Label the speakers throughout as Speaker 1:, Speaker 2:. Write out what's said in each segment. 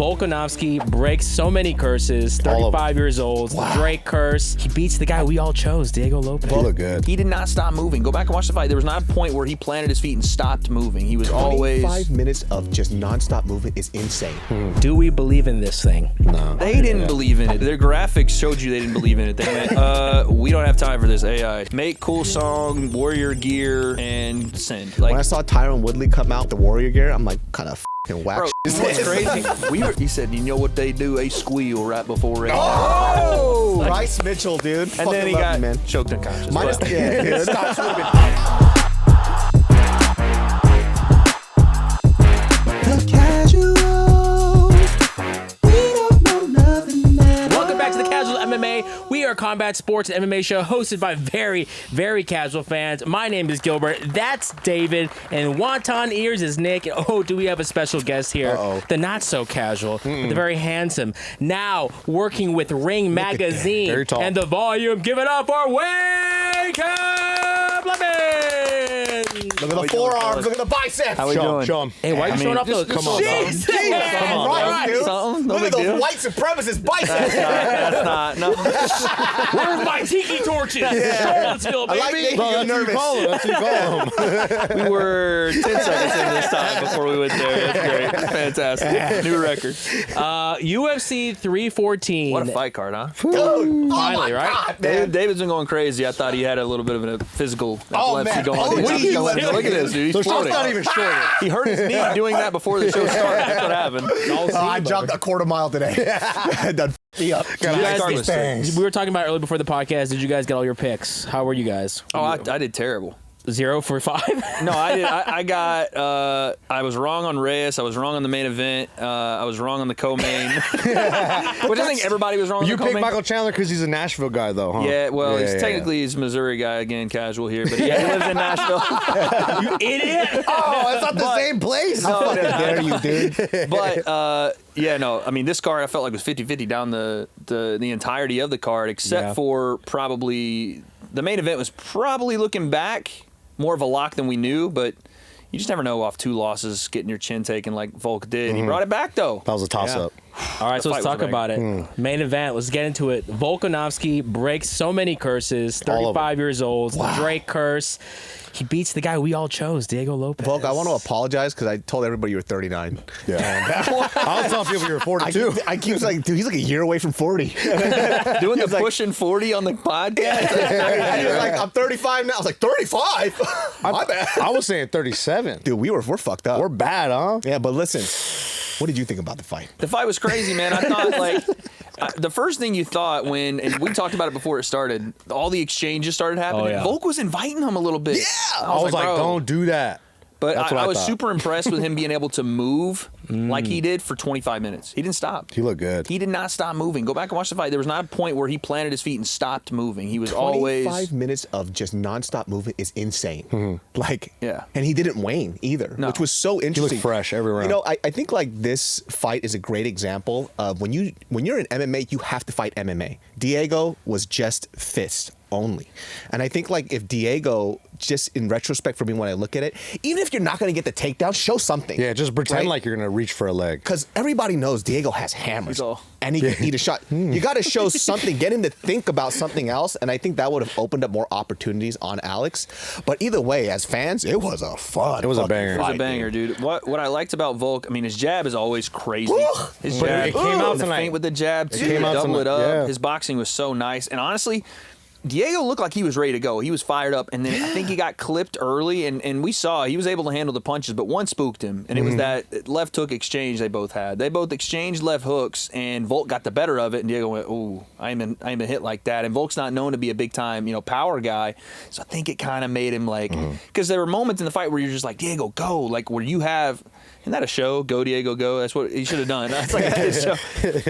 Speaker 1: Volkanovski breaks so many curses. 35 years old. Wow. Drake curse. He beats the guy we all chose, Diego Lopes.
Speaker 2: He looked good.
Speaker 3: He did not stop moving. Go back and watch the fight. There was not a point where he planted his feet and stopped moving. He was always
Speaker 4: 5 minutes of just nonstop movement is insane.
Speaker 1: Do we believe in this thing?
Speaker 2: No.
Speaker 3: They didn't believe in it. Their graphics showed you they didn't believe in it. They went, we don't have time for this AI. Make cool song, warrior gear, and send. Like,
Speaker 4: when I saw Tyron Woodley come out the warrior gear, I'm like, kind of f***ing whack.
Speaker 3: bro, you know what's crazy? He said, you know what they do? They squeal right before it.
Speaker 4: Oh! Bryce Mitchell, dude.
Speaker 3: And then he got choked unconscious.
Speaker 4: Minus, yeah, dude.
Speaker 1: Welcome back to the Casual MMA. We are a combat sports and MMA show hosted by very, very casual fans. My name is Gilbert. That's David. And Wonton Ears is Nick. Oh, do we have a special guest here? The not so casual, but the very handsome. Now working with Ring Magazine and The Volume. Give it up for Wade Plemons.
Speaker 4: Look at the forearms. Look at the biceps.
Speaker 3: How we doing?
Speaker 2: Show him.
Speaker 1: Hey, why are you showing off those?
Speaker 2: Come on.
Speaker 4: Jeez,
Speaker 2: Come on,
Speaker 4: right, dude. Look at those white supremacist biceps.
Speaker 3: That's not. No.
Speaker 1: Where's my tiki torches? Charlottesville,
Speaker 4: I like
Speaker 1: baby.
Speaker 4: making you nervous.
Speaker 2: That's what you call him.
Speaker 3: We were 10 seconds in this time before we went there. That's great. Fantastic. New record.
Speaker 1: UFC 314.
Speaker 3: What a fight card, huh?
Speaker 4: Dude,
Speaker 1: Finally, right?
Speaker 3: David's been going crazy. I thought he had a little bit of a physical epilepsy
Speaker 4: man.
Speaker 3: going on.
Speaker 4: Holy shit.
Speaker 3: Look at this, dude. He's
Speaker 2: The show's
Speaker 3: floating.
Speaker 2: not even shorter.
Speaker 3: He hurt his knee doing that before the show started. That's what happened.
Speaker 4: I jogged a quarter mile today. Done me up.
Speaker 1: We were talking about earlier before the podcast. Did you guys get all your picks? How were you guys?
Speaker 3: Oh, I did terrible.
Speaker 1: 0 for 5?
Speaker 3: No, I did. I got. I was wrong on Reyes. I was wrong on the main event. I was wrong on the co-main, which I think everybody was wrong.
Speaker 2: You
Speaker 3: on the co-main.
Speaker 2: picked Michael Chandler because he's a Nashville guy, though, huh?
Speaker 3: Yeah, well, he's a Missouri guy again, casual here, but yeah, he lives in Nashville.
Speaker 1: You idiot!
Speaker 4: Oh, it's not the same place. How dare you, dude?
Speaker 3: But yeah, no, I mean, this card I felt like was 50-50 down the entirety of the card, except for probably the main event was probably looking back more of a lock than we knew, but you just never know off 2 losses getting your chin taken like Volk did. He brought it back though.
Speaker 2: That was a toss-up.
Speaker 1: All right, so let's talk about it. Main event, let's get into it. Volkanovski breaks so many curses. 35 years old. Wow. Drake curse. He beats the guy we all chose, Diego Lopes.
Speaker 4: Volk, I want to apologize because I told everybody you were 39.
Speaker 2: Yeah. I was telling people you were 42.
Speaker 4: I keep like, dude, he's like a year away from 40.
Speaker 3: Doing the pushing 40 on the podcast.
Speaker 4: He was like, I'm 35 now. I was like, 35? My bad.
Speaker 2: I was saying 37.
Speaker 4: Dude, we're fucked up.
Speaker 2: We're bad, huh?
Speaker 4: Yeah, but listen, what did you think about the fight?
Speaker 3: The fight was crazy, man. I thought, like, the first thing you thought when, and we talked about it before it started, all the exchanges started happening. Volk was inviting him a little bit.
Speaker 4: Yeah.
Speaker 3: I was like, bro,
Speaker 2: don't do that.
Speaker 3: But I was
Speaker 2: thought.
Speaker 3: super impressed with him being able to move like he did for 25 minutes. He didn't stop.
Speaker 2: He looked good.
Speaker 3: He did not stop moving. Go back and watch the fight. There was not a point where he planted his feet and stopped moving. He was always
Speaker 4: 25 minutes of just nonstop movement is insane. Like,
Speaker 3: yeah.
Speaker 4: And he didn't wane either, which was so interesting.
Speaker 2: He looked fresh every round.
Speaker 4: You know, I think like this fight is a great example of when you're in MMA, you have to fight MMA. Diego was just fist only. And I think like if Diego, just in retrospect for me when I look at it, even if you're not going to get the takedown, show something.
Speaker 2: Yeah, just pretend like you're going to reach for a leg.
Speaker 4: Because everybody knows Diego has hammers and he can eat a shot. You got to show something, get him to think about something else, and I think that would have opened up more opportunities on Alex. But either way, as fans, it was a fun.
Speaker 2: It was a banger.
Speaker 3: It was a banger, dude. What I liked about Volk, I mean, his jab is always crazy. His jab,
Speaker 2: it came out
Speaker 3: the
Speaker 2: tonight.
Speaker 3: feint with the jab, too,
Speaker 2: came out
Speaker 3: double it up.
Speaker 2: Yeah.
Speaker 3: His boxing was so nice, and honestly, Diego looked like he was ready to go. He was fired up, and then I think he got clipped early, and we saw he was able to handle the punches, but one spooked him, and it was that left hook exchange they both had. They both exchanged left hooks, and Volk got the better of it, and Diego went, ooh, I ain't been hit like that. And Volk's not known to be a big-time, power guy, so I think it kind of made him like, because there were moments in the fight where you're just like, Diego, go, like where you have, isn't that a show? Go, Diego, go. That's what he should have done. That's like a kid's show.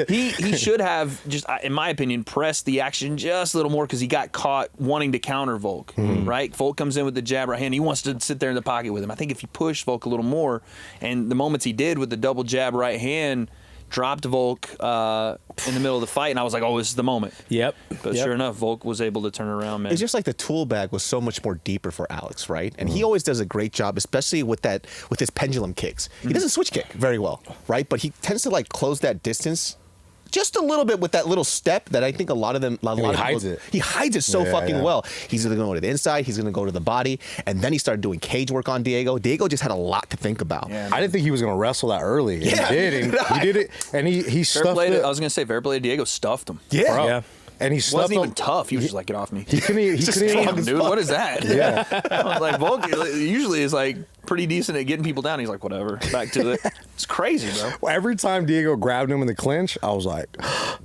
Speaker 3: He should have just, in my opinion, pressed the action just a little more because he got caught wanting to counter Volk, right? Volk comes in with the jab right hand. He wants to sit there in the pocket with him. I think if he pushed Volk a little more, and the moments he did with the double jab right hand, dropped Volk in the middle of the fight, and I was like, oh, this is the moment.
Speaker 1: Yep.
Speaker 3: But sure enough, Volk was able to turn around, man.
Speaker 4: It's just like the tool bag was so much more deeper for Alex, right? And he always does a great job, especially with his pendulum kicks. He doesn't switch kick very well, right? But he tends to like close that distance just a little bit with that little step that I think a lot of
Speaker 2: hides it.
Speaker 4: He hides it so fucking well. He's either going to go to the inside, he's going to go to the body, and then he started doing cage work on Diego. Diego just had a lot to think about.
Speaker 3: Yeah,
Speaker 2: I didn't think he was going to wrestle that early. And he did. And he did it. And he stuffed it.
Speaker 3: I was going to say, fair play to Diego stuffed him.
Speaker 4: Yeah.
Speaker 2: Bro.
Speaker 1: Yeah.
Speaker 2: And he
Speaker 3: It
Speaker 2: stuffed
Speaker 3: wasn't even
Speaker 2: him.
Speaker 3: tough. He was just like, get off me.
Speaker 2: He couldn't
Speaker 3: Damn,
Speaker 2: even.
Speaker 3: dude, what is that?
Speaker 2: Yeah.
Speaker 3: I was like, Volk usually is like pretty decent at getting people down. He's like, whatever, back to it. It's crazy, bro.
Speaker 2: Every time Diego grabbed him in the clinch, I was like,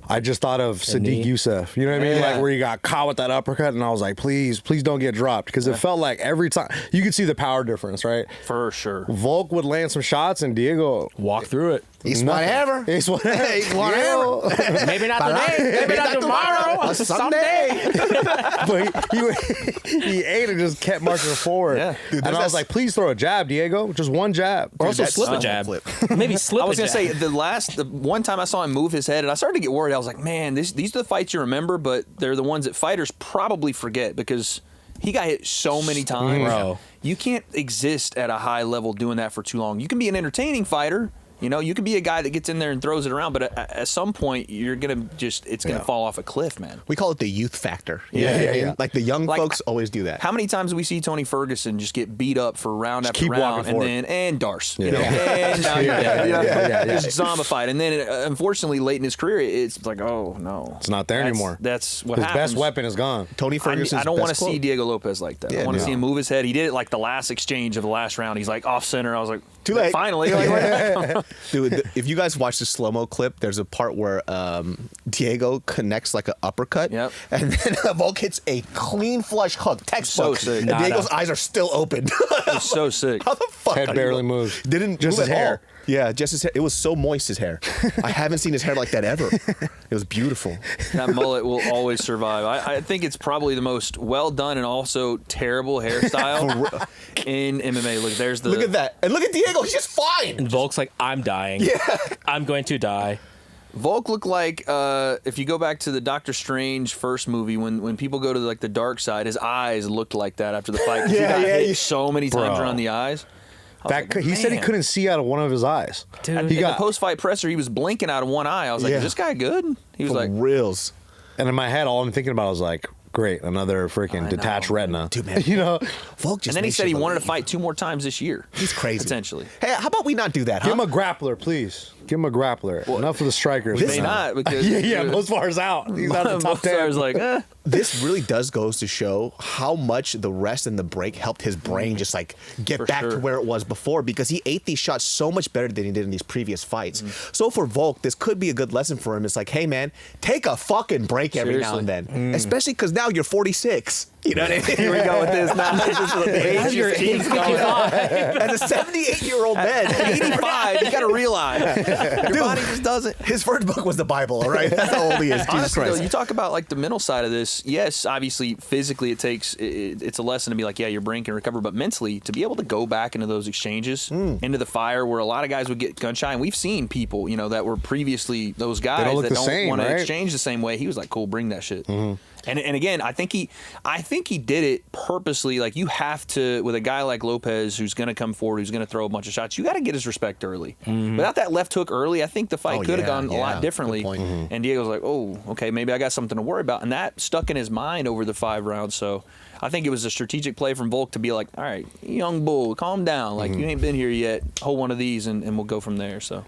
Speaker 2: I just thought of Sadiq
Speaker 1: knee.
Speaker 2: Youssef. You know what I mean?
Speaker 3: Yeah.
Speaker 2: Like where he got caught with that uppercut, and I was like, please don't get dropped, because it felt like every time you could see the power difference, right?
Speaker 3: For sure.
Speaker 2: Volk would land some shots, and Diego
Speaker 1: Walk through it.
Speaker 4: He's
Speaker 2: nothing.
Speaker 4: whatever.
Speaker 2: He's whatever.
Speaker 4: He's whatever.
Speaker 1: Maybe not today. Maybe not tomorrow. Someday.
Speaker 2: But he ate and just kept marching forward.
Speaker 3: Yeah.
Speaker 4: Dude,
Speaker 2: and I was like, please throw a jab, Diego. Just one jab. Or also
Speaker 4: that's
Speaker 2: slip
Speaker 1: Slip
Speaker 2: a
Speaker 1: a
Speaker 2: jab.
Speaker 1: jab. Maybe slip
Speaker 3: I was
Speaker 1: a
Speaker 3: gonna
Speaker 1: jab.
Speaker 3: say the one time I saw him move his head, and I started to get worried. I was like, man, these are the fights you remember, but they're the ones that fighters probably forget, because he got hit so many times.
Speaker 1: Bro.
Speaker 3: You can't exist at a high level doing that for too long. You can be an entertaining fighter. You know, you can be a guy that gets in there and throws it around, but at some point, you're gonna it's gonna fall off a cliff, man.
Speaker 4: We call it the youth factor.
Speaker 2: Yeah.
Speaker 4: Like the young
Speaker 3: Like,
Speaker 4: folks always do that.
Speaker 3: How many times do we see Tony Ferguson just get beat up for round after
Speaker 2: keep
Speaker 3: round,
Speaker 2: walking forward.
Speaker 3: and Darce, you
Speaker 2: Yeah.
Speaker 3: know, and now you're dead, you know?
Speaker 2: Yeah.
Speaker 3: Just zombified, and then unfortunately late in his career, it's like, oh no,
Speaker 2: It's not there anymore.
Speaker 3: That's what
Speaker 2: His
Speaker 3: happens.
Speaker 2: best weapon is gone.
Speaker 4: Tony Ferguson's
Speaker 3: I don't want to
Speaker 4: best
Speaker 3: see
Speaker 4: quote.
Speaker 3: Diego Lopes like that. I
Speaker 4: Yeah,
Speaker 3: want to
Speaker 4: no.
Speaker 3: see him move his head. He did it like the last exchange of the last round. He's like off center. I was like,
Speaker 4: Too late.
Speaker 3: Finally. Like,
Speaker 4: Dude, if you guys watch the slow-mo clip, there's a part where Diego connects like an uppercut,
Speaker 3: Yep.
Speaker 4: and then Volk hits a clean flush hook, textbook,
Speaker 3: So sick.
Speaker 4: and
Speaker 1: Nada.
Speaker 4: Diego's eyes are still open.
Speaker 3: it's so sick.
Speaker 4: How the fuck?
Speaker 2: Head
Speaker 4: are you-
Speaker 2: barely moved.
Speaker 4: Didn't
Speaker 2: Just
Speaker 4: move
Speaker 2: his
Speaker 4: at
Speaker 2: hair.
Speaker 4: all. Yeah, just his hair. It was so moist, his hair. I haven't seen his hair like that ever. It was beautiful.
Speaker 3: That mullet will always survive. I think it's probably the most well done and also terrible hairstyle in MMA. Look, there's the
Speaker 4: Look at that. And look at Diego. He's just fine.
Speaker 1: And Volk's like, I'm dying.
Speaker 4: Yeah.
Speaker 1: I'm going to die.
Speaker 3: Volk looked like if you go back to the Doctor Strange first movie, when people go to like the dark side, his eyes looked like that after the fight. 'Cause he got hit so many times
Speaker 2: Bro.
Speaker 3: around the eyes. I was like,
Speaker 2: He said he
Speaker 3: man.
Speaker 2: couldn't see out of one of his eyes.
Speaker 1: Dude.
Speaker 3: In
Speaker 2: He
Speaker 3: the
Speaker 2: got,
Speaker 3: post-fight presser, he was blinking out of one eye. I was like,
Speaker 4: Yeah.
Speaker 3: is this guy good? He was
Speaker 4: For
Speaker 3: like,
Speaker 4: reals.
Speaker 2: and in my head, all I'm thinking about is like, great, another freaking detached retina.
Speaker 4: Dude, man.
Speaker 2: You know,
Speaker 4: Volk just
Speaker 3: and then he
Speaker 4: makes
Speaker 3: said he
Speaker 4: you
Speaker 3: wanted to
Speaker 4: believe.
Speaker 3: fight 2 more times this year.
Speaker 4: He's crazy.
Speaker 3: Potentially.
Speaker 4: Hey, how about we not do that, huh?
Speaker 2: give him a grappler, please. Give him a grappler. Enough of the strikers.
Speaker 3: May not, because
Speaker 2: yeah, most fars out. He's out of the top 10.
Speaker 3: I was like,
Speaker 4: This really does goes to show how much the rest and the break helped his brain just like get
Speaker 3: For
Speaker 4: back to
Speaker 3: sure.
Speaker 4: where it was before, because he ate these shots so much better than he did in these previous fights. So for Volk, this could be a good lesson for him. It's like, hey man, take a fucking break every now and then, especially because now you're 46. You know what I mean?
Speaker 3: here we go with this. Now this is what the age
Speaker 1: You're
Speaker 3: is keeps going.
Speaker 4: As a 78-year-old man,
Speaker 3: 85, you got to realize your body just doesn't.
Speaker 4: his first book was the Bible, all right? That's how old he is. Jesus
Speaker 3: Honestly, though,
Speaker 4: Christ.
Speaker 3: you talk about like the mental side of this. Yes, obviously, physically, it's a lesson to be like, yeah, your brain can recover, but mentally, to be able to go back into those exchanges, into the fire, where a lot of guys would get gun shy, and we've seen people, you know, that were previously those guys
Speaker 2: don't look
Speaker 3: that
Speaker 2: the
Speaker 3: don't
Speaker 2: same,
Speaker 3: want to
Speaker 2: right?
Speaker 3: exchange the same way. He was like, cool, bring that shit. And again, I think he did it purposely. Like, you have to, with a guy like Lopez who's going to come forward, who's going to throw a bunch of shots, you got to get his respect early. Without that left hook early, I think the fight
Speaker 4: Oh,
Speaker 3: could have
Speaker 4: yeah,
Speaker 3: gone a
Speaker 4: yeah.
Speaker 3: lot
Speaker 4: Good
Speaker 3: differently.
Speaker 4: point.
Speaker 3: And Diego's like, oh, okay, maybe I got something to worry about. And that stuck in his mind over the 5 rounds. So I think it was a strategic play from Volk to be like, all right, young bull, calm down. Like, you ain't been here yet. Hold one of these, and we'll go from there. So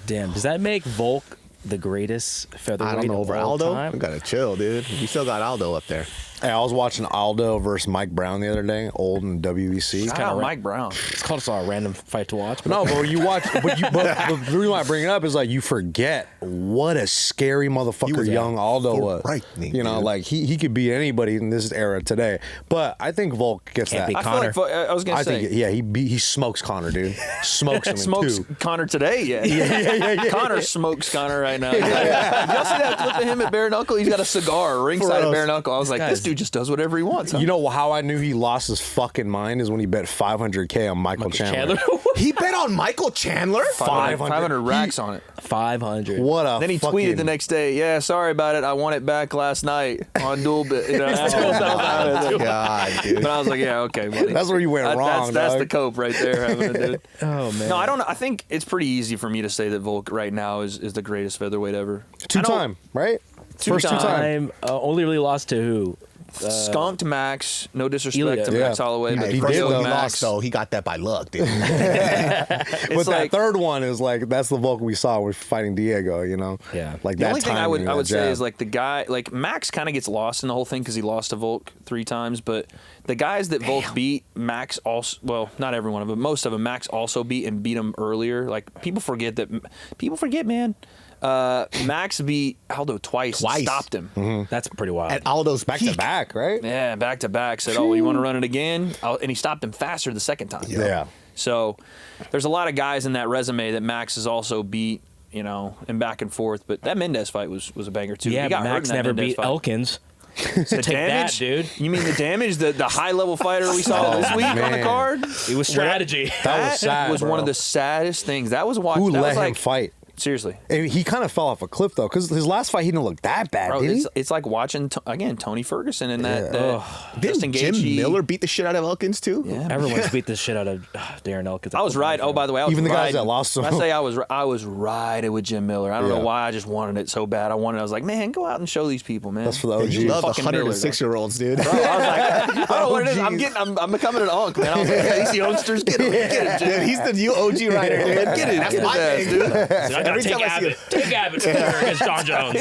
Speaker 1: Damn, does that make Volk the greatest featherweight
Speaker 4: I don't know,
Speaker 1: of
Speaker 4: over
Speaker 1: all
Speaker 4: Aldo? We
Speaker 1: time?
Speaker 4: gotta chill, dude. You still got Aldo up there.
Speaker 2: Hey, I was watching Aldo versus Mike Brown the other day, old in WEC.
Speaker 3: shout out Mike Brown.
Speaker 1: It's called a random fight to watch. But
Speaker 2: No, but when you watch, but the reason why I bring it up is like you forget what a scary motherfucker
Speaker 4: was
Speaker 2: young Aldo was.
Speaker 4: frightening,
Speaker 2: You know,
Speaker 4: dude.
Speaker 2: like he could beat anybody in this era today. But I think Volk gets
Speaker 1: Can't
Speaker 2: that.
Speaker 1: beat
Speaker 3: I feel
Speaker 1: Connor.
Speaker 3: like I was going
Speaker 2: I
Speaker 3: to say.
Speaker 2: think he smokes Connor, dude. Smokes him
Speaker 3: Smokes
Speaker 2: too.
Speaker 3: Connor today, yeah. Connor smokes Connor right now. Did y'all see that clip of him at Bare Knuckle? He's got a cigar ringside at
Speaker 4: us.
Speaker 3: Bare Knuckle. I was like, this
Speaker 1: guy's
Speaker 3: dude just does whatever he wants. Huh?
Speaker 2: You know how I knew he lost his fucking mind is when he bet $500K on Michael Chandler.
Speaker 4: He bet on Michael Chandler?
Speaker 3: 500 racks on it.
Speaker 1: 500.
Speaker 2: What a
Speaker 3: Then he
Speaker 2: fucking...
Speaker 3: tweeted the next day, yeah, sorry about it. I won it back last night on dual bit. You know,
Speaker 4: God, dude.
Speaker 3: but I was like, yeah, okay, buddy.
Speaker 2: That's where you went wrong,
Speaker 3: That's
Speaker 2: dog.
Speaker 3: the cope right there. Having to do it.
Speaker 1: Oh, man.
Speaker 3: No, I don't know. I think it's pretty easy for me to say that Volk right now is the greatest featherweight ever.
Speaker 2: Two-time, right? First two-time.
Speaker 1: Only really lost to who?
Speaker 3: Skunked Max. No disrespect
Speaker 1: Ilya.
Speaker 3: to
Speaker 2: Yeah.
Speaker 3: Max Holloway, but
Speaker 2: He
Speaker 4: First
Speaker 2: did,
Speaker 4: one
Speaker 2: though.
Speaker 4: he lost, so he got that by luck, dude.
Speaker 3: it's
Speaker 2: But that
Speaker 3: like,
Speaker 2: third one is like, that's the Volk we saw with fighting Diego, you know?
Speaker 1: Yeah.
Speaker 2: Like
Speaker 3: the
Speaker 2: that
Speaker 3: only thing I
Speaker 2: timing,
Speaker 3: would
Speaker 2: that
Speaker 3: say
Speaker 2: jab.
Speaker 3: is like the guy, like Max kind of gets lost in the whole thing because he lost to Volk 3 times, but the guys that Volk beat, Max also, well, not every one of them, but most of them, Max also beat and beat him earlier. Like people forget, man. Max beat Aldo twice. Stopped him.
Speaker 2: Mm-hmm.
Speaker 1: That's pretty wild.
Speaker 4: At Aldo's
Speaker 2: back
Speaker 4: peak.
Speaker 2: to back, right?
Speaker 3: Yeah, back to back. Said, "Oh, you want to run it again?" And he stopped him faster the second time.
Speaker 2: Yeah.
Speaker 3: So there's a lot of guys in that resume that Max has also beat, you know, and back and forth. But that Mendez fight was a banger too.
Speaker 1: yeah,
Speaker 3: he got
Speaker 1: but
Speaker 3: hurt
Speaker 1: Max
Speaker 3: in that
Speaker 1: never
Speaker 3: Mendez
Speaker 1: beat
Speaker 3: fight.
Speaker 1: Elkins.
Speaker 3: The
Speaker 1: Take that, dude.
Speaker 3: You mean the damage? The high level fighter we saw this week on the
Speaker 2: man.
Speaker 3: card?
Speaker 1: It was strategy.
Speaker 2: That was sad,
Speaker 3: was one
Speaker 2: bro.
Speaker 3: of the saddest things. That was watching.
Speaker 2: Who
Speaker 3: that
Speaker 2: let
Speaker 3: was
Speaker 2: him
Speaker 3: like,
Speaker 2: fight?
Speaker 3: Seriously.
Speaker 2: And he kind of fell off a cliff, though, because his last fight, he didn't look that bad,
Speaker 3: Bro,
Speaker 2: did he?
Speaker 3: it's like watching, again, Tony Ferguson and that
Speaker 4: Didn't
Speaker 3: Justin
Speaker 4: Jim
Speaker 3: Gaethje.
Speaker 4: Miller beat the shit out of Elkins, too?
Speaker 3: Yeah.
Speaker 1: Everyone's beat the shit out of Darren Elkins.
Speaker 3: I was right. Oh, by the way, I was
Speaker 2: Even the guys
Speaker 3: riding.
Speaker 2: that lost him.
Speaker 3: I say I was riding with Jim Miller. I don't know
Speaker 2: Yeah.
Speaker 3: why. I just wanted it so bad. I was like, man, go out and show these people, man.
Speaker 2: That's for the
Speaker 4: You
Speaker 2: OGs.
Speaker 4: love the
Speaker 3: Fucking Miller,
Speaker 4: 106-year-olds, dude.
Speaker 3: Bro, I was like, I don't know what it is. I'm becoming an unk, man. I was like, hey, these youngsters, get him, Jim.
Speaker 4: Dude, he's the new OG rider, dude.
Speaker 3: Get it,
Speaker 4: That's
Speaker 3: get
Speaker 4: my
Speaker 3: his ass,
Speaker 4: thing.
Speaker 3: dude.
Speaker 1: I gotta take Abbott. Take Abbott against John Jones.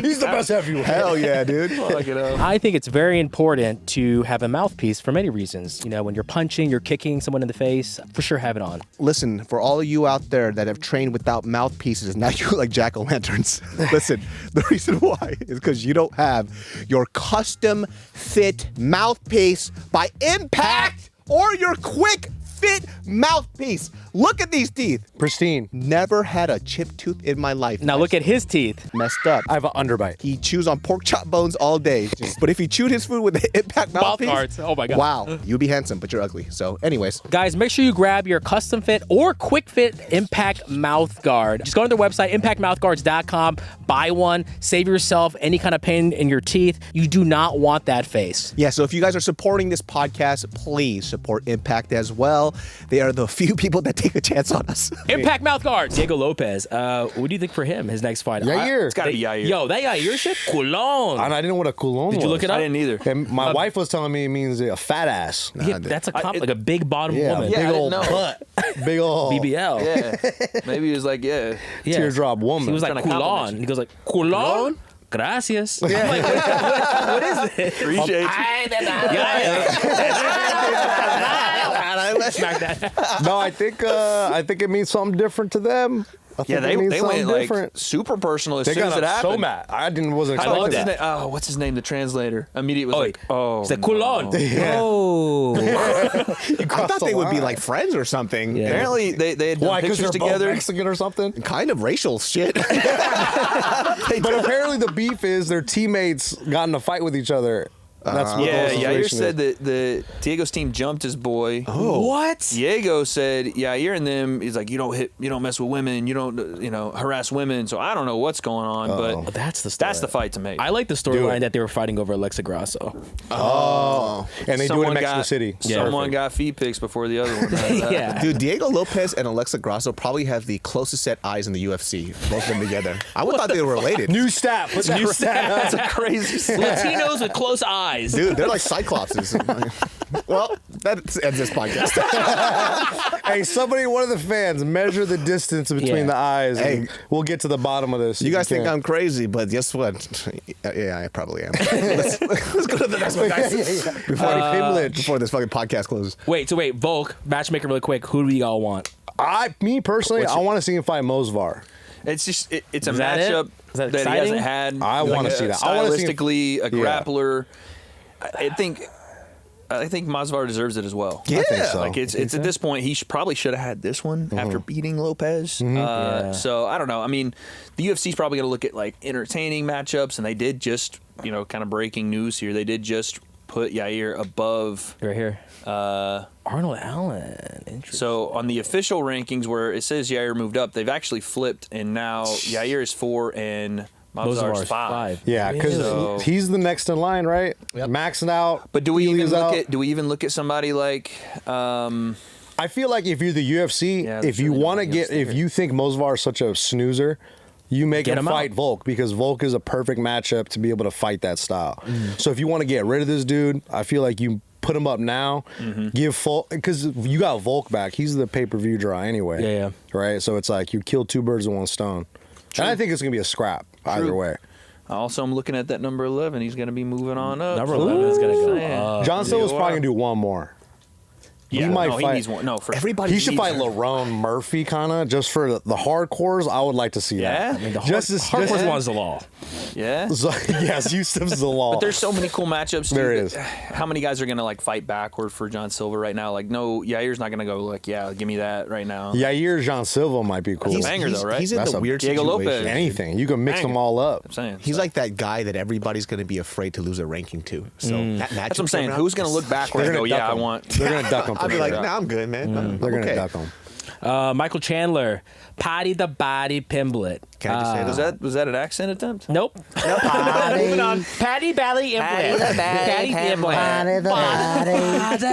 Speaker 2: He's the best heavyweight.
Speaker 4: Hell yeah, dude.
Speaker 3: Fuck it up.
Speaker 1: I think it's very important to have a mouthpiece for many reasons. You know, when you're punching, you're kicking someone in the face, for sure have it on.
Speaker 4: Listen, for all of you out there that have trained without mouthpieces, now you look like jack-o'-lanterns. Listen, the reason why is because you don't have your custom fit mouthpiece by Impact or your quick fit mouthpiece. Look at these teeth.
Speaker 2: Pristine.
Speaker 4: Never had a chipped tooth in my life.
Speaker 1: Now look at his teeth.
Speaker 4: Messed up.
Speaker 2: I have an underbite.
Speaker 4: He chews on pork chop bones all day. But if he chewed his food with the Impact mouthpiece,
Speaker 1: guards. Oh my God.
Speaker 4: Wow, you'd be handsome, but you're ugly. So, anyways,
Speaker 1: Guys, make sure you grab your custom fit or quick fit Impact mouth guard. Just go to their website, impactmouthguards.com, buy one, save yourself any kind of pain in your teeth. You do not want that face.
Speaker 4: yeah. So if you guys are supporting this podcast, please support Impact as well. They are the few people that take a chance on us.
Speaker 1: Impact mouth guards. Diego Lopes. What do you think for him, his next fight?
Speaker 2: Yair.
Speaker 3: It's got to be Yair.
Speaker 1: Yo, that Yair shit? Coulon.
Speaker 2: And I didn't know what a Coulon was.
Speaker 1: Did you look it up?
Speaker 3: I didn't either.
Speaker 2: And my wife was telling me it means a fat ass.
Speaker 1: Yeah, that's like a big bottom
Speaker 2: Yeah,
Speaker 1: woman.
Speaker 3: Yeah,
Speaker 2: big
Speaker 3: I didn't
Speaker 2: old
Speaker 3: know.
Speaker 2: butt. Big old
Speaker 1: BBL.
Speaker 3: Yeah. Maybe he was like, yeah.
Speaker 1: Yeah.
Speaker 2: teardrop woman.
Speaker 1: He was like,
Speaker 3: Trying to
Speaker 1: Coulon.
Speaker 3: compliment
Speaker 1: He goes like, Coulon? Gracias. I'm like, what is it?
Speaker 3: Appreciate you.
Speaker 1: Smack that.
Speaker 2: No, I think it means something different to them. I think
Speaker 3: Yeah,
Speaker 2: it means
Speaker 3: they
Speaker 2: something
Speaker 3: went
Speaker 2: different.
Speaker 3: like super personal as
Speaker 2: They
Speaker 3: soon as
Speaker 2: got
Speaker 3: it happened.
Speaker 2: so mad. Wasn't
Speaker 1: I
Speaker 2: expecting
Speaker 1: love
Speaker 3: What's his
Speaker 1: that.
Speaker 3: name? What's his name? The translator. Immediately was like,
Speaker 1: It's like Coulon.
Speaker 2: Yeah.
Speaker 1: Oh.
Speaker 4: I thought they would be like friends or something.
Speaker 1: Yeah.
Speaker 3: Apparently they had done
Speaker 2: Why? Because
Speaker 3: pictures
Speaker 2: they're both
Speaker 3: together.
Speaker 2: Mexican or something.
Speaker 4: Kind of racial shit.
Speaker 2: But apparently the beef is their teammates got in a fight with each other. That's what
Speaker 3: Yeah,
Speaker 2: the whole
Speaker 3: Yair
Speaker 2: situation
Speaker 3: said
Speaker 2: is.
Speaker 3: that the Diego's team jumped his boy.
Speaker 1: What?
Speaker 3: Diego said, Yair and them, he's like, you don't mess with women, you don't, harass women. So I don't know what's going on, but
Speaker 1: That's the story.
Speaker 3: that's the fight to make.
Speaker 1: I like the storyline that they were fighting over Alexa Grasso.
Speaker 2: And they do it in Mexico City.
Speaker 3: Someone got feed pics before the other one.
Speaker 1: Yeah.
Speaker 4: Dude, Diego Lopes and Alexa Grasso probably have the closest set eyes in the UFC. Both of them together. I would thought they were related.
Speaker 2: New stat. Put that
Speaker 1: New
Speaker 2: right
Speaker 1: stat.
Speaker 2: now.
Speaker 3: That's a crazy
Speaker 1: Latinos with close eyes.
Speaker 4: Dude, they're like cyclopses. Well, that ends this podcast.
Speaker 2: Hey, one of the fans, measure the distance between
Speaker 1: Yeah.
Speaker 2: the eyes.
Speaker 4: Hey.
Speaker 2: And we'll get to the bottom of this.
Speaker 4: You guys think
Speaker 2: can.
Speaker 4: I'm crazy, but guess what? Yeah, I probably am. Let's go to the next one, guys. Before this fucking podcast closes.
Speaker 1: Wait, Volk, matchmaker really quick. Who do y'all want?
Speaker 2: Me personally, I want to see him fight Mosvar.
Speaker 3: It's just it's a
Speaker 1: Is that it?
Speaker 3: matchup
Speaker 1: Is that
Speaker 3: that he
Speaker 1: exciting?
Speaker 3: hasn't had.
Speaker 2: I wanna see that. I wanna see him-
Speaker 3: Stylistically, a grappler. I think I think Masvidal deserves it as well.
Speaker 4: Yeah.
Speaker 2: I think so.
Speaker 3: Like it's at this point he probably should have had this one after beating Lopez.
Speaker 1: Yeah.
Speaker 3: So I don't know. I mean, the UFC's probably going to look at like entertaining matchups, and they did just kind of breaking news here. They did just put Yair above
Speaker 1: Right here. Arnold Allen. Interesting.
Speaker 3: So on the official rankings where it says Yair moved up, they've actually flipped, and now Yair is 4 and Masvidal's 5.
Speaker 2: Yeah, because
Speaker 3: So-
Speaker 2: he's the next in line, right? Maxing out.
Speaker 3: But do we even
Speaker 2: Healy's
Speaker 3: look
Speaker 2: out.
Speaker 3: at somebody like
Speaker 2: I feel like if you're the UFC,
Speaker 3: Yeah,
Speaker 2: if
Speaker 3: there's
Speaker 2: you
Speaker 3: really
Speaker 2: want to
Speaker 3: nothing else
Speaker 2: get, if
Speaker 3: there.
Speaker 2: you think Masvidal is such a snoozer, you make
Speaker 1: Get
Speaker 2: him
Speaker 1: him
Speaker 2: fight
Speaker 1: out.
Speaker 2: Volk because Volk is a perfect matchup to be able to fight that style. So if you want to get rid of this dude, I feel like you put him up now, give Volk, because you got Volk back. He's the pay-per-view draw anyway.
Speaker 1: Yeah.
Speaker 2: Right? So it's like you kill two birds with one stone. And I think it's going to be a scrap either
Speaker 3: True.
Speaker 2: way.
Speaker 3: also I'm looking at that number 11. He's going to be moving on up.
Speaker 1: Number 11 is going to go
Speaker 3: Man.
Speaker 1: up.
Speaker 2: John Silva's probably going to do one more.
Speaker 3: Yeah,
Speaker 2: he might
Speaker 3: no,
Speaker 2: fight.
Speaker 3: He needs one. No, for
Speaker 4: Everybody
Speaker 2: He should
Speaker 4: needs
Speaker 2: fight
Speaker 4: her.
Speaker 2: Lerone Murphy, kind of, just for the hardcores. I would like to see
Speaker 3: Yeah?
Speaker 2: that.
Speaker 3: I mean,
Speaker 1: The
Speaker 2: Just-
Speaker 1: one's the law.
Speaker 3: Yeah.
Speaker 2: So, yes, Yusuf's the law.
Speaker 3: But there's so many cool matchups. Too,
Speaker 2: There
Speaker 3: that-
Speaker 2: is.
Speaker 3: How many guys are going to like fight backward for John Silva right now? Like, no, Yair's not going to go like, yeah, give me that right now.
Speaker 2: Yair Jean Silva might be cool.
Speaker 3: He's a banger, though, right?
Speaker 4: He's in
Speaker 2: That's
Speaker 4: the
Speaker 2: a-
Speaker 4: weird
Speaker 3: Diego
Speaker 4: situation.
Speaker 3: Lopez.
Speaker 2: Anything. You can mix
Speaker 3: Banger.
Speaker 2: them all up.
Speaker 3: I'm saying
Speaker 4: He's
Speaker 3: so.
Speaker 4: like that guy that everybody's going to be afraid to lose a ranking to. So that matchup.
Speaker 3: That's what I'm saying. Who's going to look backward and go, yeah, I want.
Speaker 2: They're going to duck him for
Speaker 4: I'll be
Speaker 2: sure.
Speaker 4: like, nah, I'm good, man. I'm
Speaker 2: They're going to
Speaker 4: okay.
Speaker 2: duck him.
Speaker 1: Michael Chandler. Paddy the Body Pimblett.
Speaker 4: Can I just say this?
Speaker 3: Was that an accent attempt?
Speaker 1: Nope. Moving on. Paddy Bally Implant. Paddy Implant.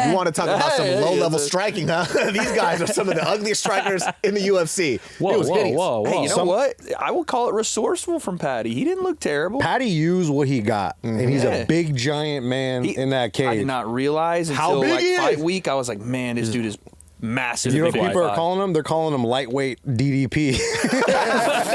Speaker 4: You want to talk about some
Speaker 3: Hey,
Speaker 4: low-level
Speaker 3: that's it.
Speaker 4: striking, huh? These guys are some of the ugliest strikers in the UFC.
Speaker 1: Whoa,
Speaker 4: It was
Speaker 1: whoa,
Speaker 4: hideous.
Speaker 1: whoa,
Speaker 3: Hey,
Speaker 1: whoa.
Speaker 3: you know what? I will call it resourceful from Paddy. He didn't look terrible.
Speaker 2: Patty used what he got, and he's
Speaker 3: Yeah.
Speaker 2: a big, giant man in that
Speaker 3: I
Speaker 2: cage.
Speaker 3: did not realize
Speaker 2: How
Speaker 3: until
Speaker 2: big
Speaker 3: like
Speaker 2: he
Speaker 3: fight
Speaker 2: is.
Speaker 3: week. I was like, man, this dude is massive.
Speaker 2: You know
Speaker 3: Big
Speaker 2: what people
Speaker 3: guy.
Speaker 2: are calling him? They're calling him lightweight DDP.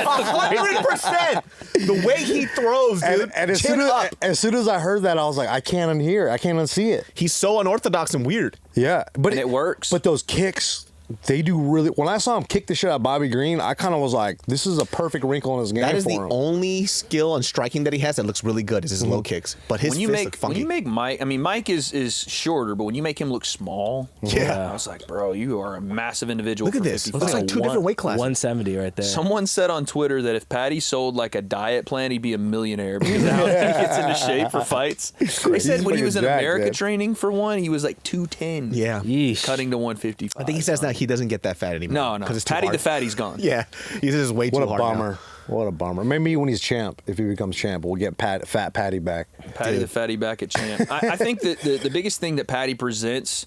Speaker 4: 100%. The way he throws, dude.
Speaker 2: and as,
Speaker 4: Chin up.
Speaker 2: as soon as I heard that, I was like, I can't unhear. I can't unsee it.
Speaker 4: He's so unorthodox and weird.
Speaker 2: Yeah, but
Speaker 3: And it works.
Speaker 2: But those kicks, they do really. When I saw him kick the shit out of Bobby Green, I kind of was like, this is a perfect wrinkle in his game
Speaker 4: That is
Speaker 2: for
Speaker 4: the
Speaker 2: him.
Speaker 4: only skill on striking that he has that looks really good is his low kicks. But his
Speaker 3: when you
Speaker 4: fists
Speaker 3: make
Speaker 4: look funky.
Speaker 3: when you make Mike, I mean Mike is shorter, but when you make him look small,
Speaker 4: Yeah.
Speaker 3: I was like, bro, you are a massive individual.
Speaker 4: Look at
Speaker 3: for
Speaker 4: this.
Speaker 3: 55.
Speaker 4: Looks like two different weight classes.
Speaker 1: 170 right there.
Speaker 3: Someone said on Twitter that if Paddy sold like a diet plan, he'd be a millionaire because of how he gets into shape for fights. They said when he was in
Speaker 2: fucking jacked,
Speaker 3: America
Speaker 2: man.
Speaker 3: training for one, he was like 210.
Speaker 4: Yeah.
Speaker 1: Yeesh.
Speaker 3: Cutting to 155.
Speaker 4: I think he says now he doesn't get that fat anymore.
Speaker 3: No,
Speaker 4: because it's too
Speaker 3: Paddy
Speaker 4: hard.
Speaker 3: the fatty's gone.
Speaker 4: Yeah, he's just way
Speaker 2: What
Speaker 4: too
Speaker 2: a
Speaker 4: hard.
Speaker 2: bummer.
Speaker 4: Now.
Speaker 2: What a bummer. Maybe when he's champ, if he becomes champ, we'll get Fat Patty back.
Speaker 3: Paddy the fatty back at champ. I think that the biggest thing that Paddy presents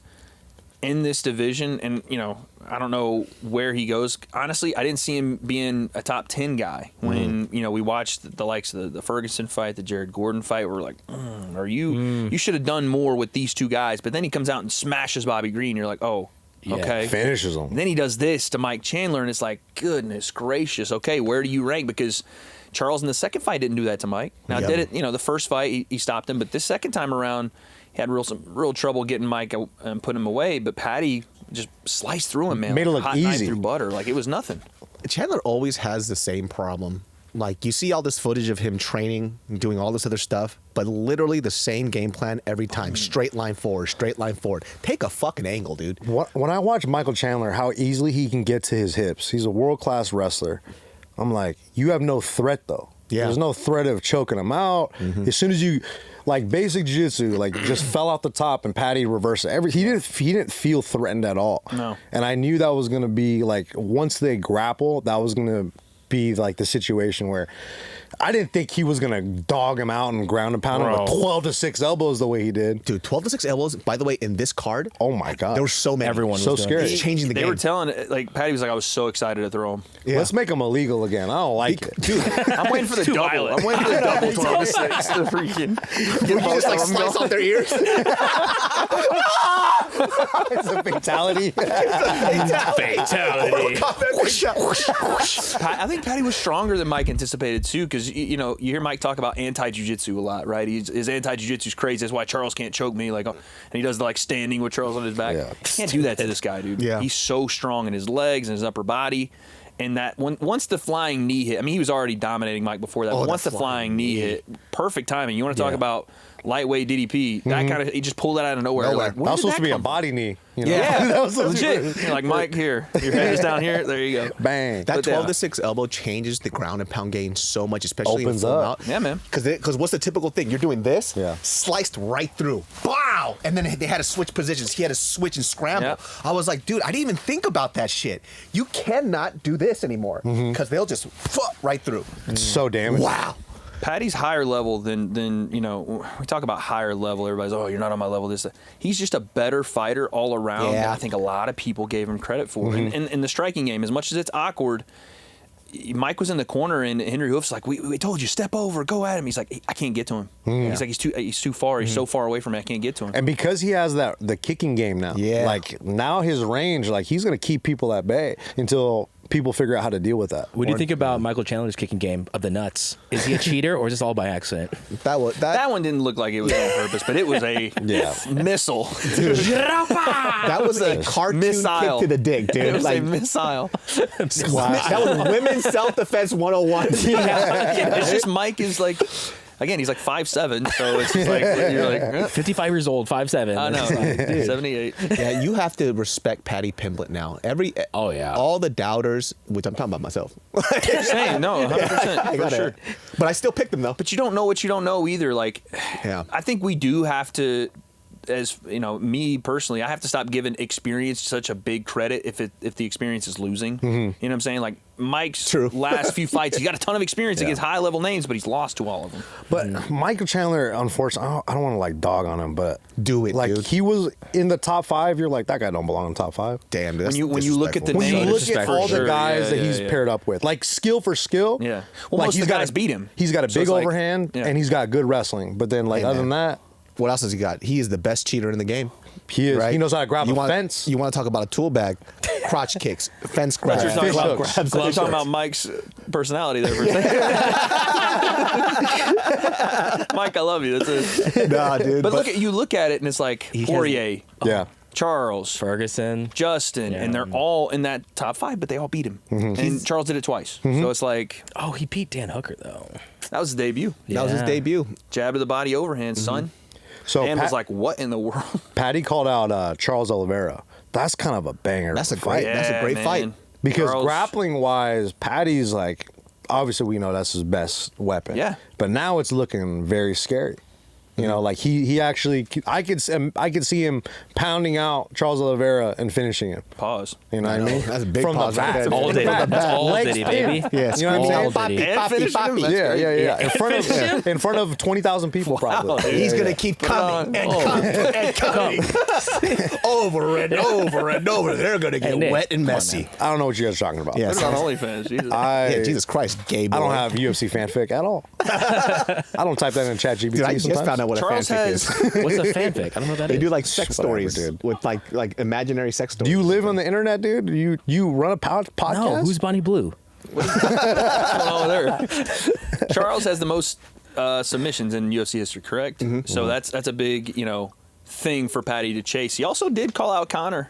Speaker 3: in this division, and I don't know where he goes. Honestly, I didn't see him being a top 10 guy when we watched the likes of the Ferguson fight, the Jared Gordon fight. We're like, you should have done more with these two guys. But then he comes out and smashes Bobby Green. You're like, oh,
Speaker 1: Yeah.
Speaker 3: okay.
Speaker 2: Finishes him.
Speaker 3: And then he does this to Mike Chandler, and it's like, goodness gracious. Okay, where do you rank? Because Charles in the second fight didn't do that to Mike. Now
Speaker 4: Yep.
Speaker 3: did it? The first fight he stopped him, but this second time around, he had some real trouble getting Mike and putting him away. But Paddy just sliced through him, man.
Speaker 2: Made it
Speaker 3: like a
Speaker 2: look
Speaker 3: hot knife
Speaker 2: easy.
Speaker 3: through butter, like it was nothing.
Speaker 4: Chandler always has the same problem. Like, you see all this footage of him training and doing all this other stuff, but literally the same game plan every time. Straight line forward, straight line forward. Take a fucking angle, dude.
Speaker 2: When I watch Michael Chandler, how easily he can get to his hips. He's a world-class wrestler. I'm like, you have no threat, though.
Speaker 4: Yeah.
Speaker 2: There's no threat of choking him out. As soon as you, like basic jiu-jitsu, like just fell off the top and Paddy reversed it. He didn't feel threatened at all.
Speaker 3: No.
Speaker 2: And I knew that was going to be, like, once they grapple, that was going to be like the situation where I didn't think he was gonna dog him out and ground and pound him with 12-6 elbows the way he did.
Speaker 4: Dude, 12-6 elbows, by the way, in this card,
Speaker 2: Oh my god,
Speaker 4: there were so many.
Speaker 1: Everyone was
Speaker 2: so
Speaker 1: doing
Speaker 2: scary.
Speaker 4: He's changing the
Speaker 3: They
Speaker 4: game.
Speaker 3: were telling like Paddy was like, I was so excited to throw him.
Speaker 4: Yeah.
Speaker 2: Let's make him illegal again. I don't like it.
Speaker 4: Dude,
Speaker 3: I'm waiting for the double.
Speaker 1: violent.
Speaker 3: I'm waiting for the double 12-6 to freaking
Speaker 4: you just like slice off their ears.
Speaker 2: It's a fatality.
Speaker 1: Fatality.
Speaker 3: I think Paddy was stronger than Mike anticipated too, because you hear Mike talk about anti-jiu-jitsu a lot, right? His anti-jiu-jitsu is crazy. That's why Charles can't choke me, and he does the standing with Charles on his back.
Speaker 2: Yeah.
Speaker 3: You can't do that to this guy, dude.
Speaker 4: Yeah.
Speaker 3: He's so strong in his legs and his upper body, and that once the flying knee hit, I mean, he was already dominating Mike before that.
Speaker 4: Oh,
Speaker 3: But
Speaker 4: that
Speaker 3: once the flying knee hit, perfect timing. You want to talk about lightweight DDP. That kind of he just pulled that out of nowhere. Like,
Speaker 2: That was supposed to be a body knee. You know?
Speaker 3: Yeah,
Speaker 2: That was supposed to be-
Speaker 3: legit. You're like, Mike, here, your head is down here. There you go.
Speaker 2: Bang.
Speaker 4: That
Speaker 3: But
Speaker 4: 12
Speaker 3: yeah.
Speaker 4: to 6 elbow changes the ground and pound game so much, especially
Speaker 2: Opens
Speaker 4: in full
Speaker 2: up.
Speaker 4: mount.
Speaker 3: Yeah, man.
Speaker 4: Because what's the typical thing? You're doing this,
Speaker 2: Yeah.
Speaker 4: sliced right through. Wow! And then they had to switch positions. He had to switch and scramble.
Speaker 3: Yep.
Speaker 4: I was like, dude, I didn't even think about that shit. You cannot do this anymore because they'll just right through.
Speaker 2: It's so damaging.
Speaker 4: Wow.
Speaker 3: Patty's higher level than we talk about higher level. Everybody's, oh, you're not on my level. This, he's just a better fighter all around.
Speaker 4: Yeah.
Speaker 3: Than I think a lot of people gave him credit for. And in the striking game, as much as it's awkward, Mike was in the corner and Henry Hoof's like, we told you, step over, go at him. He's like, I can't get to him. He's like, he's too far. He's so far away from me, I can't get to him.
Speaker 2: And because he has the kicking game now,
Speaker 4: Yeah.
Speaker 2: like now his range, like he's gonna keep people at bay until people figure out how to deal with that.
Speaker 1: What do you think about Michael Chandler's kicking game of the nuts? Is he a cheater or is this all by accident?
Speaker 3: That one didn't look like it was on purpose, but it was a missile.
Speaker 4: That was a cartoon
Speaker 3: Missile.
Speaker 4: kick to the dick, dude.
Speaker 3: It was
Speaker 4: Like,
Speaker 3: a missile.
Speaker 4: that was women's self-defense 101.
Speaker 3: It's just Mike is like, again, he's like 5'7", so it's just like you're like,
Speaker 1: 55 years old, 5'7".
Speaker 3: I know, 78.
Speaker 4: Yeah, you have to respect Paddy Pimblett now.
Speaker 1: Oh, yeah.
Speaker 4: All the doubters, which I'm talking about myself.
Speaker 3: Same, no, 100%
Speaker 4: I
Speaker 3: for
Speaker 4: gotta-
Speaker 3: sure.
Speaker 4: But I still picked them though.
Speaker 3: But you don't know what you don't know either. Like,
Speaker 4: Yeah.
Speaker 3: I think we do have to, as you know, me personally, I have to stop giving experience such a big credit if the experience is losing. You know what I'm saying? Like Mike's
Speaker 4: True.
Speaker 3: last few fights, he got a ton of experience against high level names, but he's lost to all of them.
Speaker 2: But Michael Chandler, unfortunately, I don't want to like dog on him, but
Speaker 4: Do it,
Speaker 2: like
Speaker 4: dude.
Speaker 2: he was in the top 5. You're like, that guy don't belong in the top 5.
Speaker 4: Damn, dude, that's
Speaker 3: When you look at the
Speaker 2: When you
Speaker 3: names,
Speaker 2: look at
Speaker 1: disrespectful.
Speaker 2: all the
Speaker 3: Sure,
Speaker 2: guys
Speaker 3: yeah,
Speaker 2: that he's
Speaker 3: yeah.
Speaker 2: paired up with, like skill for skill,
Speaker 3: Yeah. Well,
Speaker 2: like
Speaker 3: most of the
Speaker 2: got
Speaker 3: guys beat him.
Speaker 2: He's got a
Speaker 3: So
Speaker 2: big
Speaker 3: it's like-
Speaker 2: overhand
Speaker 3: yeah.
Speaker 2: and he's got good wrestling. But then, like
Speaker 4: Hey,
Speaker 2: other than
Speaker 4: man.
Speaker 2: that,
Speaker 4: What else has he got? He is the best cheater in the game.
Speaker 2: he is.
Speaker 4: Right?
Speaker 2: He knows how to grab
Speaker 4: you
Speaker 2: a
Speaker 4: want,
Speaker 2: fence.
Speaker 4: You want to talk about a tool bag, crotch kicks, fence grabs,
Speaker 3: You're talking
Speaker 2: Fish
Speaker 3: about,
Speaker 2: hooks.
Speaker 3: you're talking about Mike's personality there for a second. Mike, I love you. That's it.
Speaker 4: Nah, dude.
Speaker 3: But look at it and it's like Poirier,
Speaker 2: Yeah.
Speaker 3: Charles,
Speaker 1: Ferguson.
Speaker 3: Justin, and they're all in that top 5, but they all beat him. And Charles did it twice. So it's like,
Speaker 1: Oh, he beat Dan Hooker, though.
Speaker 3: that was his debut.
Speaker 4: that was his
Speaker 1: Yeah.
Speaker 4: debut.
Speaker 3: Jab to the body overhand, son.
Speaker 2: So
Speaker 3: And was
Speaker 2: Pat-
Speaker 3: like, what in the world?
Speaker 2: Patty called out Charles Oliveira. That's kind of a banger.
Speaker 4: That's a
Speaker 2: of
Speaker 4: great- that's a great fight.
Speaker 2: Because
Speaker 3: Charles-
Speaker 2: grappling wise, Patty's like, obviously we know that's his best weapon.
Speaker 3: Yeah.
Speaker 2: But now it's looking very scary. You know, like he actually, I could see him pounding out Charles Oliveira and finishing him.
Speaker 3: Pause.
Speaker 2: You know what I mean?
Speaker 4: That's a big
Speaker 2: From
Speaker 4: pause
Speaker 2: the
Speaker 4: right
Speaker 2: back.
Speaker 4: there.
Speaker 1: All
Speaker 2: From
Speaker 1: Diddy.
Speaker 2: the
Speaker 1: That's
Speaker 2: back.
Speaker 1: all
Speaker 2: Legs
Speaker 1: Diddy,
Speaker 2: in.
Speaker 1: baby.
Speaker 4: Yeah,
Speaker 2: You know what I'm
Speaker 1: All
Speaker 2: saying?
Speaker 1: Diddy.
Speaker 3: And finishing him? That's
Speaker 2: Yeah,
Speaker 3: great.
Speaker 2: yeah, yeah. In front of 20,000 people, probably.
Speaker 3: dude.
Speaker 4: He's
Speaker 2: Yeah,
Speaker 4: gonna
Speaker 2: yeah.
Speaker 4: keep
Speaker 3: Put it
Speaker 4: coming
Speaker 3: on.
Speaker 4: and coming and coming over and over and over. They're gonna get
Speaker 1: Nick,
Speaker 4: wet and
Speaker 1: come on,
Speaker 4: messy.
Speaker 2: I don't know what you guys are talking about.
Speaker 4: Yeah.
Speaker 3: Put it on OnlyFans. Jesus.
Speaker 4: Yeah, Jesus Christ, gay boy.
Speaker 2: I don't have UFC fanfic at all. I don't type that in ChatGPT.
Speaker 4: Dude, I just
Speaker 2: sometimes.
Speaker 4: found out what
Speaker 3: Charles
Speaker 4: a fanfic
Speaker 3: has.
Speaker 4: is.
Speaker 1: What's a fanfic? I don't know what that
Speaker 4: They
Speaker 1: is.
Speaker 4: do like sex
Speaker 2: Whatever,
Speaker 4: stories
Speaker 2: dude.
Speaker 4: with like imaginary sex stories.
Speaker 2: Do you live on the internet, dude? You run a podcast?
Speaker 1: No, who's Bonnie Blue?
Speaker 3: Oh, there. Charles has the most submissions in UFC history, correct? So that's a big thing for Paddy to chase. He also did call out Connor.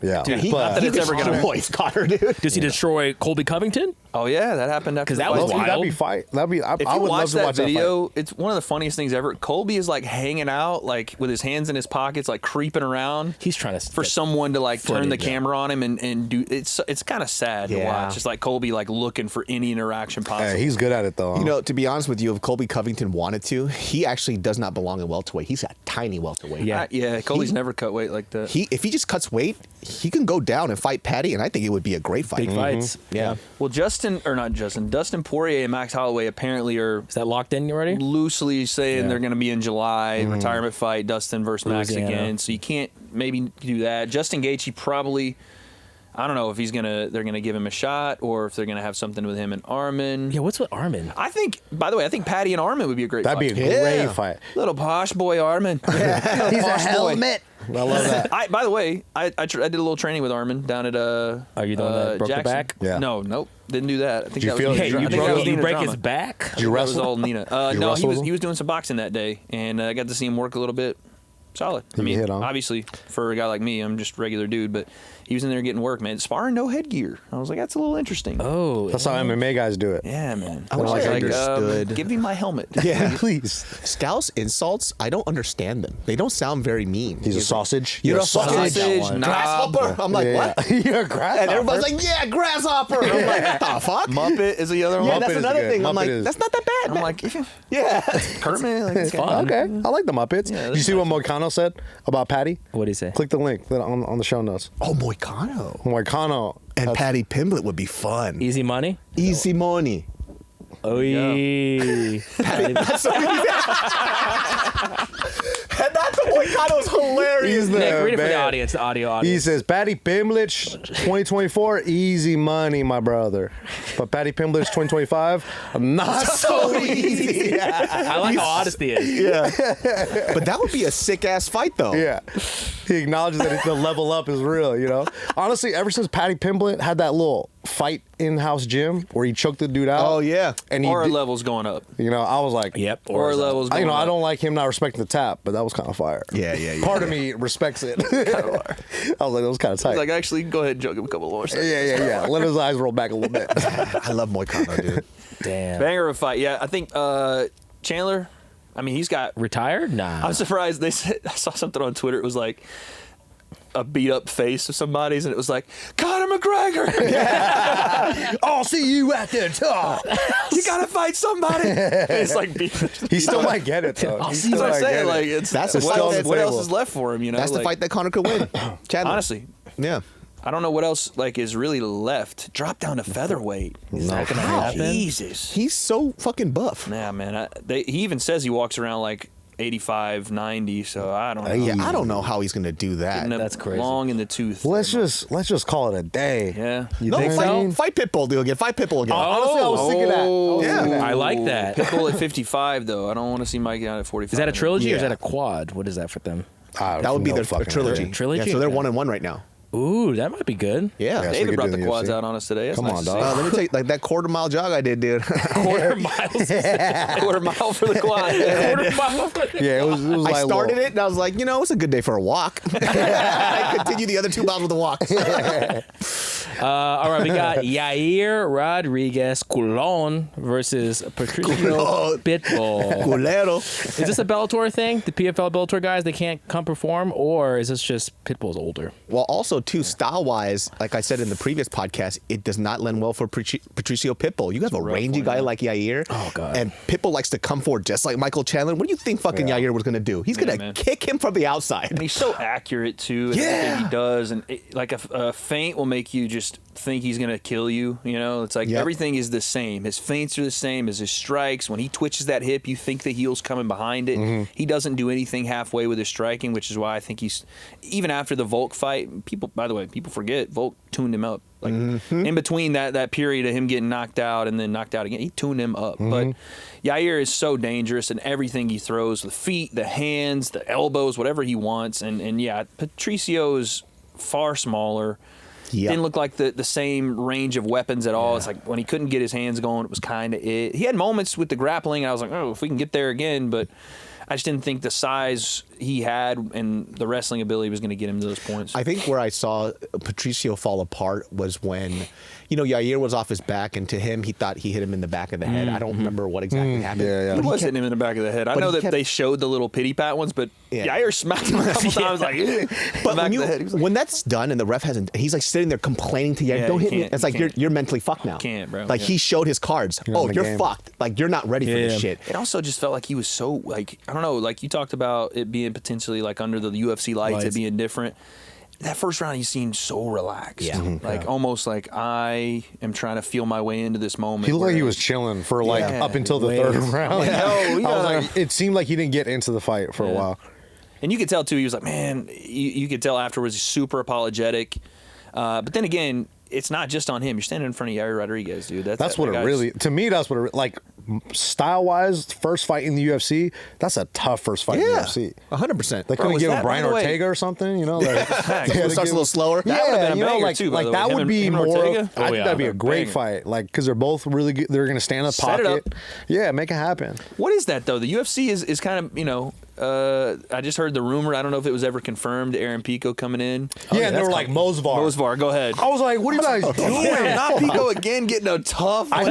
Speaker 2: Yeah.
Speaker 3: Dude,
Speaker 2: But-
Speaker 3: not that it's ever gonna.
Speaker 4: Boys, Connor, dude.
Speaker 1: Does he destroy Colby Covington?
Speaker 3: Oh yeah, that happened after
Speaker 1: 'Cause
Speaker 3: the
Speaker 1: that
Speaker 3: fight.
Speaker 1: was
Speaker 2: Well,
Speaker 1: wild.
Speaker 2: that'd be fight. That'd be. I
Speaker 3: If you
Speaker 2: would love
Speaker 3: watch
Speaker 2: to
Speaker 3: that
Speaker 2: watch that
Speaker 3: video, it's one of the funniest things ever. Colby is like hanging out, like with his hands in his pockets, like creeping around
Speaker 1: He's trying to
Speaker 3: for someone to like turn the
Speaker 1: footage, yeah.
Speaker 3: camera on him and do. It's kind of sad to
Speaker 4: Yeah.
Speaker 3: watch. It's like Colby like looking for any interaction
Speaker 2: fight.
Speaker 3: possible.
Speaker 2: Yeah, he's good at it though.
Speaker 4: You know, to be honest with you, if Colby Covington wanted to, he actually does not belong in welterweight. He's a tiny welterweight.
Speaker 1: Yeah.
Speaker 3: Yeah, Colby's never cut weight like that.
Speaker 4: If he just cuts weight, he can go down and fight Paddy, and I think it would be a great fight.
Speaker 1: big fights.
Speaker 4: Yeah.
Speaker 3: Well, Dustin Poirier and Max Holloway apparently are
Speaker 1: Is that locked in already?
Speaker 3: loosely saying
Speaker 1: Yeah.
Speaker 3: they're going to be in July, retirement fight, Dustin versus Max
Speaker 1: Louisiana.
Speaker 3: again. So you can't maybe do that. Justin Gaethje probably, I don't know if they're gonna give him a shot or if they're gonna have something with him and Armin.
Speaker 1: Yeah, what's with Armin?
Speaker 3: I think, by the way, Paddy and Armin would be a great
Speaker 2: That'd
Speaker 3: fight.
Speaker 2: be a great fight.
Speaker 3: Little posh boy Armin.
Speaker 2: He's a
Speaker 3: Posh boy.
Speaker 2: helmet. I love that.
Speaker 3: By the way, I did a little training with Armin down at
Speaker 1: Are you the one that broke the
Speaker 3: Jackson.
Speaker 1: back?
Speaker 2: Yeah.
Speaker 3: No, nope, didn't do that. I think
Speaker 2: you
Speaker 3: that
Speaker 2: feel-
Speaker 3: was
Speaker 2: Hey,
Speaker 3: Nina-
Speaker 2: you
Speaker 3: I think that
Speaker 2: broke-
Speaker 3: was
Speaker 1: You
Speaker 3: Nina
Speaker 1: break
Speaker 3: drama.
Speaker 1: his back?
Speaker 2: Did you
Speaker 3: That was
Speaker 2: wrestle?
Speaker 3: all Nina.
Speaker 2: You
Speaker 3: No,
Speaker 2: wrestle with him?
Speaker 3: he was doing some boxing that day, and I got to see him work a little bit. Solid. I
Speaker 2: He
Speaker 3: mean,
Speaker 2: hit, huh?
Speaker 3: obviously, for a guy like me, I'm just a regular dude, but he was in there getting work, man. Sparring, no headgear. I was like, that's a little interesting.
Speaker 1: Oh,
Speaker 2: That's how MMA guys do it.
Speaker 3: Yeah, man.
Speaker 4: I wish I
Speaker 3: like,
Speaker 4: understood.
Speaker 3: give me my helmet.
Speaker 4: Yeah.
Speaker 2: Please.
Speaker 4: Scouts insults, I don't understand them. They don't sound very mean.
Speaker 2: He's a sausage.
Speaker 4: You're a
Speaker 3: Sausage,
Speaker 4: sausage.
Speaker 3: knob.
Speaker 4: Grasshopper. I'm like, what?
Speaker 2: You're a grasshopper.
Speaker 4: And everybody's like, yeah, grasshopper. I'm like, the fuck?
Speaker 3: Muppet is the other one.
Speaker 4: Yeah, that's
Speaker 2: Muppet is
Speaker 4: another
Speaker 2: good.
Speaker 4: thing. I'm
Speaker 2: Muppet
Speaker 4: like,
Speaker 2: is-
Speaker 4: that's not that bad.
Speaker 3: I'm like,
Speaker 4: yeah.
Speaker 3: Kermit. Like, it's
Speaker 2: Okay, I like the Muppets.
Speaker 3: Yeah,
Speaker 2: you
Speaker 3: that's
Speaker 2: see what Moicano said about Paddy?
Speaker 1: What'd he say?
Speaker 2: Click the link on the show notes.
Speaker 4: Oh, Moicano.
Speaker 2: Moicano.
Speaker 4: And Paddy Pimblett would be fun.
Speaker 1: Easy money.
Speaker 4: Easy money.
Speaker 1: Oh, yeah.
Speaker 4: That's so And that's the Moicano is hilarious.
Speaker 2: He's the
Speaker 1: Nick, read it for the
Speaker 2: man.
Speaker 1: audience, the audio audience.
Speaker 2: He says, Paddy Pimblett, 2024, easy money, my brother. But Paddy Pimblett, 2025, not so easy.
Speaker 1: I like how honest he is.
Speaker 2: Yeah.
Speaker 4: But that would be a sick ass fight, though.
Speaker 2: Yeah. He acknowledges that the level up is real, you know? Honestly, ever since Paddy Pimblett had that little fight in-house gym where he choked the dude out.
Speaker 4: Oh, yeah.
Speaker 2: And he
Speaker 3: Aura
Speaker 2: did-
Speaker 3: levels going up.
Speaker 2: you know, I was like,
Speaker 1: Yep.
Speaker 3: Aura levels going
Speaker 2: I
Speaker 3: up.
Speaker 2: don't like him not respecting the tap, but that was kind of fire.
Speaker 4: Yeah.
Speaker 2: Part of me respects it. I was like, that was kind of tight.
Speaker 3: Like, actually, go ahead and joke him a couple more seconds.
Speaker 2: yeah. Let his eyes roll back a little bit.
Speaker 4: I love Moicano, dude.
Speaker 1: Damn.
Speaker 3: Banger of a fight. Yeah, I think Chandler, I mean, he's got.
Speaker 1: Retired? Nah.
Speaker 3: I'm surprised. They said, I saw something on Twitter. It was like a beat up face of somebody's, and it was like, Conor McGregor.
Speaker 2: I'll see you at the top.
Speaker 3: You gotta fight somebody. It's like
Speaker 2: He still might get it, though.
Speaker 3: That's what I'm saying. Like, it's
Speaker 4: That's the
Speaker 3: what,
Speaker 4: fight
Speaker 3: else,
Speaker 4: that's
Speaker 3: what else
Speaker 2: able.
Speaker 3: is left for him? You know,
Speaker 4: That's the
Speaker 3: like,
Speaker 4: fight that Conor could win. Chandler.
Speaker 3: Honestly,
Speaker 4: Yeah.
Speaker 3: I don't know what else like is really left. Drop down to featherweight.
Speaker 1: Is that gonna happen?
Speaker 3: Jesus.
Speaker 4: He's so fucking buff.
Speaker 3: Nah, man. He even says he walks around like 85, 90. So I don't know.
Speaker 4: Yeah, I don't know how he's going to do that.
Speaker 3: Getting up
Speaker 1: That's crazy.
Speaker 3: Long in the tooth.
Speaker 2: Let's
Speaker 3: there,
Speaker 2: just call it a day.
Speaker 3: Yeah.
Speaker 2: You
Speaker 4: No,
Speaker 2: think so?
Speaker 4: fight Pitbull again. Fight Pitbull again.
Speaker 2: Honestly, I was thinking that. I was
Speaker 4: Yeah.
Speaker 2: thinking that.
Speaker 1: I like that.
Speaker 3: Pitbull at 55, though. I don't want to see Mike out at 45.
Speaker 1: Is that a trilogy or is
Speaker 4: Yeah.
Speaker 1: that a quad? What is that for them?
Speaker 2: I have
Speaker 4: That would be
Speaker 2: no
Speaker 4: their
Speaker 2: fucking
Speaker 4: trilogy.
Speaker 2: idea.
Speaker 1: Trilogy?
Speaker 4: Yeah, so they're
Speaker 1: Okay.
Speaker 4: 1-1 right now.
Speaker 1: Ooh, that might be good.
Speaker 4: Yeah.
Speaker 2: Yeah, so
Speaker 3: David
Speaker 2: we
Speaker 3: brought
Speaker 2: could
Speaker 3: the
Speaker 2: do
Speaker 3: quads
Speaker 2: UFC.
Speaker 3: out on us today. That's
Speaker 2: Come
Speaker 3: nice
Speaker 2: on,
Speaker 3: to
Speaker 2: dog.
Speaker 3: see.
Speaker 4: Let me tell you, like that quarter mile jog I did, dude.
Speaker 1: Quarter miles.
Speaker 3: Quarter mile for the quad.
Speaker 1: Quarter mile.
Speaker 2: Yeah, it was like
Speaker 4: I
Speaker 2: a
Speaker 4: started
Speaker 2: little-
Speaker 4: it and I was like, you know, it's a good day for a walk. I continued the other 2 miles with a walk.
Speaker 1: All right, we got Yair Rodriguez Coulon versus Patricio
Speaker 4: Coulon.
Speaker 1: Pitbull.
Speaker 4: Culero.
Speaker 1: Is this a Bellator thing? The PFL Bellator guys, they can't come perform? Or is this just Pitbull's older?
Speaker 4: Well, also, too, style-wise, like I said in the previous podcast, it does not lend well for Patricio Pitbull. You have a rangy guy like Yair.
Speaker 1: Oh, God.
Speaker 4: And Pitbull likes to come forward just like Michael Chandler. What do you think fucking Yair was going to do? He's going to
Speaker 3: man.
Speaker 4: kick him from the outside.
Speaker 3: And he's so accurate, too.
Speaker 4: Yeah.
Speaker 3: Everything he does. And like a feint will make you just think he's going to kill you. You know, it's like
Speaker 4: Yep.
Speaker 3: everything is the same. His feints are the same as his strikes. When he twitches that hip, you think the heel's coming behind it. He doesn't do anything halfway with his striking, which is why I think he's, even after the Volk fight, people, by the way, people forget, Volk tuned him up. Like in between that period of him getting knocked out and then knocked out again, he tuned him up. But Yair is so dangerous in everything he throws, the feet, the hands, the elbows, whatever he wants. And yeah, Patricio's far smaller.
Speaker 4: Yep.
Speaker 3: Didn't look like the same range of weapons at all. It's like when he couldn't get his hands going, it was kind of it. He had moments with the grappling, and I was like, oh, if we can get there again, but I just didn't think the size he had and the wrestling ability was going to get him to those points.
Speaker 4: I think where I saw Patricio fall apart was when, you know, Yair was off his back, and to him, he thought he hit him in the back of the head. I don't remember what exactly happened.
Speaker 2: Yeah.
Speaker 3: He
Speaker 4: But
Speaker 3: was hitting him in the back of the head. I
Speaker 4: but
Speaker 3: know
Speaker 4: he
Speaker 3: that
Speaker 4: kept-
Speaker 3: they showed the little pity pat ones, but
Speaker 4: Yeah.
Speaker 3: Yair smacked him a couple times. Like,
Speaker 4: But
Speaker 3: back
Speaker 4: when,
Speaker 3: of the head. He was like,
Speaker 4: when that's done and the ref hasn't, he's like sitting there complaining to Yair,
Speaker 3: Yeah,
Speaker 4: don't
Speaker 3: you
Speaker 4: hit me.
Speaker 3: can't-
Speaker 4: It's
Speaker 3: you
Speaker 4: like
Speaker 3: can't.
Speaker 4: you're mentally fucked now.
Speaker 3: Can't, bro.
Speaker 4: Like
Speaker 3: Yeah.
Speaker 4: he showed his cards.
Speaker 2: You're
Speaker 4: Oh,
Speaker 2: in the
Speaker 4: you're
Speaker 2: game.
Speaker 4: fucked. Like you're not ready for this
Speaker 1: Yeah.
Speaker 4: shit.
Speaker 3: it also just felt like he was so, like, I don't know, like you talked about it being potentially like under the UFC lights, it being different. That first round, he seemed so relaxed.
Speaker 4: Yeah.
Speaker 3: Like almost like I am trying to feel my way into this moment.
Speaker 2: He looked like he
Speaker 3: where-
Speaker 2: was chilling for like
Speaker 3: Yeah.
Speaker 2: up until the
Speaker 1: Wait.
Speaker 2: third round.
Speaker 3: Like,
Speaker 2: I
Speaker 3: yo,
Speaker 2: was like, it seemed like he didn't get into the fight for a
Speaker 3: Yeah.
Speaker 2: while.
Speaker 3: And you could tell too, he was like, man, you could tell afterwards he's super apologetic. But then again, it's not just on him. You're standing in front of Yair Rodriguez, dude.
Speaker 2: That's what it really, to me, that's what it, like, style wise, first fight in the UFC, that's a tough first fight in the
Speaker 4: Yeah,
Speaker 2: UFC.
Speaker 4: 100%.
Speaker 2: They
Speaker 3: Bro,
Speaker 2: couldn't
Speaker 3: was
Speaker 2: give him
Speaker 3: that,
Speaker 2: Brian
Speaker 3: by the way-
Speaker 2: Ortega or something, you know? Like,
Speaker 3: Facts.
Speaker 2: they had
Speaker 4: It
Speaker 2: to
Speaker 4: starts a
Speaker 2: give
Speaker 4: little
Speaker 2: him-
Speaker 4: slower.
Speaker 3: That would've
Speaker 2: Yeah,
Speaker 3: been a
Speaker 2: you know,
Speaker 3: banger,
Speaker 2: like,
Speaker 3: too, by
Speaker 2: like
Speaker 3: the
Speaker 2: that
Speaker 3: way.
Speaker 2: would
Speaker 3: Him
Speaker 2: be
Speaker 3: and
Speaker 2: more.
Speaker 3: Ortega?
Speaker 2: I
Speaker 3: Oh,
Speaker 2: think
Speaker 3: yeah,
Speaker 2: that'd be a great
Speaker 3: banger.
Speaker 2: fight, like, because they're both really good. They're gonna stand in the
Speaker 3: Set it
Speaker 2: pocket.
Speaker 3: up.
Speaker 2: Yeah, make it happen.
Speaker 3: What is that though? The UFC is kind of, you know, I just heard the rumor. I don't know if it was ever confirmed. Aaron Pico coming in.
Speaker 2: Yeah, and they were like, Mosvar.
Speaker 3: Mosvar, go ahead.
Speaker 2: I was like, what are you guys doing?
Speaker 3: Damn, not Pico again getting a tough
Speaker 2: I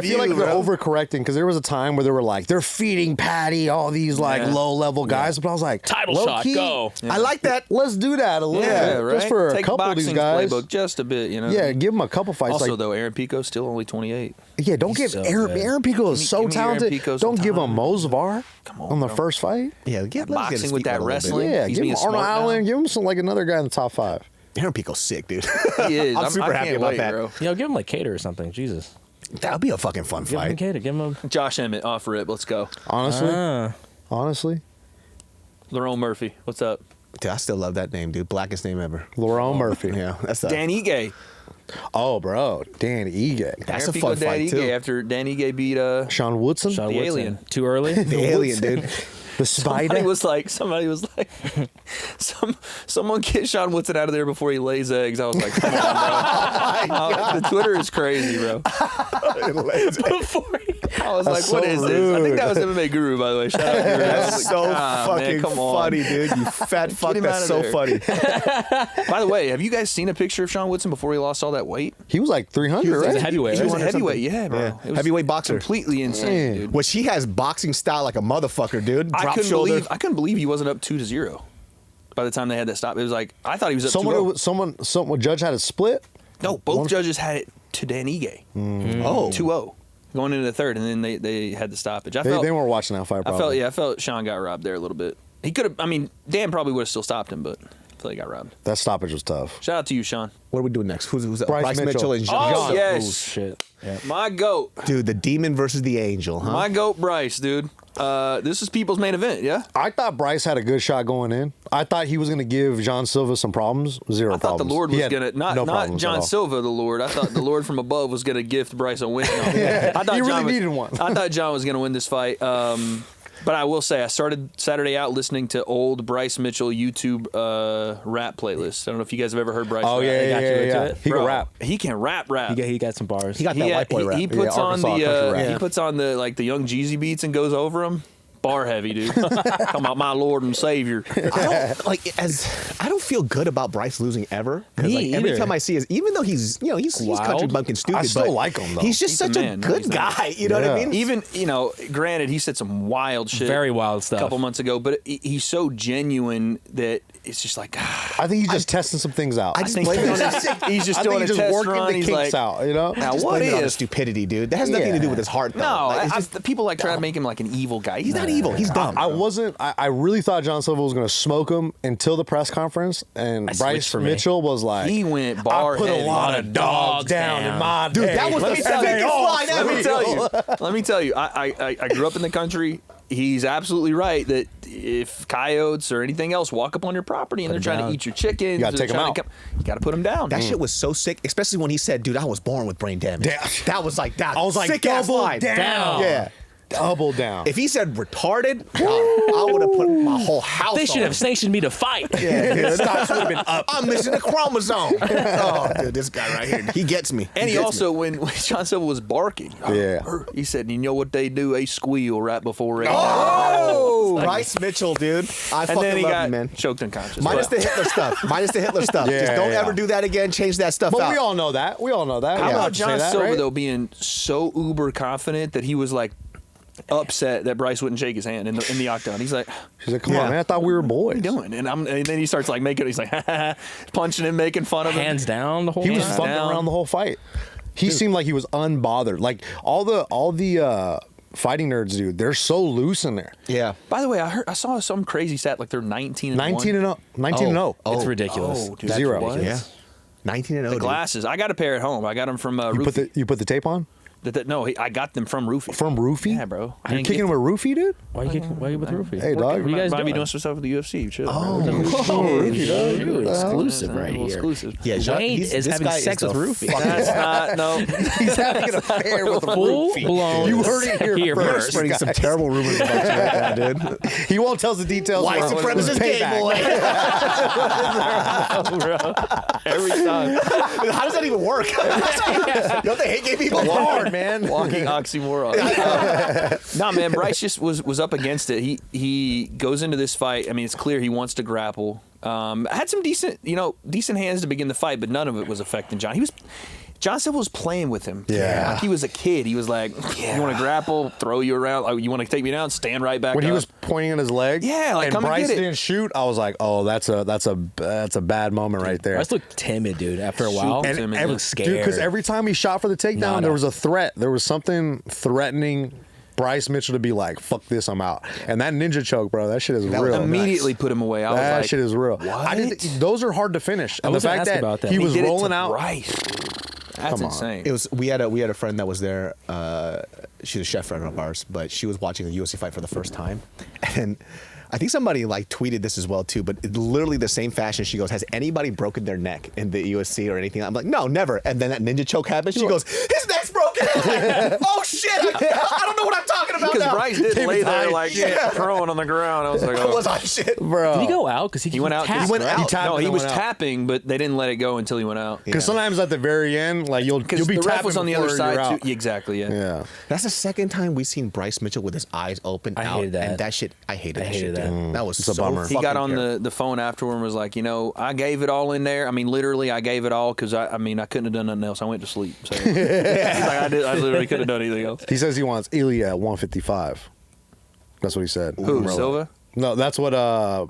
Speaker 2: feel like they're
Speaker 3: bro.
Speaker 2: overcorrecting because there was a time where they were like, they're feeding Paddy all these like low-level guys. But I was like,
Speaker 1: Title
Speaker 2: low
Speaker 1: shot,
Speaker 2: key,
Speaker 1: go.
Speaker 2: I like that. Let's do that a little bit. Just for
Speaker 3: Take
Speaker 2: a couple of these guys.
Speaker 3: Playbook just a bit, you know.
Speaker 2: Yeah, give him a couple fights.
Speaker 3: Also,
Speaker 2: like,
Speaker 3: though, Aaron Pico's still only 28.
Speaker 2: yeah, don't give
Speaker 1: so
Speaker 2: Aaron.
Speaker 1: good.
Speaker 2: Aaron Pico is
Speaker 3: Give me-
Speaker 2: so
Speaker 3: give me Aaron
Speaker 2: talented.
Speaker 3: Pico some
Speaker 2: Don't give him
Speaker 3: time.
Speaker 2: Mosvar on the
Speaker 3: bro.
Speaker 2: first fight.
Speaker 4: Yeah, get
Speaker 3: Boxing with that wrestling.
Speaker 2: Yeah,
Speaker 3: He's
Speaker 2: give him
Speaker 3: being
Speaker 2: Arnold
Speaker 3: smart now.
Speaker 2: Allen. Give him some like another guy in the top 5.
Speaker 4: Aaron Pico's sick, dude.
Speaker 3: He is.
Speaker 4: I'm super
Speaker 3: I
Speaker 4: happy
Speaker 3: can't
Speaker 4: about
Speaker 3: wait,
Speaker 4: that.
Speaker 3: bro.
Speaker 1: Yo, give him like Cater or something. Jesus.
Speaker 4: That would be a fucking fun
Speaker 1: Give him
Speaker 4: fight.
Speaker 1: Cater. Give him
Speaker 3: Josh Emmett, off rip. Let's go.
Speaker 2: Honestly,
Speaker 3: Lerone Murphy, what's up?
Speaker 4: Dude, I still love that name, dude. Blackest name ever.
Speaker 2: Lerone Murphy.
Speaker 4: Yeah, that's
Speaker 3: Dan Ige.
Speaker 2: Oh, bro, Dan Ige.
Speaker 4: That's
Speaker 3: Aaron
Speaker 4: a
Speaker 3: Pico,
Speaker 4: fun
Speaker 3: Dan
Speaker 4: fight,
Speaker 3: Ige
Speaker 4: too.
Speaker 3: After Dan Ige beat
Speaker 2: Sean Woodson.
Speaker 1: Sean
Speaker 3: The
Speaker 1: Woodson.
Speaker 3: alien.
Speaker 1: Too early.
Speaker 4: The alien, dude.
Speaker 2: The
Speaker 3: Somebody
Speaker 2: spider.
Speaker 3: was like, someone get Sean Woodson out of there before he lays eggs. I was like, come on, bro. The Twitter is crazy, bro.
Speaker 1: Before he-
Speaker 3: I was like,
Speaker 2: so
Speaker 3: what is this? I think that was
Speaker 2: rude.
Speaker 3: MMA Guru, by the way. Shout out Guru. I was
Speaker 4: That's
Speaker 3: like,
Speaker 4: so
Speaker 3: "Ah,
Speaker 4: fucking
Speaker 3: man, come on."
Speaker 4: funny, dude. You fat fuck.
Speaker 3: him
Speaker 4: That's
Speaker 3: out
Speaker 4: so
Speaker 3: of
Speaker 4: funny.
Speaker 3: By the way, have you guys seen a picture of Sean Woodson before he lost all that weight?
Speaker 2: He was like 300,
Speaker 1: He was
Speaker 2: right?
Speaker 1: a heavyweight.
Speaker 3: He was a
Speaker 1: right?
Speaker 3: heavyweight, yeah, bro.
Speaker 4: Yeah.
Speaker 3: It was
Speaker 4: Heavyweight boxer.
Speaker 3: completely insane, dude.
Speaker 4: Which he has boxing style like a motherfucker, dude. Drop shoulder.
Speaker 3: I couldn't believe he wasn't up 2-0 by the time they had that stop. It was like I thought he was up 2-0.
Speaker 2: Someone judge had a split.
Speaker 3: No, both judges had it to Dan Ige.
Speaker 4: Oh.
Speaker 3: 2-0 going into the third, and then they had the stoppage.
Speaker 2: They weren't watching that fight. Probably.
Speaker 3: I felt Sean got robbed there a little bit. He could have. I mean, Dan probably would have still stopped him, but I feel like he got robbed.
Speaker 2: That stoppage was tough.
Speaker 3: Shout out to you, Sean.
Speaker 4: What are we doing next? Who's that?
Speaker 2: Bryce
Speaker 4: Bryce
Speaker 2: Mitchell.
Speaker 4: Mitchell and
Speaker 3: Oh,
Speaker 4: John.
Speaker 3: yes.
Speaker 1: Oh shit. Yeah.
Speaker 3: My goat.
Speaker 4: Dude, the demon versus the angel, huh?
Speaker 3: My goat, Bryce, dude. This is people's main event, yeah?
Speaker 2: I thought Bryce had a good shot going in. I thought he was going to give John Silva some problems. Zero
Speaker 3: I thought
Speaker 2: problems.
Speaker 3: the Lord
Speaker 2: He
Speaker 3: was
Speaker 2: had
Speaker 3: going to, not
Speaker 2: problems at
Speaker 3: John
Speaker 2: all.
Speaker 3: Silva, the Lord. I thought the Lord from above was going to gift Bryce a win. No. I thought
Speaker 2: He really
Speaker 3: John was-
Speaker 2: needed one.
Speaker 3: I thought John was going to win this fight. But I will say, I started Saturday out listening to old Bryce Mitchell YouTube rap playlist. I don't know if you guys have ever heard Bryce
Speaker 2: Oh,
Speaker 3: rap.
Speaker 2: yeah,
Speaker 1: They got you into
Speaker 2: yeah.
Speaker 1: it?
Speaker 2: He can
Speaker 3: Bro,
Speaker 2: rap.
Speaker 3: He can rap.
Speaker 1: He got some bars.
Speaker 4: He got that white boy rap.
Speaker 3: He puts on
Speaker 2: Arkansas country rap.
Speaker 3: he puts on the like the Young Jeezy beats and goes over them. Bar heavy, dude. Talking about my Lord and Savior.
Speaker 4: I don't feel good about Bryce losing ever. 'Cause,
Speaker 1: Me
Speaker 4: like, every
Speaker 1: either.
Speaker 4: time I see his, even though he's country
Speaker 1: Wild.
Speaker 4: bumpkin stupid,
Speaker 2: I still
Speaker 4: but
Speaker 2: like him, though.
Speaker 4: He's just
Speaker 3: He's
Speaker 4: such
Speaker 3: the
Speaker 4: a
Speaker 3: man. No,
Speaker 4: good
Speaker 3: he's not.
Speaker 4: guy. You know what I
Speaker 2: Yeah.
Speaker 4: mean?
Speaker 3: Even, granted, he said some wild shit.
Speaker 1: Very wild stuff.
Speaker 3: A couple months ago, but he's so genuine that it's just like,
Speaker 2: I think he's just testing some things out.
Speaker 4: I just
Speaker 3: think
Speaker 4: blame it on his.
Speaker 3: he's just
Speaker 2: I
Speaker 3: doing
Speaker 2: think
Speaker 3: a
Speaker 2: he's just
Speaker 3: test
Speaker 2: working
Speaker 3: run.
Speaker 2: the
Speaker 3: He's
Speaker 2: kinks
Speaker 3: like,
Speaker 2: out, you know?
Speaker 3: now
Speaker 4: Just
Speaker 3: what
Speaker 4: blame it on his
Speaker 3: if?
Speaker 4: stupidity, dude. That has nothing to do with his heart, though.
Speaker 3: No,
Speaker 4: Like, it's just-
Speaker 3: the people like trying to make him like an evil guy.
Speaker 4: he's not evil. He's dumb.
Speaker 2: I really thought John Silva was going to smoke him until the press conference, and
Speaker 1: switched
Speaker 2: Bryce
Speaker 1: for me.
Speaker 2: Mitchell was like,
Speaker 3: He went bar
Speaker 2: I put
Speaker 3: heavy.
Speaker 2: a lot of dogs down in my
Speaker 4: Dude,
Speaker 2: day.
Speaker 4: that was
Speaker 3: Let
Speaker 4: the
Speaker 3: me tell you.
Speaker 4: biggest line
Speaker 3: Let
Speaker 4: ever.
Speaker 3: me tell you. Let me tell you. I grew up in the country. He's absolutely right that if coyotes or anything else walk up on your property and they're trying to eat your chickens,
Speaker 2: You gotta
Speaker 3: they're
Speaker 2: take 'em
Speaker 3: trying
Speaker 2: out.
Speaker 3: to you got to put them down.
Speaker 4: That shit was so sick, especially when he said, "Dude, I was born with brain damage."
Speaker 2: Yeah.
Speaker 4: That was like that.
Speaker 2: I was like,
Speaker 4: sick ass
Speaker 2: double
Speaker 4: line.
Speaker 2: down.
Speaker 4: Yeah.
Speaker 2: Double down.
Speaker 4: If he said retarded, I would have put my whole house.
Speaker 1: They should
Speaker 4: on
Speaker 1: have sanctioned me to fight.
Speaker 4: Yeah, dude, the stocks would have been up. I'm missing a chromosome. Oh, dude, this guy right here, he gets me.
Speaker 3: And he
Speaker 4: gets
Speaker 3: also, when John Silva was barking,
Speaker 2: Yeah.
Speaker 3: he said, "You know what they do? They squeal right before rain."
Speaker 4: Oh, Bryce Mitchell, dude. I
Speaker 3: and
Speaker 4: fucking
Speaker 3: then he
Speaker 4: love
Speaker 3: got
Speaker 4: you, man.
Speaker 3: choked unconscious.
Speaker 4: Minus
Speaker 3: But
Speaker 4: the Hitler stuff. Minus the Hitler stuff.
Speaker 2: Yeah,
Speaker 4: Just don't
Speaker 2: yeah.
Speaker 4: ever do that again. Change that stuff
Speaker 2: But
Speaker 4: out.
Speaker 2: we all know that.
Speaker 3: how
Speaker 2: We
Speaker 3: about
Speaker 2: have to say
Speaker 3: John
Speaker 2: that,
Speaker 3: Silva
Speaker 2: right?
Speaker 3: though being so uber confident that he was like upset that Bryce wouldn't shake his hand in the octagon? He's like,
Speaker 2: She's like, come
Speaker 4: Yeah.
Speaker 2: on, man. I thought we were boys.
Speaker 3: "What are you doing?" And then he starts like making. He's like punching him, making fun of him.
Speaker 1: Hands down the whole
Speaker 2: He was
Speaker 1: time.
Speaker 2: fucking
Speaker 3: down.
Speaker 2: around the whole fight. He seemed like he was unbothered. Like all the fighting nerds, dude, they're so loose in there.
Speaker 4: Yeah.
Speaker 3: By the way, I saw some crazy stat like they're 19 and
Speaker 2: 19 and 0. 19 and 0.
Speaker 1: It's ridiculous.
Speaker 3: Oh, dude,
Speaker 1: That's
Speaker 2: Zero.
Speaker 1: ridiculous.
Speaker 4: Yeah. 19 and 0.
Speaker 3: The
Speaker 4: dude.
Speaker 3: glasses. I got a pair at home. I got them from
Speaker 2: You put the tape on?
Speaker 3: No, I got them from Roofie.
Speaker 2: From Roofie?
Speaker 3: Yeah, bro. I
Speaker 2: You're
Speaker 3: didn't
Speaker 2: kicking
Speaker 3: get-
Speaker 2: him with Roofie, dude?
Speaker 1: Why you with Rufy?
Speaker 2: Hey, dog.
Speaker 1: What you guys
Speaker 3: Might be
Speaker 1: doing?
Speaker 3: doing some stuff with the UFC. Chill.
Speaker 1: Shoot, exclusive right here.
Speaker 3: Exclusive.
Speaker 4: Yeah, Jean-
Speaker 1: Wade
Speaker 4: he's-
Speaker 1: is
Speaker 4: this
Speaker 1: having
Speaker 4: guy
Speaker 1: sex
Speaker 4: is
Speaker 1: with
Speaker 4: the
Speaker 1: Rufy.
Speaker 4: fucking-
Speaker 3: That's not no.
Speaker 2: He's having an affair with a
Speaker 1: Full
Speaker 2: Roofie.
Speaker 1: blown.
Speaker 2: You heard it here
Speaker 4: You're
Speaker 2: first.
Speaker 4: spreading some terrible rumors about you right now, dude.
Speaker 2: He won't tell us the details.
Speaker 4: White
Speaker 2: of it.
Speaker 4: supremacist gay
Speaker 2: Payback.
Speaker 4: boy.
Speaker 3: Every time.
Speaker 4: How does that even work? Don't they hate gay people?
Speaker 2: Hard. man.
Speaker 3: Walking oxymoron. Nah, man, Bryce just was up against it. He goes into this fight. I mean, it's clear he wants to grapple. Had some decent hands to begin the fight, but none of it was affecting John. John Silva was playing with him.
Speaker 2: Yeah.
Speaker 3: Like he was a kid. He was like, you want to grapple, throw you around. Like, you want to take me down, stand right back
Speaker 2: When
Speaker 3: up.
Speaker 2: he was pointing at his leg,
Speaker 3: Yeah, like,
Speaker 2: and
Speaker 3: come and
Speaker 2: Bryce
Speaker 3: get it.
Speaker 2: didn't shoot, I was like, oh, that's a bad moment right there.
Speaker 1: Bryce looked timid, dude. After a while,
Speaker 3: Super
Speaker 1: he
Speaker 3: timid.
Speaker 1: looked scared.
Speaker 2: Dude, because every time he shot for the takedown,
Speaker 1: Nada.
Speaker 2: there was a threat. There was something threatening Bryce Mitchell to be like, fuck this, I'm out. And that ninja choke, bro, that shit is real.
Speaker 3: Immediately put him away. I was
Speaker 2: That
Speaker 3: like,
Speaker 2: shit is real.
Speaker 3: What?
Speaker 2: Those are hard to finish. And the
Speaker 1: was gonna
Speaker 2: fact
Speaker 1: ask
Speaker 2: that,
Speaker 1: about that.
Speaker 2: he
Speaker 1: He
Speaker 2: was
Speaker 3: did it to
Speaker 2: rolling out.
Speaker 3: Bryce. That's
Speaker 2: Come on.
Speaker 3: insane.
Speaker 4: It was we had a friend that was there. She's a chef friend of ours, but she was watching a UFC fight for the first time, and I think somebody like tweeted this as well too. But it, literally the same fashion, she goes, "Has anybody broken their neck in the UFC or anything?" I'm like, "No, never." And then that ninja choke happens. She goes, "His neck's broken." I'm like, oh shit! I don't know what I'm talking about
Speaker 3: Because
Speaker 4: now.
Speaker 3: Bryce did lay there like
Speaker 4: Yeah.
Speaker 3: prone on the ground. I was like,
Speaker 4: I
Speaker 3: oh.
Speaker 4: was on shit,
Speaker 2: Bro.
Speaker 1: Did he go out? Because
Speaker 3: He went out.
Speaker 1: tapped,
Speaker 3: He went
Speaker 1: right?
Speaker 3: out.
Speaker 2: He tapped
Speaker 3: No,
Speaker 2: and
Speaker 3: he
Speaker 2: then
Speaker 3: was
Speaker 2: went out.
Speaker 3: tapping, but they didn't let it go until he went out.
Speaker 2: Because sometimes at the very end, like you'll be
Speaker 3: Because the ref
Speaker 2: tapping
Speaker 3: was on the other
Speaker 2: before
Speaker 3: side
Speaker 2: you're out.
Speaker 3: too. Yeah, exactly. Yeah.
Speaker 2: Yeah.
Speaker 4: That's the second time we've seen Bryce Mitchell with his eyes open
Speaker 1: I
Speaker 4: out,
Speaker 1: hated that.
Speaker 4: and that shit, I hated that shit.
Speaker 1: that.
Speaker 4: Dude. That was
Speaker 2: It's a
Speaker 4: so
Speaker 2: bummer.
Speaker 3: He got
Speaker 4: fucking
Speaker 3: on
Speaker 4: terrible.
Speaker 3: the phone afterward and was like, I gave it all in there. I mean, literally, I gave it all because I couldn't have done nothing else. I went to sleep. So he's like, I literally couldn't have done anything else.
Speaker 2: He says he wants Ilya at 155. That's what he said.
Speaker 3: Who,
Speaker 2: We're
Speaker 3: Silva?
Speaker 2: like- No, that's what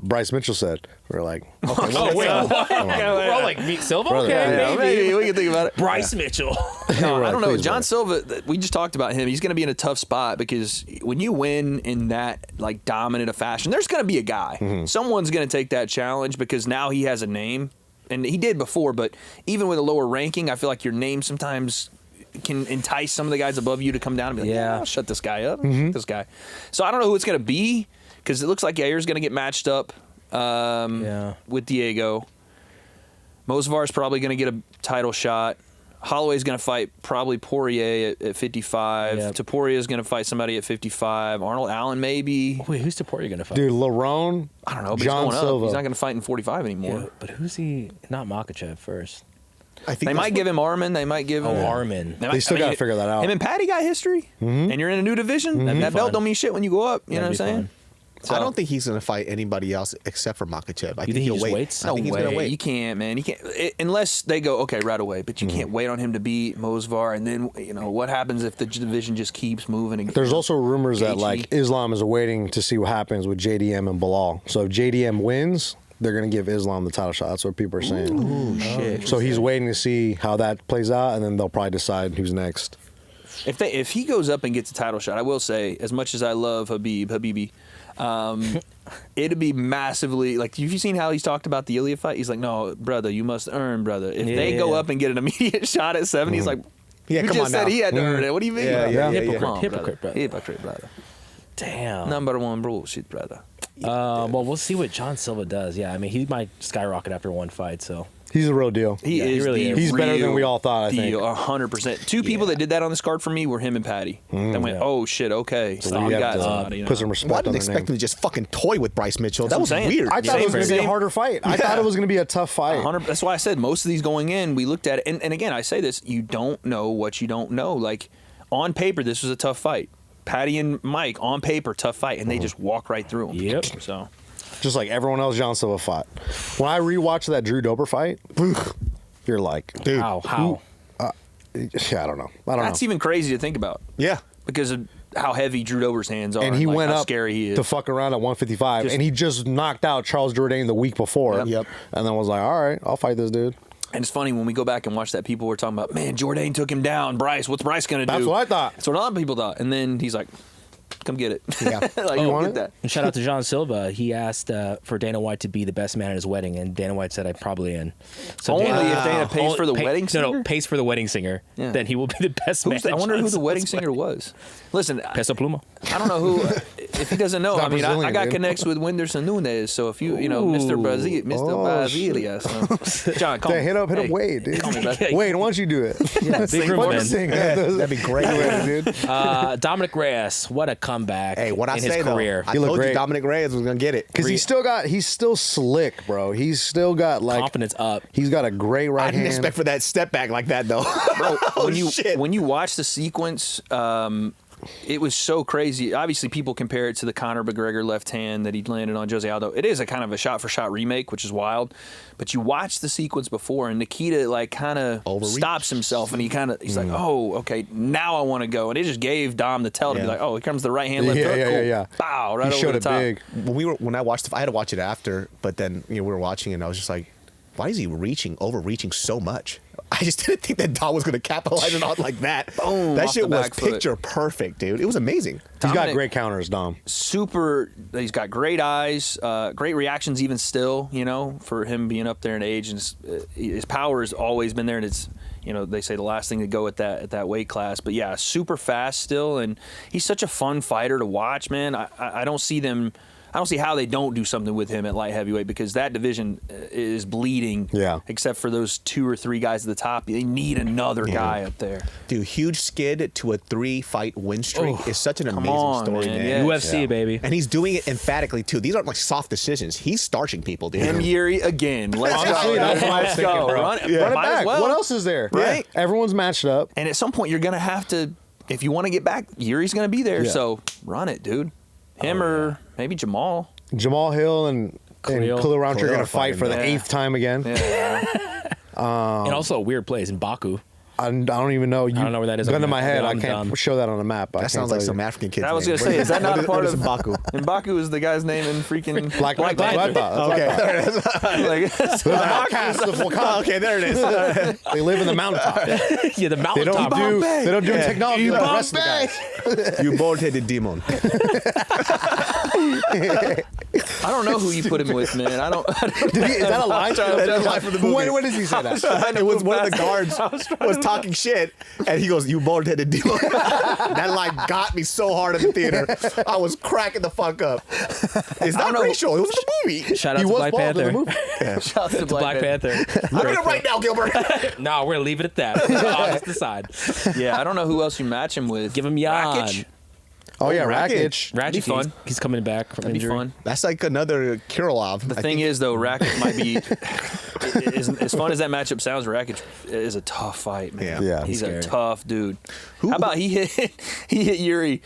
Speaker 2: Bryce Mitchell said. We're like, okay,
Speaker 1: Oh wait, we're all like meet Silva.
Speaker 2: Brother,
Speaker 1: Okay,
Speaker 3: Yeah,
Speaker 1: maybe.
Speaker 3: maybe we can think about it.
Speaker 1: Bryce Mitchell.
Speaker 3: No,
Speaker 2: Right,
Speaker 3: I don't know.
Speaker 2: please,
Speaker 3: John
Speaker 2: brother.
Speaker 3: Silva, we just talked about him. He's going to be in a tough spot because when you win in that like dominant a fashion, there's going to be a guy.
Speaker 2: Mm-hmm.
Speaker 3: Someone's going to take that challenge because now he has a name, and he did before. But even with a lower ranking, I feel like your name sometimes can entice some of the guys above you to come down and be like,
Speaker 1: Yeah.
Speaker 3: I'll shut this guy up.
Speaker 2: Mm-hmm.
Speaker 3: This guy. So I don't know who it's going to be because it looks like Yair's going to get matched up with Diego. Mozavar's probably going to get a title shot. Holloway's going to fight probably Poirier at 55.
Speaker 1: Yeah.
Speaker 3: Toporia's going to fight somebody at 55. Arnold Allen maybe.
Speaker 1: Wait, who's Taporia gonna fight?
Speaker 2: dude, Lerone,
Speaker 3: I don't know, but
Speaker 2: John
Speaker 3: he's going
Speaker 2: Silva.
Speaker 3: up. He's not going to fight in 45 anymore.
Speaker 1: Yeah, but who's he? Not Makachev first.
Speaker 4: I think
Speaker 3: They
Speaker 4: that's
Speaker 3: might give him Armin. They might give him
Speaker 1: Armin.
Speaker 3: They
Speaker 2: still gotta figure that out.
Speaker 3: Him and Paddy got history, and you're in a new division. That belt
Speaker 1: fun.
Speaker 3: don't mean shit when you go up. You know
Speaker 1: That'd
Speaker 3: what I'm
Speaker 1: be
Speaker 3: saying?
Speaker 1: fun.
Speaker 3: So-
Speaker 4: I don't think he's going to fight anybody else except for Makachev. I
Speaker 1: You think he
Speaker 4: he'll
Speaker 1: just
Speaker 4: wait.
Speaker 1: waits?
Speaker 4: I
Speaker 3: No
Speaker 4: think he's
Speaker 3: way.
Speaker 4: going to wait.
Speaker 3: You can't, man. You can't unless they go okay right away. But you can't wait on him to beat Mozavar, and then what happens if the division just keeps moving?
Speaker 2: There's also rumors that
Speaker 3: Gaethje.
Speaker 2: like Islam is waiting to see what happens with JDM and Bilal. So if JDM wins, they're gonna give Islam the title shot. That's what people are saying.
Speaker 3: Ooh, shit.
Speaker 2: So he's waiting to see how that plays out, and then they'll probably decide who's next.
Speaker 3: If he goes up and gets a title shot, I will say, as much as I love Habibi, it'd be massively like. Have you seen how he's talked about the Ilya fight? He's like, no, brother, you must earn, brother. If they go up and get an immediate shot at 70, he's like,
Speaker 4: Yeah,
Speaker 3: you
Speaker 4: come
Speaker 3: just
Speaker 4: on
Speaker 3: said
Speaker 4: now.
Speaker 3: he had to earn it. What do you mean?
Speaker 4: Yeah,
Speaker 3: brother?
Speaker 4: yeah, yeah,
Speaker 1: Hypocrite,
Speaker 3: Come on,
Speaker 1: hypocrite, brother.
Speaker 3: Hypocrite, brother.
Speaker 1: Damn.
Speaker 3: Number one bullshit, brother.
Speaker 1: Well, we'll see what John Silva does. Yeah, I mean, he might skyrocket after one fight. So
Speaker 2: He's a real deal.
Speaker 3: He
Speaker 1: Yeah, he
Speaker 3: is.
Speaker 1: really
Speaker 3: the
Speaker 1: is.
Speaker 2: He's better than
Speaker 3: real
Speaker 2: we all thought, I think.
Speaker 3: deal, 100%. Two people that did that on this card for me were him and Paddy. That went,
Speaker 1: Yeah.
Speaker 3: oh shit, okay, so
Speaker 2: we
Speaker 3: we
Speaker 2: have
Speaker 3: got
Speaker 2: to
Speaker 3: somebody. You know?
Speaker 2: put some respect
Speaker 4: Well, I
Speaker 2: on
Speaker 4: didn't
Speaker 2: their
Speaker 4: expect
Speaker 2: name.
Speaker 4: him to just fucking toy with Bryce Mitchell. That
Speaker 3: what
Speaker 4: was
Speaker 3: I'm saying.
Speaker 4: weird.
Speaker 2: I thought it was going to be a
Speaker 3: Same.
Speaker 2: harder fight. I thought it was going to be a tough fight.
Speaker 3: 100. That's why I said most of these going in, we looked at it, and again, I say this: you don't know what you don't know. Like on paper, this was a tough fight. Paddy and Mike on paper, tough fight, and they just walk right through them.
Speaker 1: Yep.
Speaker 3: So
Speaker 2: Just like everyone else John Silva fought. When I rewatched that Drew Dober fight, you're like, dude,
Speaker 1: how?
Speaker 2: yeah, I don't know.
Speaker 3: that's even crazy to think about
Speaker 4: Yeah.
Speaker 3: because of how heavy Drew Dober's hands are.
Speaker 2: And he
Speaker 3: like
Speaker 2: went
Speaker 3: how
Speaker 2: up
Speaker 3: scary he is.
Speaker 2: to fuck around at 155,
Speaker 3: Just-
Speaker 2: and he just knocked out Charles Jourdain the week before.
Speaker 4: Yep.
Speaker 2: And then was like, all right, I'll fight this dude.
Speaker 3: And it's funny when we go back and watch that, people were talking about, man, Jourdain took him down. Bryce, what's Bryce gonna do?
Speaker 2: That's what I thought.
Speaker 3: That's what a lot of people thought. And then he's like, come get it.
Speaker 4: Yeah.
Speaker 3: like,
Speaker 2: you
Speaker 3: go
Speaker 2: want
Speaker 3: get
Speaker 2: it?
Speaker 3: that.
Speaker 1: And shout out to John Silva. He asked for Dana White to be the best man at his wedding, and Dana White said, "I'm probably in." So
Speaker 3: Only
Speaker 1: Dana-
Speaker 3: if Dana pays for the wedding singer?
Speaker 1: No, pays for the wedding singer.
Speaker 3: Yeah.
Speaker 1: Then he will be the best man.
Speaker 3: Who's the, I
Speaker 1: at
Speaker 3: wonder
Speaker 1: John
Speaker 3: who the wedding
Speaker 1: Silva's
Speaker 3: singer was. Listen,
Speaker 1: Peso Pluma.
Speaker 3: I don't know who. if he doesn't know,
Speaker 2: Not
Speaker 3: I mean, I
Speaker 2: Brazilian,
Speaker 3: got
Speaker 2: dude.
Speaker 3: connects with Whenderson Nunes, so if you know, Mr. Brazil, Brasilia. So. John, call me.
Speaker 2: Hit up Wade, dude.
Speaker 3: Call me back.
Speaker 2: Wade, why don't you do it?
Speaker 1: Yeah, big room, man.
Speaker 2: That'd be great, dude.
Speaker 1: Dominick Reyes, what a comeback
Speaker 4: Hey, what I
Speaker 1: in
Speaker 4: say
Speaker 1: his
Speaker 4: though,
Speaker 1: career.
Speaker 4: I
Speaker 2: He looked
Speaker 4: told
Speaker 2: great.
Speaker 4: you Dominick Reyes was gonna get it.
Speaker 2: Because he's still slick, bro. He's still got like
Speaker 1: Confidence up.
Speaker 2: He's got a great right
Speaker 4: I didn't
Speaker 2: hand.
Speaker 4: expect for that step back like that though.
Speaker 3: Bro,
Speaker 4: Shit.
Speaker 3: when you watch the sequence, it was so crazy. Obviously, people compare it to the Conor McGregor left hand that he landed on Jose Aldo. It is a kind of a shot-for-shot remake, which is wild. But you watch the sequence before, and Nikita like kind of stops himself, and he's like, "Oh, okay, now I want to go." And it just gave Dom the tell to be like, "Oh, here comes the right hand, left hook, cool.
Speaker 2: yeah.
Speaker 3: Bow, right
Speaker 2: He
Speaker 3: over
Speaker 2: showed
Speaker 3: the
Speaker 2: it
Speaker 3: top."
Speaker 2: big.
Speaker 4: When I watched I had to watch it after, but then we were watching it and I was just like, why is he overreaching so much? I just didn't think that Dom was going to capitalize it on like that.
Speaker 3: Boom,
Speaker 4: that
Speaker 3: off
Speaker 4: shit
Speaker 3: the
Speaker 4: was
Speaker 3: back foot.
Speaker 4: picture perfect, dude. It was amazing.
Speaker 2: He's got
Speaker 3: Dominick-
Speaker 2: great counters, Dom.
Speaker 3: He's got great eyes, great reactions even still, for him being up there in age, and his power has always been there, and it's, they say the last thing to go at that weight class. But yeah, super fast still, and he's such a fun fighter to watch, man. I don't see how they don't do something with him at light heavyweight, because that division is bleeding.
Speaker 2: Yeah.
Speaker 3: Except for those 2 or 3 guys at the top. They need another guy up there.
Speaker 4: Dude, huge skid to a 3-fight win streak is such an amazing
Speaker 3: on,
Speaker 4: story,
Speaker 3: man.
Speaker 4: man.
Speaker 3: Yeah.
Speaker 1: UFC, baby.
Speaker 4: And he's doing it emphatically too. These aren't like soft decisions. He's starching people, dude.
Speaker 3: Him, Yuri, again. Let's
Speaker 2: Honestly,
Speaker 3: go.
Speaker 2: that's what I was
Speaker 3: Let's
Speaker 2: thinking,
Speaker 3: go.
Speaker 2: bro.
Speaker 3: Run it
Speaker 2: Run it
Speaker 3: might as
Speaker 2: back.
Speaker 3: well.
Speaker 2: What else is there?
Speaker 3: Right?
Speaker 2: Everyone's matched up.
Speaker 3: And at some point, you're going to have to, if you want to get back, Yuri's going to be there.
Speaker 2: Yeah.
Speaker 3: So run it, dude. Him or maybe Jamal.
Speaker 2: Jamal Hill and Khalil Roundtree are going to fight for the
Speaker 3: Yeah.
Speaker 2: 8th time again.
Speaker 3: Yeah.
Speaker 1: And also a weird place in Baku.
Speaker 2: I don't even know.
Speaker 1: I don't know where that is.
Speaker 2: Gun to
Speaker 1: I'm-
Speaker 2: my head. I
Speaker 1: I'm
Speaker 2: can't
Speaker 1: dumb.
Speaker 2: show that on a map.
Speaker 4: That sounds like some African kid.
Speaker 3: I was going to say, is that not a part of
Speaker 4: Baku?
Speaker 3: And Baku is the guy's name in freaking
Speaker 2: Black Panther.
Speaker 4: Okay, there it is.
Speaker 3: Like,
Speaker 2: The outcasts of Wakanda.
Speaker 4: Okay, there it is.
Speaker 2: They live in the mountaintop.
Speaker 1: Yeah, the
Speaker 2: They
Speaker 1: mountaintop.
Speaker 2: don't do technology like the rest of the guys.
Speaker 4: You bald-headed demon.
Speaker 3: I don't know who you put him with, man. I don't
Speaker 2: Is that a line?
Speaker 4: That is a line from the movie.
Speaker 2: When does he say that?
Speaker 4: It was one of the guards was talking shit, and he goes, "You bald-headed demon." That line got me so hard in the theater. I was cracking the fuck up. It's not racial. It was the movie.
Speaker 1: Shout out
Speaker 2: He
Speaker 1: to
Speaker 2: was
Speaker 1: Black
Speaker 2: bald in the
Speaker 1: Panther.
Speaker 2: movie.
Speaker 3: shout out to
Speaker 1: Black Panther.
Speaker 4: Look at it right now, Gilbert.
Speaker 1: No, we're gonna leave it at that. I'll just decide.
Speaker 3: Yeah, I don't know who else you match him with.
Speaker 1: Give him Jan.
Speaker 3: Rakic.
Speaker 2: Oh yeah,
Speaker 4: Rakic.
Speaker 2: Rakic.
Speaker 1: Ratchet,
Speaker 3: Be fun.
Speaker 1: he's coming back from
Speaker 3: That'd be
Speaker 1: injury.
Speaker 3: fun.
Speaker 4: That's like another Krylov.
Speaker 3: The thing is, though, Rakic might be as fun as that matchup sounds. Rakic is a tough fight, man.
Speaker 2: Yeah.
Speaker 3: he's
Speaker 1: Scary.
Speaker 3: a tough dude. How about he hit Yuri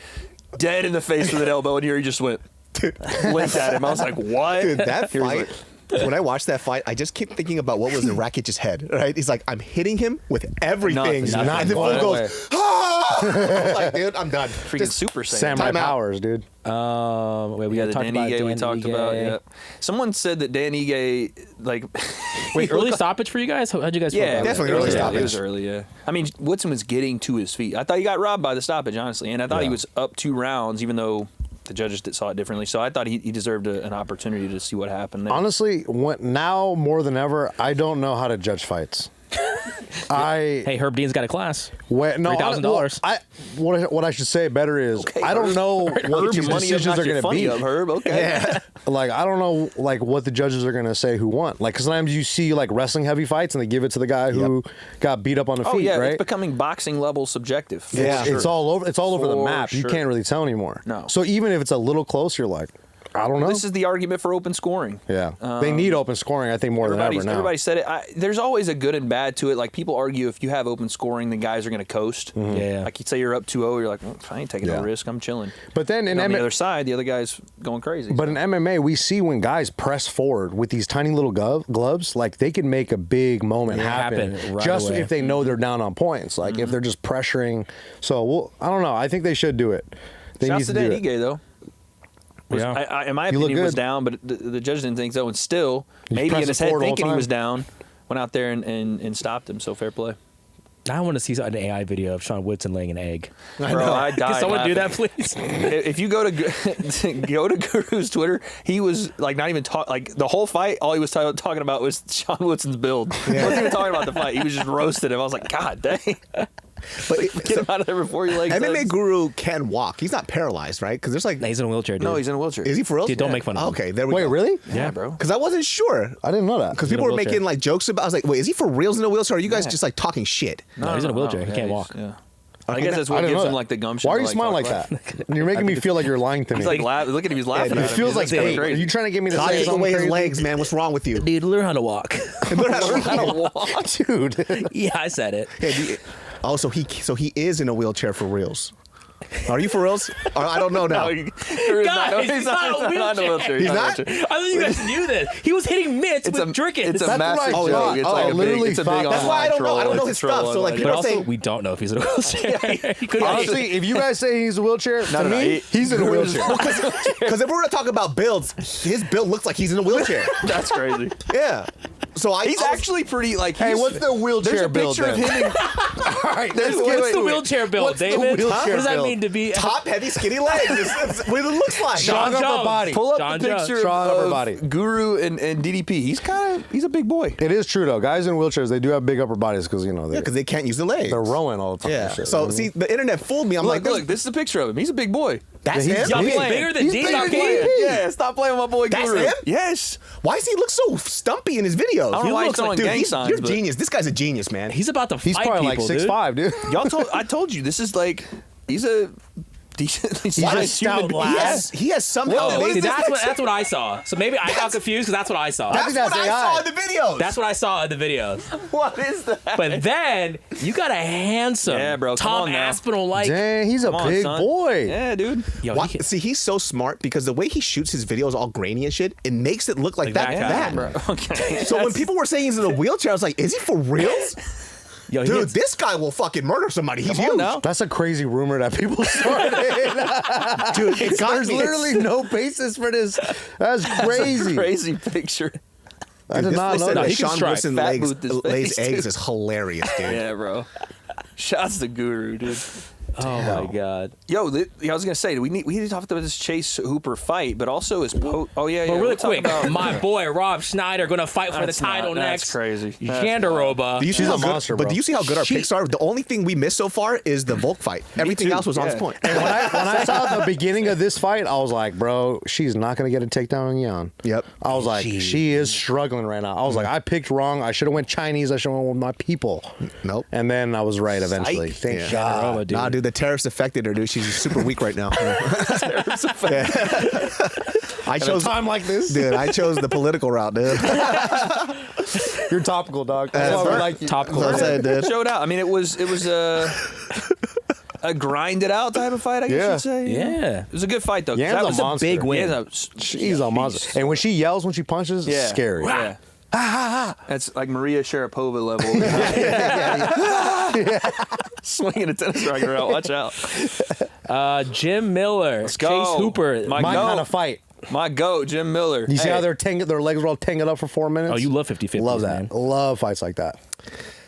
Speaker 3: dead in the face with an elbow, and Yuri just went blinked at him. I was like, what?
Speaker 4: Dude, that
Speaker 3: Yuri's
Speaker 4: fight.
Speaker 3: like,
Speaker 4: When I watched that fight, I just kept thinking about what was in Rakic's head. Right? He's like, I'm hitting him with everything,
Speaker 3: Nothing.
Speaker 4: and the
Speaker 3: Nothing.
Speaker 4: fool goes, "Ah!" I'm like, dude, I'm done.
Speaker 3: freaking
Speaker 4: Just-
Speaker 3: Super Saiyan.
Speaker 2: Samurai
Speaker 4: Time out.
Speaker 2: Powers, dude.
Speaker 1: Wait, we
Speaker 3: Yeah,
Speaker 1: gotta
Speaker 3: the
Speaker 1: talk
Speaker 3: Dan
Speaker 1: about
Speaker 3: Ige we
Speaker 1: Dan
Speaker 3: talked
Speaker 1: Ige.
Speaker 3: about. Yeah. Someone said that Dan Ige, like,
Speaker 1: Wait, early stoppage for you guys? How'd you guys feel
Speaker 3: yeah,
Speaker 1: about
Speaker 4: definitely
Speaker 1: that?
Speaker 4: early
Speaker 3: yeah,
Speaker 4: stoppage.
Speaker 3: It was early, yeah. I mean, Woodson was getting to his feet. I thought he got robbed by the stoppage, honestly, and I thought he was up 2 rounds, even though the judges saw it differently. So I thought he deserved an opportunity to see what happened there.
Speaker 2: Honestly, now more than ever, I don't know how to judge fights.
Speaker 1: Hey, Herb Dean's got a class.
Speaker 2: $3,000. What I should say better is
Speaker 3: Okay,
Speaker 2: I don't
Speaker 3: Herb.
Speaker 2: know what
Speaker 3: Herb,
Speaker 2: these
Speaker 3: your money up,
Speaker 2: decisions
Speaker 3: not
Speaker 2: are
Speaker 3: your
Speaker 2: going to
Speaker 3: funny
Speaker 2: be.
Speaker 3: up, Herb. Okay.
Speaker 2: Like I don't know like what the judges are going to say who won. Like 'cause sometimes you see like wrestling heavy fights and they give it to the guy who got beat up on the feet.
Speaker 3: Oh yeah,
Speaker 2: right?
Speaker 3: it's becoming boxing level subjective. for
Speaker 2: It's,
Speaker 3: sure.
Speaker 2: it's all over. It's all over the
Speaker 3: For
Speaker 2: map. You
Speaker 3: sure.
Speaker 2: can't really tell anymore.
Speaker 3: No.
Speaker 2: So even if it's a little close, you're like, I don't know.
Speaker 3: This is the argument for open scoring.
Speaker 2: yeah, they need open scoring. I think more than ever now.
Speaker 3: Everybody said it. There's always a good and bad to it. Like people argue if you have open scoring, the guys are going to coast.
Speaker 1: Yeah.
Speaker 3: Like you say you're up 2-0, you're like, well, I ain't taking
Speaker 2: Yeah.
Speaker 3: no risk. I'm chilling.
Speaker 2: But then in
Speaker 3: And on the
Speaker 2: MMA,
Speaker 3: other side, the other guy's going crazy.
Speaker 2: but in MMA, we see when guys press forward with these tiny little gloves, like they can make a big moment happen,
Speaker 1: happen right
Speaker 2: just
Speaker 1: away.
Speaker 2: if they know they're down on points. Like if they're just pressuring. So I don't know. I think they should do it. They
Speaker 3: Shouts
Speaker 2: need
Speaker 3: to
Speaker 2: to
Speaker 3: Dan
Speaker 2: do it.
Speaker 3: Ige though.
Speaker 1: Yeah.
Speaker 3: In my
Speaker 2: You look
Speaker 3: opinion, was
Speaker 2: good.
Speaker 3: down, but the judge didn't think so. And still, maybe in
Speaker 2: pressing
Speaker 3: his head,
Speaker 2: forward all
Speaker 3: thinking he
Speaker 2: time.
Speaker 3: was down, went out there and stopped him. So fair play.
Speaker 1: I want to see an AI video of Sean Woodson laying an egg.
Speaker 3: Bro, I died.
Speaker 1: Can someone do
Speaker 3: laughing.
Speaker 1: that, please?
Speaker 3: If you go to go to Guru's Twitter, he was like not even like the whole fight. All he was talking about was Sean Woodson's build. He wasn't even talking about the fight. He was just roasting him. I was like, God dang.
Speaker 4: But
Speaker 3: Get him out of there before your legs.
Speaker 4: MMA Guru can walk. He's not paralyzed, right? Because there's like.
Speaker 1: Nah, he's in a wheelchair, dude.
Speaker 3: No, he's in a wheelchair.
Speaker 4: Is he for real?
Speaker 1: Dude, don't make fun of him.
Speaker 4: Okay, there we
Speaker 2: Wait,
Speaker 4: go.
Speaker 2: really?
Speaker 3: Yeah, bro.
Speaker 4: Because I wasn't sure.
Speaker 2: I didn't know that.
Speaker 4: Because
Speaker 1: in a
Speaker 4: people were
Speaker 1: wheelchair.
Speaker 4: making like jokes about. I was like, wait, is he for reals in a wheelchair? Or are you guys just like talking shit?
Speaker 1: No, he's in a wheelchair. He can't walk.
Speaker 3: Yeah.
Speaker 4: Okay,
Speaker 3: I guess that's
Speaker 2: I
Speaker 3: what
Speaker 2: didn't
Speaker 3: gives
Speaker 2: know
Speaker 3: him
Speaker 2: that.
Speaker 3: like the gumption.
Speaker 2: Why are
Speaker 3: to,
Speaker 2: you smiling like
Speaker 3: talk
Speaker 2: that? You're making me feel like you're lying to me.
Speaker 3: He's like look at him. He's laughing.
Speaker 2: it
Speaker 3: at him.
Speaker 2: feels like
Speaker 3: He's going
Speaker 2: hate. Are
Speaker 3: crazy.
Speaker 2: you trying to get me to
Speaker 4: God,
Speaker 2: say
Speaker 4: take
Speaker 2: something
Speaker 4: away his
Speaker 2: crazy?
Speaker 4: legs, man. What's wrong with you?
Speaker 1: Dude, learn how to walk.
Speaker 4: Learn how to walk.
Speaker 2: Dude.
Speaker 1: Yeah, I said it.
Speaker 4: Oh, so he is in a wheelchair for reals. Are you for reals? Or I don't know now.
Speaker 3: Guys,
Speaker 1: he's not in a wheelchair.
Speaker 4: He's not?
Speaker 1: I thought you guys knew this. He was hitting mitts with Jerkin.
Speaker 3: It's a
Speaker 2: That's
Speaker 3: massive
Speaker 2: what I
Speaker 3: joke.
Speaker 2: thought.
Speaker 3: It's
Speaker 2: Oh,
Speaker 3: like
Speaker 2: I
Speaker 3: a
Speaker 2: literally
Speaker 3: big, it's a big
Speaker 2: thought-
Speaker 4: That's why I don't know.
Speaker 3: online
Speaker 4: I don't know
Speaker 3: troll.
Speaker 4: his
Speaker 3: It's a troll
Speaker 4: stuff. So like
Speaker 3: online.
Speaker 4: people
Speaker 1: But
Speaker 4: are
Speaker 1: also,
Speaker 4: saying
Speaker 1: we don't know if he's in a wheelchair. He could
Speaker 2: Honestly, if you guys say he's a wheelchair, to me, he's in a wheelchair.
Speaker 4: because if we're gonna talk about builds, his build looks like he's in a wheelchair.
Speaker 3: That's crazy.
Speaker 4: Yeah. So
Speaker 3: He's actually pretty like.
Speaker 2: Hey, what's the wheelchair
Speaker 3: There's a
Speaker 2: build
Speaker 3: picture of
Speaker 2: then?
Speaker 3: him.
Speaker 2: All right,
Speaker 1: What's the wheelchair build,
Speaker 2: What's the
Speaker 1: David?
Speaker 2: wheelchair
Speaker 1: What does that
Speaker 2: build?
Speaker 1: mean to be?
Speaker 4: top heavy skinny legs. That's what it looks like.
Speaker 1: Sean
Speaker 2: Strong upper
Speaker 1: Jones.
Speaker 2: body.
Speaker 3: Pull up
Speaker 1: John
Speaker 3: the
Speaker 1: Jones.
Speaker 3: picture
Speaker 2: Strong upper
Speaker 3: of
Speaker 2: body.
Speaker 3: Guru and DDP. He's a big boy.
Speaker 2: It is true though. Guys in wheelchairs, they do have big upper bodies because
Speaker 4: Yeah, because they can't use the legs.
Speaker 2: they're rowing all the time.
Speaker 4: Yeah.
Speaker 2: and shit,
Speaker 4: So
Speaker 2: you know what I
Speaker 4: see,
Speaker 2: mean?
Speaker 4: the internet fooled me. I'm like,
Speaker 3: Look, this is a picture of him. He's a big boy.
Speaker 4: that's
Speaker 2: Yeah,
Speaker 4: him.
Speaker 1: Y'all, he's
Speaker 3: playing.
Speaker 1: bigger than
Speaker 2: He's
Speaker 1: D.
Speaker 2: bigger
Speaker 1: Stop
Speaker 2: than
Speaker 1: playing.
Speaker 2: DDP.
Speaker 3: Yeah, stop playing with my boy
Speaker 4: That's
Speaker 3: Guru.
Speaker 4: him?
Speaker 3: Yes.
Speaker 4: Why does he look so stumpy in his videos?
Speaker 3: I don't know why he's
Speaker 1: looks like-
Speaker 3: throwing
Speaker 4: Dude,
Speaker 3: gang
Speaker 4: he's,
Speaker 3: signs.
Speaker 4: you're
Speaker 3: but
Speaker 4: genius. This guy's a genius, man.
Speaker 1: He's about to
Speaker 2: He's
Speaker 1: fight
Speaker 2: probably
Speaker 1: people,
Speaker 2: like
Speaker 1: dude.
Speaker 2: 6'5", dude.
Speaker 3: I told you this is like he's a decently
Speaker 2: a
Speaker 3: sized
Speaker 2: stout
Speaker 3: human being.
Speaker 2: lad.
Speaker 4: he has somehow
Speaker 1: Oh,
Speaker 4: made
Speaker 1: see,
Speaker 4: this.
Speaker 1: that's what I saw. So maybe I got confused because that's what I saw.
Speaker 4: That's
Speaker 2: think
Speaker 4: what
Speaker 2: that's
Speaker 4: I
Speaker 2: AI.
Speaker 4: saw in the videos.
Speaker 1: That's what I saw in the videos.
Speaker 3: What is that?
Speaker 1: But then you got a handsome
Speaker 3: Yeah, bro, come
Speaker 1: Tom
Speaker 3: on now.
Speaker 1: Aspinall like.
Speaker 2: Dang, he's a
Speaker 3: Come on,
Speaker 2: big
Speaker 3: son.
Speaker 2: boy.
Speaker 3: Yeah, dude.
Speaker 1: Yo,
Speaker 4: Why-
Speaker 1: he-
Speaker 4: see, he's so smart because the way he shoots his videos all grainy and shit, it makes it look like that.
Speaker 1: that guy,
Speaker 4: That.
Speaker 3: bro. Okay.
Speaker 4: So when people were saying he's in a wheelchair, I was like, is he for reals?
Speaker 1: Yo, he
Speaker 4: Dude,
Speaker 1: hits-
Speaker 4: this guy will fucking murder somebody. He's
Speaker 3: Come on
Speaker 4: huge.
Speaker 3: now.
Speaker 2: That's a crazy rumor that people started.
Speaker 4: Dude, it got
Speaker 2: There's
Speaker 4: me.
Speaker 2: literally no basis for this. That's crazy.
Speaker 3: Crazy picture.
Speaker 2: I did
Speaker 4: This
Speaker 2: not know
Speaker 4: listen,
Speaker 2: that.
Speaker 1: he can
Speaker 4: Sean
Speaker 1: strike.
Speaker 4: Wilson
Speaker 3: Fat
Speaker 4: lays,
Speaker 3: booth his
Speaker 4: lays
Speaker 3: face,
Speaker 4: eggs
Speaker 3: dude.
Speaker 4: is hilarious, dude.
Speaker 3: Yeah, bro. Shouts to Guru, dude.
Speaker 1: Oh my god.
Speaker 3: Yo, I was gonna say we need to talk about this Chase Hooper fight, but also his Oh yeah, yeah.
Speaker 1: But really
Speaker 3: we'll talk
Speaker 1: quick,
Speaker 3: about-
Speaker 1: my boy Rob Schneider going to fight for the
Speaker 3: That's
Speaker 1: title
Speaker 3: not-
Speaker 1: next.
Speaker 3: That's crazy.
Speaker 1: Jandaroba.
Speaker 4: Do you see
Speaker 2: He's
Speaker 4: how
Speaker 2: a
Speaker 4: good,
Speaker 2: monster,
Speaker 4: but
Speaker 2: bro.
Speaker 4: do you see how good our
Speaker 1: She-
Speaker 4: picks are? The only thing we missed so far is the Volk fight. Everything
Speaker 3: too,
Speaker 4: else was on
Speaker 3: yeah.
Speaker 4: point.
Speaker 2: When I saw the beginning of this fight, I was like, bro, she's not going to get a takedown on Yan.
Speaker 4: Yep.
Speaker 2: I was like, she is struggling right now. I was like, I picked wrong. I should have went Chinese. I should have went with my people.
Speaker 4: Nope.
Speaker 2: And then I was right eventually.
Speaker 3: Psych.
Speaker 2: Thank
Speaker 4: Yeah.
Speaker 2: God.
Speaker 1: Jandaroba, dude.
Speaker 4: Nah, dude, the terrorists affected her, dude. She's super weak right now. I
Speaker 2: At a
Speaker 4: chose
Speaker 2: time like this,
Speaker 4: dude. I chose the political route, dude.
Speaker 2: you're topical, dog. That's why we like you.
Speaker 1: Topical.
Speaker 4: That's what I dude.
Speaker 3: showed out. I mean, it was a grinded out type of fight, I guess
Speaker 2: Yeah.
Speaker 3: you'd say.
Speaker 1: Yeah.
Speaker 3: It was a good fight though. 'cause
Speaker 2: Yan's
Speaker 3: that
Speaker 2: a
Speaker 3: was
Speaker 2: monster.
Speaker 1: big win.
Speaker 3: Yan's
Speaker 2: She's a monster. And when she yells, when she punches, it's scary.
Speaker 3: Yeah. That's like Maria Sharapova level. Swinging a tennis racket around. Watch out.
Speaker 1: Jim Miller.
Speaker 3: Let's go.
Speaker 1: Chase Hooper.
Speaker 3: My
Speaker 2: My
Speaker 3: goat.
Speaker 2: kind of fight.
Speaker 3: My goat, Jim Miller.
Speaker 2: You see how
Speaker 3: Hey,
Speaker 2: their legs were all tangled up for 4 minutes?
Speaker 1: Oh, you love 50-50.
Speaker 2: Love that. Love fights like that.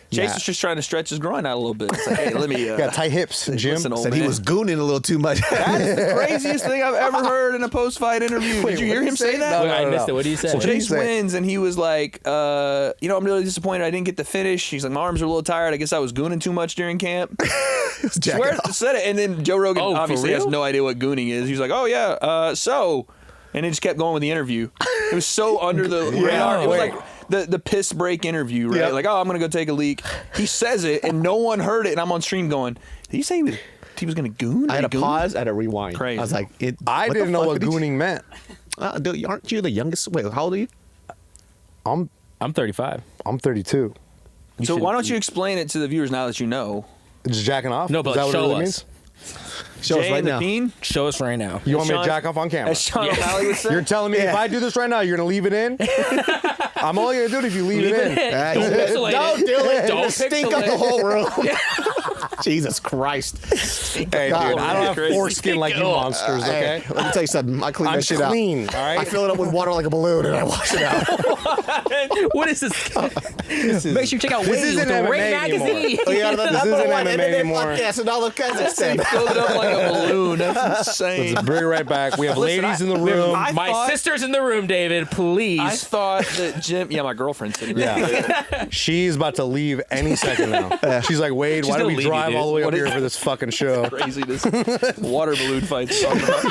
Speaker 3: Chase was just trying to stretch his groin out a little bit. It's like, hey, let me.
Speaker 2: Got tight hips, Jim.
Speaker 3: Listen, old
Speaker 4: Said he
Speaker 3: man.
Speaker 4: was gooning a little too much.
Speaker 3: That's the craziest thing I've ever heard in a post-fight interview.
Speaker 2: Wait,
Speaker 3: Did you
Speaker 2: what
Speaker 3: hear
Speaker 2: did he
Speaker 3: him say
Speaker 2: say?
Speaker 3: that?
Speaker 1: Wait, I missed it. What did you say?
Speaker 2: So
Speaker 3: So Chase
Speaker 2: he say?
Speaker 3: wins, and he was like, I'm really disappointed I didn't get the finish. He's like, my arms are a little tired. I guess I was gooning too much during camp. Swear, said it. And then Joe Rogan
Speaker 1: Oh, for
Speaker 3: obviously has
Speaker 1: real?
Speaker 3: no idea what gooning is. He's like, oh, yeah, so. And it just kept going with the interview. It was so under the radar. It was
Speaker 2: wait.
Speaker 3: like the piss break interview, right?
Speaker 4: Yep.
Speaker 3: Like, oh, I'm going to go take a leak. He says it, and no one heard it. And I'm on stream going, did he say he was going to goon?
Speaker 4: I had
Speaker 3: Did
Speaker 4: a
Speaker 3: he goon?
Speaker 4: pause. I had a rewind.
Speaker 3: Crazy.
Speaker 4: I was like,
Speaker 2: I
Speaker 4: what the
Speaker 2: didn't know
Speaker 4: fuck
Speaker 2: what
Speaker 4: did he-
Speaker 2: gooning meant.
Speaker 4: Dude, aren't you the youngest? Wait, how old are you?
Speaker 2: I'm
Speaker 1: 35.
Speaker 2: 32.
Speaker 3: So why don't you explain it to the viewers now that you know?
Speaker 2: Just jacking off?
Speaker 1: No, but
Speaker 2: Is that what it
Speaker 1: show
Speaker 2: really
Speaker 1: us.
Speaker 2: means?
Speaker 4: Show us
Speaker 3: Jay
Speaker 4: right
Speaker 3: and the
Speaker 4: now.
Speaker 3: Bean?
Speaker 1: Show us right now.
Speaker 2: You want me to
Speaker 3: Sean-
Speaker 2: jack off on camera?
Speaker 3: As Sean O'Malley would say.
Speaker 2: You're telling me if I do this right now, you're gonna leave it in? I'm only gonna do it if you leave it in.
Speaker 1: Don't pixelate
Speaker 4: Don't
Speaker 1: it.
Speaker 4: do it.
Speaker 1: Don't
Speaker 4: Stink up
Speaker 1: pixelate
Speaker 4: the
Speaker 1: it.
Speaker 4: whole room. Jesus Christ.
Speaker 2: Hey, dude, I don't have
Speaker 3: Crazy.
Speaker 2: foreskin like you monsters, okay?
Speaker 4: Hey, let me tell you something. I clean
Speaker 2: I'm
Speaker 4: that shit
Speaker 2: clean,
Speaker 4: out.
Speaker 2: all right?
Speaker 4: I fill it up with water like a balloon and I wash it out.
Speaker 1: What is this? Make sure you check out
Speaker 2: This
Speaker 1: Wade
Speaker 2: isn't
Speaker 1: with the
Speaker 2: MMA
Speaker 1: Ring
Speaker 2: anymore.
Speaker 1: Magazine.
Speaker 4: Oh, yeah,
Speaker 2: This isn't MMA anymore.
Speaker 4: podcast and all the Kazakhstan.
Speaker 3: Filled it up like a balloon. That's insane.
Speaker 2: Let's bring it right back. We have
Speaker 3: Listen,
Speaker 2: ladies in the room.
Speaker 1: My sister's in the room, David. Please.
Speaker 3: I thought that Jim. Yeah, my girlfriend's sitting right there.
Speaker 2: Yeah. She's about to leave any second now. She's like, Wade, why do
Speaker 1: gonna
Speaker 2: we
Speaker 1: leave you,
Speaker 2: drive
Speaker 1: dude.
Speaker 2: all the way
Speaker 3: What
Speaker 2: up
Speaker 3: is-
Speaker 2: here for this fucking show?
Speaker 3: Crazy this water balloon fight's talking about.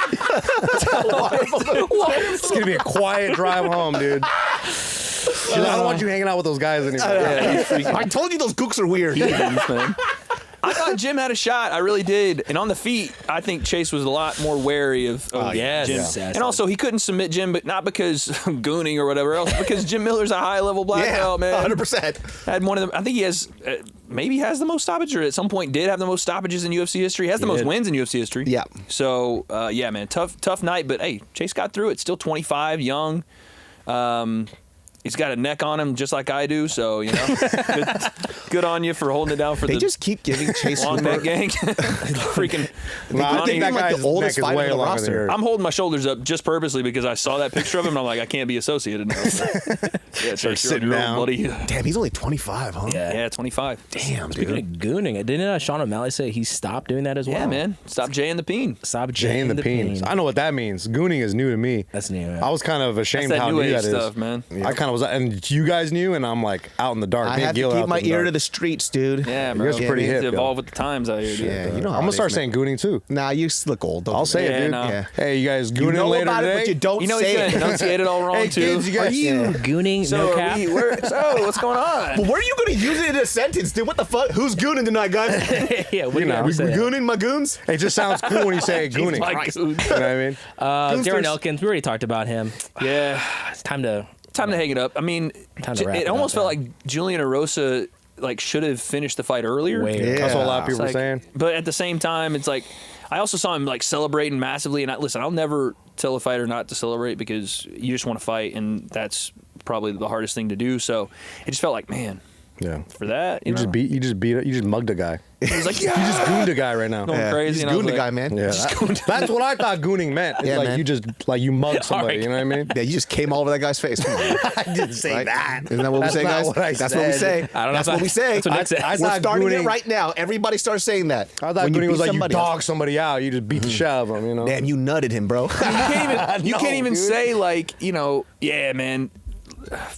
Speaker 2: It's going to be a quiet drive home, dude. She's like, I don't want you hanging out with those guys anymore.
Speaker 4: I told you those gooks are weird.
Speaker 3: I thought Jim had a shot. I really did. And on the feet, I think Chase was a lot more wary of
Speaker 1: yes.
Speaker 3: Jim.
Speaker 1: Yes.
Speaker 3: And also, he couldn't submit Jim, but not because gooning or whatever else, because Jim Miller's a high-level black belt, man.
Speaker 4: 100%.
Speaker 3: Had one of them. I think he has, maybe has the most stoppages, or at some point did have the most stoppages in UFC history. He has the most wins in UFC history.
Speaker 4: Yeah.
Speaker 3: So, yeah, man, tough night. But, hey, Chase got through it. Still 25, young. He's got a neck on him just like I do, so, you know, good on you for holding it down for
Speaker 4: They
Speaker 3: the
Speaker 4: just keep giving Chase
Speaker 3: long
Speaker 4: Hoover.
Speaker 3: neck gang. Freaking.
Speaker 2: I think that
Speaker 4: like
Speaker 2: guy's
Speaker 4: the oldest
Speaker 2: neck is
Speaker 4: fighter
Speaker 2: way
Speaker 4: on the
Speaker 2: longer
Speaker 4: roster.
Speaker 2: than yours.
Speaker 3: I'm holding my shoulders up just purposely because I saw that picture of him and I'm like, I can't be associated now. So, yeah, Chase, you're
Speaker 2: sitting
Speaker 3: on your own,
Speaker 2: down.
Speaker 3: buddy.
Speaker 4: Damn, he's only 25, huh?
Speaker 3: Yeah, 25.
Speaker 4: Damn,
Speaker 1: Speaking
Speaker 4: dude.
Speaker 1: of gooning, didn't Sean O'Malley say he stopped doing that as well?
Speaker 3: Yeah, man. Stop jaying the peen.
Speaker 1: Stop
Speaker 2: Jane the Peens. I know what that means. Gooning is new to me.
Speaker 1: That's new.
Speaker 2: I was kind of ashamed
Speaker 3: That's that
Speaker 2: how
Speaker 3: new
Speaker 2: new
Speaker 3: age
Speaker 2: that is.
Speaker 3: stuff, man.
Speaker 2: I kind of was, and you guys knew, and I'm like out in the dark.
Speaker 4: I
Speaker 2: Me and
Speaker 4: have to
Speaker 2: Gil are
Speaker 4: keep
Speaker 2: out
Speaker 4: my
Speaker 2: in the
Speaker 4: ear
Speaker 2: dark.
Speaker 4: to the streets, dude.
Speaker 3: Yeah,
Speaker 2: You
Speaker 3: bro.
Speaker 2: guys are pretty
Speaker 3: You need
Speaker 2: hip,
Speaker 3: to
Speaker 2: yo.
Speaker 3: evolve with the times out here, dude.
Speaker 4: Yeah, you know how
Speaker 2: I'm gonna
Speaker 4: it
Speaker 2: start
Speaker 4: is,
Speaker 2: saying gooning too.
Speaker 4: Nah, you look old. Don't
Speaker 2: I'll
Speaker 4: do
Speaker 2: say
Speaker 4: that.
Speaker 2: it, dude.
Speaker 3: no.
Speaker 4: Yeah.
Speaker 2: Hey, you guys
Speaker 4: You
Speaker 2: gooning
Speaker 4: know
Speaker 2: later
Speaker 4: about
Speaker 2: today?
Speaker 4: it, but you don't
Speaker 3: You know he's
Speaker 4: say
Speaker 3: going to
Speaker 4: it.
Speaker 3: enunciate it all wrong,
Speaker 2: Hey,
Speaker 3: too.
Speaker 2: kids, you guys.
Speaker 1: Are you gooning?
Speaker 3: So,
Speaker 1: no
Speaker 3: are
Speaker 1: cap?
Speaker 3: what's going on?
Speaker 4: Well, where are you going to use it in a sentence, dude? What the fuck? Who's gooning tonight, guys?
Speaker 1: Yeah, what do you
Speaker 2: know,
Speaker 1: got
Speaker 2: we
Speaker 1: to say?
Speaker 4: Gooning my goons?
Speaker 2: It just sounds cool when you say gooning.
Speaker 3: My
Speaker 2: You
Speaker 3: goon.
Speaker 2: know what I mean?
Speaker 1: Darren Elkins, we already talked about him.
Speaker 3: Yeah.
Speaker 1: It's time to
Speaker 3: Hang it up. I mean,
Speaker 1: Time to wrap
Speaker 3: it
Speaker 1: it
Speaker 3: almost
Speaker 1: up,
Speaker 3: felt
Speaker 1: yeah.
Speaker 3: like Julian Arosa should have finished the fight earlier.
Speaker 1: wait.
Speaker 4: Yeah.
Speaker 2: That's what a lot of people
Speaker 3: It's
Speaker 2: were
Speaker 3: like-
Speaker 2: saying.
Speaker 3: But at the same time, it's like I also saw him like celebrating massively. And listen, I'll never tell a fighter not to celebrate because you just want to fight, and that's probably the hardest thing to do. So it just felt like, man,
Speaker 2: Yeah.
Speaker 3: for that,
Speaker 2: You
Speaker 3: know,
Speaker 2: just mugged a guy.
Speaker 3: he was like,
Speaker 2: You
Speaker 3: yeah,
Speaker 2: just gooned a guy right now.
Speaker 3: going
Speaker 4: Yeah.
Speaker 3: crazy.
Speaker 4: He's
Speaker 3: and I was
Speaker 4: gooning the
Speaker 3: like,
Speaker 4: guy, man.
Speaker 2: Yeah, that's what I thought gooning meant. It's
Speaker 4: Yeah,
Speaker 2: like
Speaker 4: man.
Speaker 2: you just like you mug somebody. You know what I mean?
Speaker 4: Yeah, you just came all over that guy's face. Come on.
Speaker 2: I didn't say
Speaker 4: Right?
Speaker 2: that.
Speaker 4: Isn't that what
Speaker 2: That's
Speaker 4: we say,
Speaker 2: not
Speaker 4: guys?
Speaker 2: what I
Speaker 4: That's what we
Speaker 2: said.
Speaker 4: say.
Speaker 1: I don't know
Speaker 4: That's
Speaker 1: if
Speaker 4: what
Speaker 1: I-
Speaker 4: we say.
Speaker 1: that's what Nick said.
Speaker 2: I
Speaker 4: We're
Speaker 2: thought
Speaker 4: starting
Speaker 2: gooning-
Speaker 4: it right now. Everybody starts saying that.
Speaker 2: I thought
Speaker 4: When
Speaker 2: gooning was
Speaker 4: beat
Speaker 2: like you
Speaker 4: somebody
Speaker 2: dog
Speaker 4: else.
Speaker 2: somebody out. You just beat the shit out of them. You know?
Speaker 4: Damn, you nutted him, bro.
Speaker 3: you can't
Speaker 2: No,
Speaker 3: even
Speaker 2: dude.
Speaker 3: say like, yeah, man.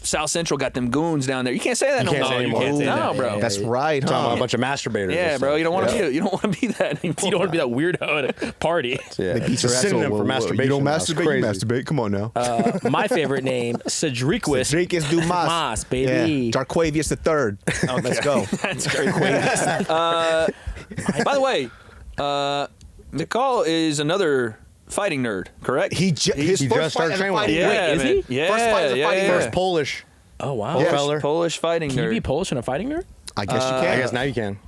Speaker 3: South Central got them goons down there. You can't say that no
Speaker 2: can't
Speaker 3: more.
Speaker 2: say
Speaker 3: You
Speaker 2: anymore.
Speaker 3: can't say
Speaker 1: No,
Speaker 3: that.
Speaker 1: bro.
Speaker 4: That's right,
Speaker 2: Talking about
Speaker 4: huh?
Speaker 2: a bunch of masturbators.
Speaker 3: Yeah,
Speaker 2: and
Speaker 3: bro.
Speaker 2: stuff.
Speaker 3: You don't want to be that anymore.
Speaker 1: You don't want to be that weirdo at a party.
Speaker 2: Yeah,
Speaker 4: They beat
Speaker 2: it's a
Speaker 4: your ass
Speaker 2: synonym
Speaker 4: over.
Speaker 2: for masturbation.
Speaker 4: You don't
Speaker 2: That's
Speaker 4: masturbate,
Speaker 2: crazy.
Speaker 4: you masturbate. Come on now.
Speaker 1: My favorite name, Cedriquis
Speaker 4: Cedriquis Dumas.
Speaker 1: Mas, baby.
Speaker 4: Yeah. Jarquavius III. Let's go.
Speaker 3: That's very quick. By the way, McCall is another fighting nerd, correct?
Speaker 4: His
Speaker 2: He
Speaker 4: first
Speaker 2: just
Speaker 4: fight
Speaker 2: started
Speaker 4: as a
Speaker 2: training with
Speaker 4: fighting
Speaker 2: him.
Speaker 3: yeah,
Speaker 4: nerd.
Speaker 1: Is
Speaker 3: man.
Speaker 1: he?
Speaker 3: Yeah,
Speaker 4: First fight as a fighting
Speaker 3: yeah.
Speaker 4: nerd.
Speaker 2: First Polish.
Speaker 1: Oh, wow.
Speaker 2: Polish
Speaker 1: Can
Speaker 2: feller.
Speaker 3: Polish fighting
Speaker 1: you
Speaker 3: nerd.
Speaker 1: be Polish and a fighting nerd?
Speaker 4: I guess you
Speaker 2: I
Speaker 4: can.
Speaker 2: guess now you can.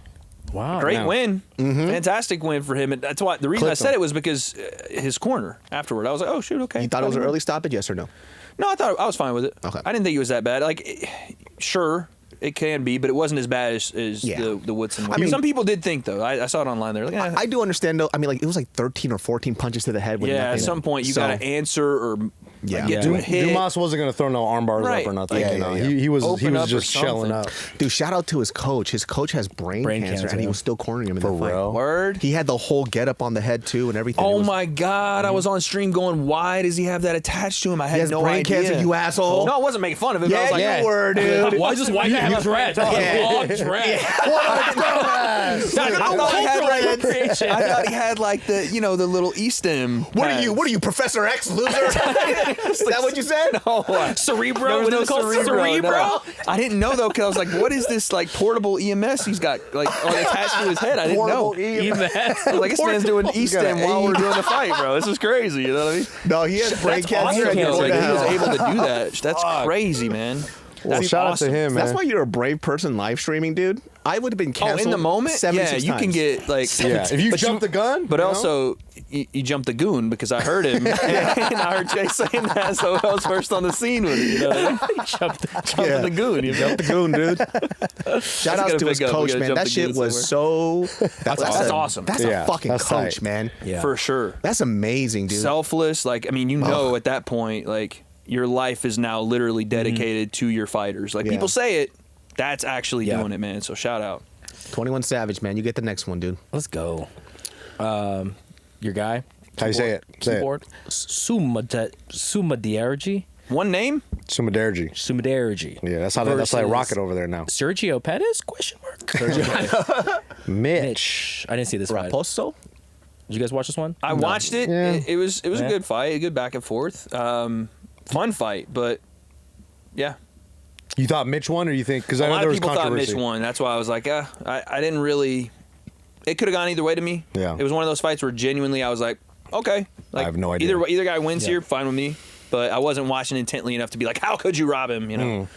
Speaker 1: Wow.
Speaker 3: Great
Speaker 2: Yeah.
Speaker 3: win, fantastic win for him. And that's why the reason I
Speaker 2: Clipped
Speaker 3: said
Speaker 2: him.
Speaker 3: it was because his corner afterward. I was like, oh shoot, okay.
Speaker 4: You thought it was an early stoppage, yes or no?
Speaker 3: No, I thought I was fine with it.
Speaker 4: Okay.
Speaker 3: I didn't think it was that bad. Like, sure, it can be, but it wasn't as bad as
Speaker 4: Yeah.
Speaker 3: the Woodson one.
Speaker 4: I mean-
Speaker 3: some people did think though. I saw it online. They're like, eh.
Speaker 4: I do understand though. I mean, like it was like 13 or 14 punches to the head. With
Speaker 3: yeah. At
Speaker 4: nothing.
Speaker 3: some point, you
Speaker 4: So-
Speaker 3: got to answer or
Speaker 4: Yeah.
Speaker 3: get to a hit.
Speaker 2: Dumas wasn't going to throw no arm bars
Speaker 3: Right.
Speaker 2: up or nothing.
Speaker 4: Yeah,
Speaker 2: you know?
Speaker 4: yeah, yeah.
Speaker 2: He was
Speaker 3: Open up or
Speaker 2: just shelling
Speaker 3: something.
Speaker 2: up.
Speaker 4: Dude, shout out to his coach. His coach has brain cancer, and he
Speaker 1: yeah.
Speaker 4: was still cornering him in
Speaker 2: For
Speaker 4: the fight.
Speaker 2: real?
Speaker 3: Word.
Speaker 4: He had the whole get up on the head too, and everything. It
Speaker 3: Oh
Speaker 4: was-
Speaker 3: my God! I was on stream going, why does he have that attached to him? I had
Speaker 4: He has
Speaker 3: no
Speaker 4: brain
Speaker 3: idea.
Speaker 4: cancer, you asshole.
Speaker 3: No, I wasn't making fun of him. but I
Speaker 4: Yeah,
Speaker 3: was like,
Speaker 4: you were, dude.
Speaker 1: Why does this white guy have a dread?
Speaker 4: Yeah.
Speaker 1: Long dread.
Speaker 3: I thought he had like the the little E-stem.
Speaker 4: What are you, Professor X, loser? Is that what you said?
Speaker 1: Cerebro?
Speaker 3: There was
Speaker 1: What
Speaker 3: no
Speaker 1: is it called?
Speaker 3: Cerebro. No. I didn't know though, because I was like, "What is this like portable EMS he's got like attached to his head?" I didn't know.
Speaker 1: Even
Speaker 3: I was like, "This man's doing E-stem
Speaker 2: got
Speaker 3: while
Speaker 2: an
Speaker 3: we're doing the fight, bro. This is crazy." You know what I mean?
Speaker 4: No, he has brain
Speaker 1: That's
Speaker 4: cancer.
Speaker 1: awesome.
Speaker 4: and
Speaker 3: Like,
Speaker 4: what the
Speaker 3: he was
Speaker 4: hell?
Speaker 3: able to do that. That's crazy, man.
Speaker 2: Well,
Speaker 3: That's
Speaker 2: shout
Speaker 3: awesome.
Speaker 2: out to him, man.
Speaker 4: That's why you're a brave person live streaming, dude. I would have been
Speaker 3: Oh,
Speaker 4: canceled.
Speaker 3: in the moment,
Speaker 4: 76
Speaker 3: yeah, you can
Speaker 4: times.
Speaker 3: get like,
Speaker 2: Yeah, if you
Speaker 3: but
Speaker 2: jump the gun,
Speaker 3: but
Speaker 2: you know?
Speaker 3: also you jump the goon because I heard him and I heard Jay saying that, so I was first on the scene with it. You know what I mean? Jumping the goon. You know?
Speaker 4: Jump the goon, dude. Shout out
Speaker 3: gotta
Speaker 4: to his
Speaker 3: pick up. We
Speaker 4: coach,
Speaker 3: gotta
Speaker 4: man.
Speaker 3: jump
Speaker 4: That
Speaker 3: the
Speaker 4: shit
Speaker 3: goon
Speaker 4: was so. That's
Speaker 3: awesome.
Speaker 4: That's
Speaker 2: Yeah,
Speaker 4: a fucking
Speaker 2: that's
Speaker 4: coach,
Speaker 2: tight.
Speaker 4: man.
Speaker 1: Yeah.
Speaker 3: For sure.
Speaker 4: That's amazing, dude.
Speaker 3: Selfless. Like, I mean, at that point, like your life is now literally dedicated to your fighters. Like
Speaker 4: Yeah.
Speaker 3: people say it, that's actually
Speaker 1: Yeah.
Speaker 3: doing it, man. So shout out.
Speaker 4: 21 Savage, man. You get the next one, dude.
Speaker 1: Let's go. Your guy,
Speaker 2: How you say it? Say it.
Speaker 1: Keyboard. Sumaderji.
Speaker 3: One name?
Speaker 2: Sumaderji.
Speaker 1: Sumaderji.
Speaker 2: Yeah, that's how they rocket over there now.
Speaker 1: Sergio Pettis? Question mark.
Speaker 2: Mitch.
Speaker 1: I didn't see this fight.
Speaker 4: Raposo?
Speaker 1: Did you guys watch this one?
Speaker 3: I watched it.
Speaker 2: Yeah.
Speaker 3: It was a
Speaker 1: Yeah.
Speaker 3: good fight, a good back and forth. Fun fight, but yeah.
Speaker 2: You thought Mitch won, or you think? Because I
Speaker 3: A
Speaker 2: know
Speaker 3: lot
Speaker 2: there
Speaker 3: of
Speaker 2: was
Speaker 3: people thought
Speaker 2: controversy.
Speaker 3: Mitch won. That's why I was like, I didn't really. It could have gone either way to me.
Speaker 2: Yeah.
Speaker 3: It was one of those fights where genuinely I was like, okay. Like,
Speaker 2: I have no idea.
Speaker 3: Either guy wins
Speaker 1: Yeah.
Speaker 3: here, fine with me. But I wasn't watching intently enough to be like, how could you rob him? You know.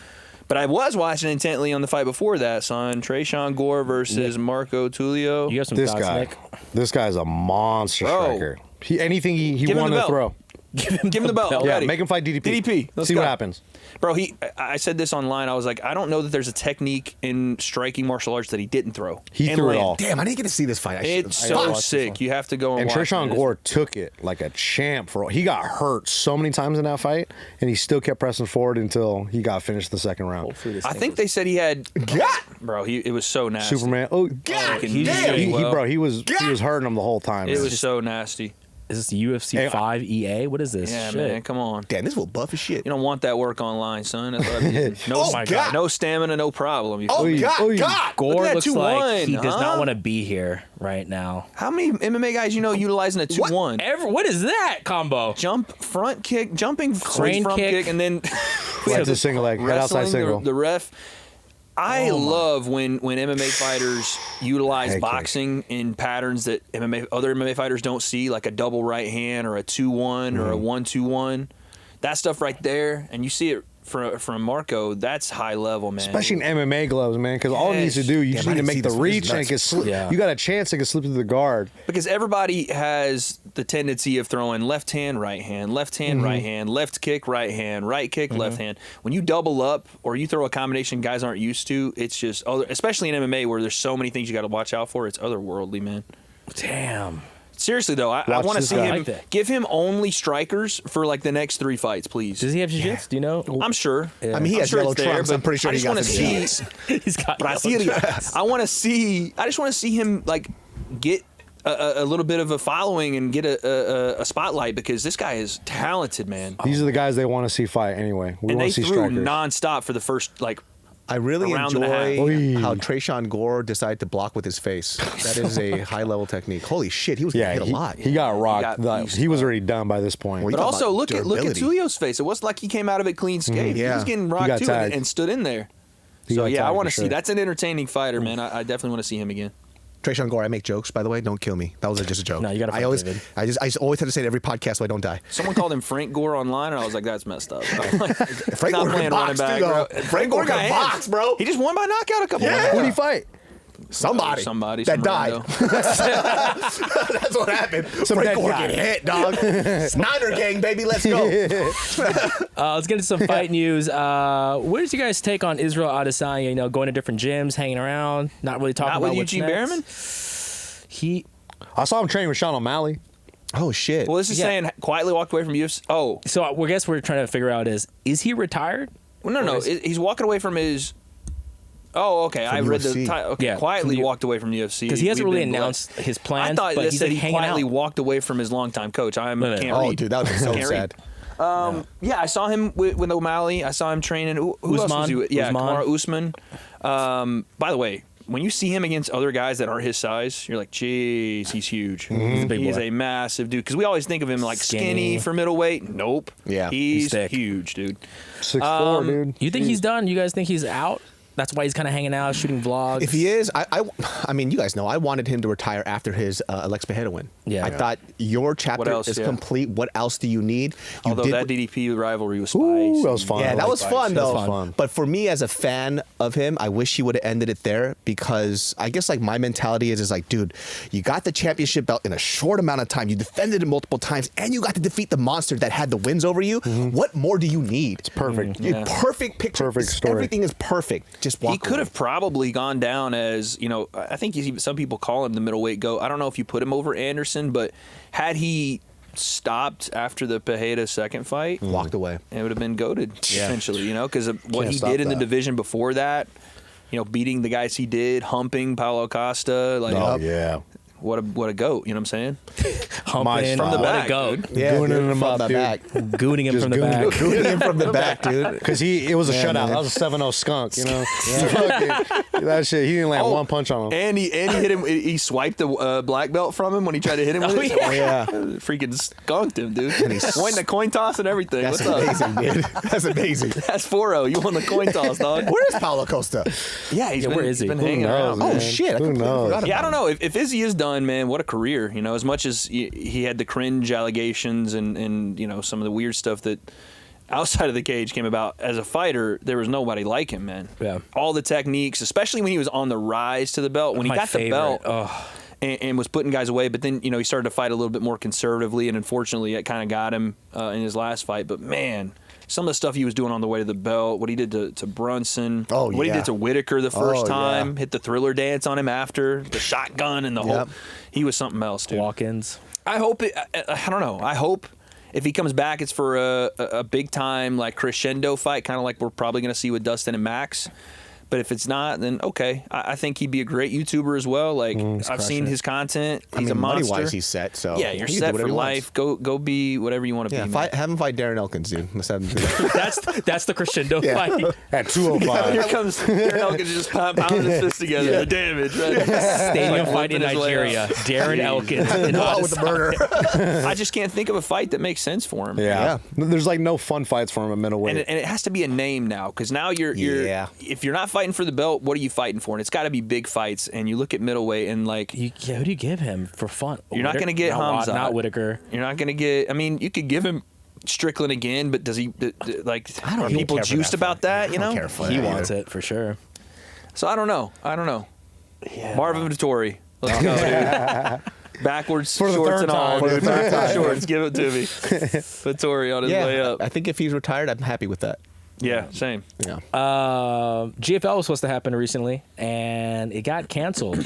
Speaker 3: But I was watching intently on the fight before that, son. Trayshawn Gore versus Marco Tulio.
Speaker 1: You have some
Speaker 2: This
Speaker 1: thoughts,
Speaker 2: guy.
Speaker 1: Nick?
Speaker 2: This guy's a monster
Speaker 3: Bro.
Speaker 2: striker. Anything he
Speaker 3: Give him
Speaker 2: wanted
Speaker 3: the
Speaker 2: to
Speaker 3: belt.
Speaker 2: throw.
Speaker 1: Give him
Speaker 3: the belt.
Speaker 1: belt.
Speaker 2: Yeah,
Speaker 3: Ready.
Speaker 2: make him fight DDP.
Speaker 3: DDP. Let's
Speaker 2: See
Speaker 3: go.
Speaker 2: what happens.
Speaker 3: Bro, I said this online. I was like, I don't know that there's a technique in striking martial arts that he didn't throw.
Speaker 2: He
Speaker 3: and
Speaker 2: threw it
Speaker 3: land.
Speaker 2: all.
Speaker 4: Damn, I didn't get to see this fight.
Speaker 3: It's
Speaker 4: I
Speaker 3: so
Speaker 4: gotta watch this
Speaker 3: sick.
Speaker 4: one.
Speaker 3: You have to go and,
Speaker 2: And
Speaker 3: watch
Speaker 2: Trayshawn
Speaker 3: it.
Speaker 2: Gore took it like a champ. He got hurt so many times in that fight, and he still kept pressing forward until he got finished the second round.
Speaker 1: Hopefully this
Speaker 3: I
Speaker 1: thing
Speaker 3: think
Speaker 1: goes-
Speaker 3: they said he had.
Speaker 4: God!
Speaker 3: Bro, it was so nasty.
Speaker 2: Superman. Oh,
Speaker 4: God
Speaker 3: He-
Speaker 4: damn!
Speaker 3: he- well.
Speaker 2: he was hurting him the whole time.
Speaker 3: It
Speaker 2: man.
Speaker 3: was so nasty.
Speaker 1: Is this UFC
Speaker 2: Hey,
Speaker 1: 5 EA? What is this?
Speaker 3: Yeah,
Speaker 1: Shit.
Speaker 3: man, come on.
Speaker 4: Damn, this will buff as shit.
Speaker 3: You don't want that work online, son. That's what I mean. No,
Speaker 4: Oh,
Speaker 3: my
Speaker 4: God.
Speaker 3: God. No stamina, no problem. You feel
Speaker 4: Oh,
Speaker 3: me?
Speaker 4: God,
Speaker 2: Oy.
Speaker 4: God!
Speaker 1: Gore
Speaker 3: Look at that
Speaker 1: looks like
Speaker 3: 2-1,
Speaker 1: he does
Speaker 3: huh?
Speaker 1: not want to be here right now.
Speaker 3: How many MMA guys you know utilizing a 2-1?
Speaker 1: What is that combo?
Speaker 3: Jumping front kick,
Speaker 1: Crane
Speaker 3: front
Speaker 1: kick.
Speaker 3: kick, and then
Speaker 2: That's a single leg, head outside
Speaker 3: wrestling
Speaker 2: single.
Speaker 3: the ref. I love when MMA fighters utilize
Speaker 2: Head kick.
Speaker 3: boxing in patterns that other MMA fighters don't see, like a double right hand or a 2-1 or a 1-2-1. That stuff right there, and you see it from Marco. That's high level, man.
Speaker 2: Especially in MMA gloves, man, because all he needs to
Speaker 3: Yes.
Speaker 2: do, you just
Speaker 4: Damn,
Speaker 2: need
Speaker 4: I
Speaker 2: to
Speaker 4: didn't
Speaker 2: make the
Speaker 4: see this.
Speaker 2: reach,
Speaker 4: This is
Speaker 2: and it can
Speaker 4: nuts.
Speaker 2: slip.
Speaker 1: Yeah.
Speaker 2: You got a chance it can slip through the guard.
Speaker 3: Because everybody has the tendency of throwing left hand, right hand, left hand, right hand, left kick, right kick, left hand. When you double up or you throw a combination guys aren't used to, it's just especially in MMA where there's so many things you got to watch out for. It's otherworldly, man.
Speaker 1: Damn.
Speaker 3: Seriously though, I
Speaker 2: Watch
Speaker 3: want to
Speaker 2: this
Speaker 3: see
Speaker 2: guy.
Speaker 3: him.
Speaker 1: Like that.
Speaker 3: Give him only strikers for like the next 3 fights, please.
Speaker 1: Does he have jiu-jitsu? Do you know?
Speaker 3: I'm sure.
Speaker 4: I mean, he
Speaker 3: I'm
Speaker 4: has
Speaker 3: sure
Speaker 4: yellow
Speaker 3: it's there,
Speaker 4: trunks.
Speaker 3: but
Speaker 4: I'm pretty sure
Speaker 3: I
Speaker 4: he
Speaker 3: just
Speaker 4: got
Speaker 3: wanna
Speaker 4: the
Speaker 3: see.
Speaker 4: jiu-jitsu.
Speaker 1: He's got
Speaker 3: Brasilia. I want to see. I just want to see him like get a little bit of a following and get a spotlight because this guy is talented, man.
Speaker 2: These are the guys they want to see fight anyway. We
Speaker 3: And
Speaker 2: want
Speaker 3: they
Speaker 2: to see
Speaker 3: threw
Speaker 2: strikers.
Speaker 3: nonstop for the first
Speaker 4: I really
Speaker 3: A round and a
Speaker 4: enjoy
Speaker 2: half.
Speaker 4: how Trayshawn Gore decided to block with his face. That is a high-level technique. Holy shit, he was getting
Speaker 2: Yeah,
Speaker 4: hit a lot.
Speaker 2: he got rocked.
Speaker 3: got
Speaker 2: He was already done by this point.
Speaker 4: Well,
Speaker 3: But
Speaker 4: talk
Speaker 3: also
Speaker 4: about
Speaker 3: look at
Speaker 4: durability.
Speaker 3: Tulio's face. It wasn't like he came out of it clean skate. He
Speaker 4: Yeah.
Speaker 3: was getting
Speaker 2: He
Speaker 3: rocked
Speaker 2: got
Speaker 3: too
Speaker 2: tagged.
Speaker 3: and stood in there.
Speaker 2: He
Speaker 3: So
Speaker 2: got
Speaker 3: yeah, I
Speaker 2: tagged
Speaker 3: want to
Speaker 2: for
Speaker 3: see.
Speaker 2: sure.
Speaker 3: That's an entertaining fighter, man. I definitely want to see him again.
Speaker 4: Trayshawn Gore, I make jokes, by the way. Don't kill me. That was just a joke.
Speaker 1: No, you gotta
Speaker 4: I
Speaker 1: fight
Speaker 4: always,
Speaker 1: David.
Speaker 4: I just always have to say it every podcast so I don't die.
Speaker 3: Someone called him Frank Gore online, and I was like, that's messed up. I'm like,
Speaker 4: Frank
Speaker 3: not
Speaker 4: Gore
Speaker 3: playing
Speaker 4: can box,
Speaker 3: running
Speaker 4: too,
Speaker 3: back,
Speaker 4: though.
Speaker 3: bro.
Speaker 4: Frank Gore
Speaker 3: got
Speaker 4: can
Speaker 3: hands.
Speaker 4: box, bro.
Speaker 3: He just won by knockout a couple
Speaker 4: Yeah.
Speaker 3: months
Speaker 2: Who'd
Speaker 3: ago.
Speaker 2: he fight?
Speaker 4: Somebody
Speaker 3: Somebody,
Speaker 4: that
Speaker 3: some
Speaker 4: died.
Speaker 3: rando.
Speaker 4: That's what happened.
Speaker 2: Some
Speaker 4: Frank
Speaker 2: dead
Speaker 4: Gore
Speaker 2: guy.
Speaker 4: get hit, dog. Snyder gang, baby. Let's go.
Speaker 1: Let's get into some fight news. What is your guys' take on Israel Adesanya? You know, going to different gyms, hanging around, not really talking
Speaker 3: Not
Speaker 1: about
Speaker 3: with
Speaker 1: what's
Speaker 3: Eugene
Speaker 1: next.
Speaker 3: Behrman?
Speaker 1: He
Speaker 2: I saw him training with Sean O'Malley.
Speaker 4: Oh shit.
Speaker 3: Well, this is
Speaker 1: Yeah.
Speaker 3: saying quietly walked away from UFC. Oh,
Speaker 1: so I guess we're trying to figure out is he retired?
Speaker 3: well, no.
Speaker 1: Or is-
Speaker 3: He's walking away from his. Oh, okay. I read the
Speaker 4: UFC.
Speaker 3: okay.
Speaker 1: Yeah,
Speaker 3: quietly
Speaker 1: from the-
Speaker 3: walked away from UFC
Speaker 1: Because he hasn't
Speaker 3: We've
Speaker 1: really
Speaker 3: been
Speaker 1: announced his
Speaker 3: I
Speaker 1: plans,
Speaker 3: thought
Speaker 1: but
Speaker 3: that
Speaker 1: he's
Speaker 3: said
Speaker 1: like
Speaker 3: he
Speaker 1: hanging
Speaker 3: quietly
Speaker 1: out.
Speaker 3: walked away from his longtime coach. I
Speaker 1: No.
Speaker 3: can't
Speaker 4: Oh,
Speaker 3: read.
Speaker 4: dude, that was so
Speaker 3: Can't read.
Speaker 4: sad.
Speaker 3: Yeah, I saw him with O'Malley. I saw him training. Who else was
Speaker 1: Usman.
Speaker 3: he with? Yeah,
Speaker 1: Usman.
Speaker 3: Kamaru Usman. By the way, when you see him against other guys that aren't his size, you're like, jeez, he's huge.
Speaker 1: He's a big
Speaker 3: He's
Speaker 1: boy.
Speaker 3: a massive dude. Because we always think of him like skinny
Speaker 1: Skinny.
Speaker 3: for middleweight. Nope.
Speaker 4: Yeah,
Speaker 3: He's
Speaker 1: thick.
Speaker 3: huge, dude.
Speaker 2: 6'4", dude.
Speaker 1: You think he's done? You guys think he's out? That's why he's kind of hanging out, shooting vlogs.
Speaker 4: If he is, I mean, you guys know, I wanted him to retire after his Alex Pereira win.
Speaker 1: Yeah.
Speaker 4: I thought your chapter
Speaker 3: else?
Speaker 4: is
Speaker 3: Yeah.
Speaker 4: complete. What else do you need? You
Speaker 3: Although that DDP rivalry was spicy.
Speaker 2: Ooh, that was fun.
Speaker 4: Yeah,
Speaker 2: I
Speaker 4: that
Speaker 2: like
Speaker 4: was fun
Speaker 2: That
Speaker 4: though.
Speaker 2: was fun.
Speaker 4: But for me as a fan of him, I wish he would have ended it there because I guess like my mentality is like, dude, you got the championship belt in a short amount of time. You defended it multiple times, and you got to defeat the monster that had the wins over you. What more do you need? It's
Speaker 2: perfect.
Speaker 3: Yeah.
Speaker 4: Perfect picture.
Speaker 2: Perfect story.
Speaker 4: Everything is perfect. Just walk.
Speaker 3: He could have probably gone down as, you know, I think some people call him the middleweight GOAT. I don't know if you put him over Anderson, but had he stopped after the Pereira second fight,
Speaker 4: walked away.
Speaker 3: it would have been goated, essentially, you know, because of what
Speaker 2: Can't
Speaker 3: he
Speaker 2: stop
Speaker 3: did in the
Speaker 2: that.
Speaker 3: division before that, you know, beating the guys he did, humping Paulo Costa. Like,
Speaker 2: Oh, yeah.
Speaker 3: what a goat. You know what I'm saying?
Speaker 1: Humping
Speaker 3: from the
Speaker 1: what
Speaker 3: back,
Speaker 1: a goat.
Speaker 3: dude.
Speaker 4: Yeah,
Speaker 2: Gooning
Speaker 4: dude,
Speaker 2: him
Speaker 4: from
Speaker 2: up,
Speaker 4: the
Speaker 2: dude.
Speaker 4: back.
Speaker 1: Gooning him from the back.
Speaker 4: Gooning him from the back, dude.
Speaker 2: Because it was a
Speaker 4: Yeah,
Speaker 2: shutout.
Speaker 4: man.
Speaker 2: That was a 7-0 skunk, you know? Fucking- that shit, he didn't land one punch on him.
Speaker 3: And he hit him. He swiped the black belt from him when he tried to hit him with it.
Speaker 4: Oh, yeah.
Speaker 3: Freaking skunked him, dude. And he's won the coin toss and everything.
Speaker 4: That's
Speaker 3: What's up?
Speaker 4: amazing, dude. That's amazing.
Speaker 3: That's 4-0. You won the coin toss, dog.
Speaker 4: Where is Paulo Costa?
Speaker 3: Yeah, he's been,
Speaker 1: where is
Speaker 3: he's
Speaker 1: he?
Speaker 3: been
Speaker 2: Who
Speaker 3: hanging
Speaker 2: knows,
Speaker 3: around.
Speaker 2: man?
Speaker 4: Oh, shit. I
Speaker 2: Who
Speaker 4: completely
Speaker 2: knows?
Speaker 4: forgot
Speaker 3: Yeah, I
Speaker 4: about
Speaker 3: don't know. If Izzy is done, man, what a career. You know, as much as he had the cringe allegations and you know, some of the weird stuff that outside of the cage came about, as a fighter, there was nobody like him, man.
Speaker 1: Yeah.
Speaker 3: All the techniques, especially when he was on the rise to the belt, when he
Speaker 1: My
Speaker 3: got
Speaker 1: favorite.
Speaker 3: the belt
Speaker 1: Oh.
Speaker 3: and was putting guys away, but then, you know, he started to fight a little bit more conservatively, and unfortunately it kind of got him in his last fight. But, man, some of the stuff he was doing on the way to the belt, what he did to Brunson,
Speaker 4: Oh,
Speaker 3: what he
Speaker 4: yeah.
Speaker 3: did to Whitaker the first
Speaker 4: Oh,
Speaker 3: time,
Speaker 4: yeah.
Speaker 3: hit the Thriller dance on him after, the shotgun and the whole...
Speaker 4: Yep.
Speaker 3: He was something else, dude.
Speaker 1: Walk-ins.
Speaker 3: I hope I don't know. I hope if he comes back, it's for a big time like crescendo fight, kind of like we're probably going to see with Dustin and Max. But if it's not, then okay. I think he'd be a great YouTuber as well. Like I've seen his content. He's a monster.
Speaker 4: money-wise, he's set, so
Speaker 3: yeah, you're
Speaker 4: he can do
Speaker 3: set
Speaker 4: whatever
Speaker 3: for
Speaker 4: he wants.
Speaker 3: life. Go be whatever you want to
Speaker 4: Yeah,
Speaker 3: be. Man.
Speaker 4: have him fight Darren Elkins, dude. Let's have him do that.
Speaker 1: That's the crescendo
Speaker 4: Yeah.
Speaker 1: fight.
Speaker 2: At 205.
Speaker 3: Here comes Darren Elkins just pounding his fists together. The damage. Right?
Speaker 1: Stadium
Speaker 3: Like
Speaker 1: fight in
Speaker 3: whipping his way
Speaker 1: Nigeria.
Speaker 3: up.
Speaker 1: Darren Elkins. in
Speaker 4: Oh, with the
Speaker 1: Adesanya.
Speaker 4: murder.
Speaker 3: I just can't think of a fight that makes sense for him.
Speaker 2: Yeah. There's like no fun fights for him at middleweight.
Speaker 3: And it has to be a name now, because now you're
Speaker 4: Yeah.
Speaker 3: if you're not fighting for the belt, what are you fighting for? And it's got to be big fights. And you look at middleweight and like
Speaker 1: Who do you give him for fun?
Speaker 3: You're not gonna get Hamzat.
Speaker 1: Not Whitaker.
Speaker 3: you're not going to get. I mean, you could give him Strickland again, but does he like?
Speaker 4: I don't
Speaker 3: Are
Speaker 4: even
Speaker 3: people
Speaker 4: care for
Speaker 3: juiced
Speaker 4: that
Speaker 3: about
Speaker 4: fight.
Speaker 3: that? You
Speaker 4: I don't
Speaker 3: know,
Speaker 4: care for
Speaker 1: He
Speaker 4: that
Speaker 1: wants
Speaker 4: either.
Speaker 1: it for sure.
Speaker 3: so I don't know.
Speaker 1: Yeah.
Speaker 3: Marvin Vittori, let's go, dude. Backwards
Speaker 2: For the
Speaker 3: shorts
Speaker 2: third
Speaker 3: and all,
Speaker 2: time.
Speaker 3: dude.
Speaker 2: For the third
Speaker 3: Backwards
Speaker 2: time.
Speaker 3: shorts, give it to me. Vittori on his way
Speaker 4: Yeah,
Speaker 3: up.
Speaker 4: I think if he's retired, I'm happy with that.
Speaker 3: Yeah, same.
Speaker 4: Yeah.
Speaker 1: GFL was supposed to happen recently, and it got canceled.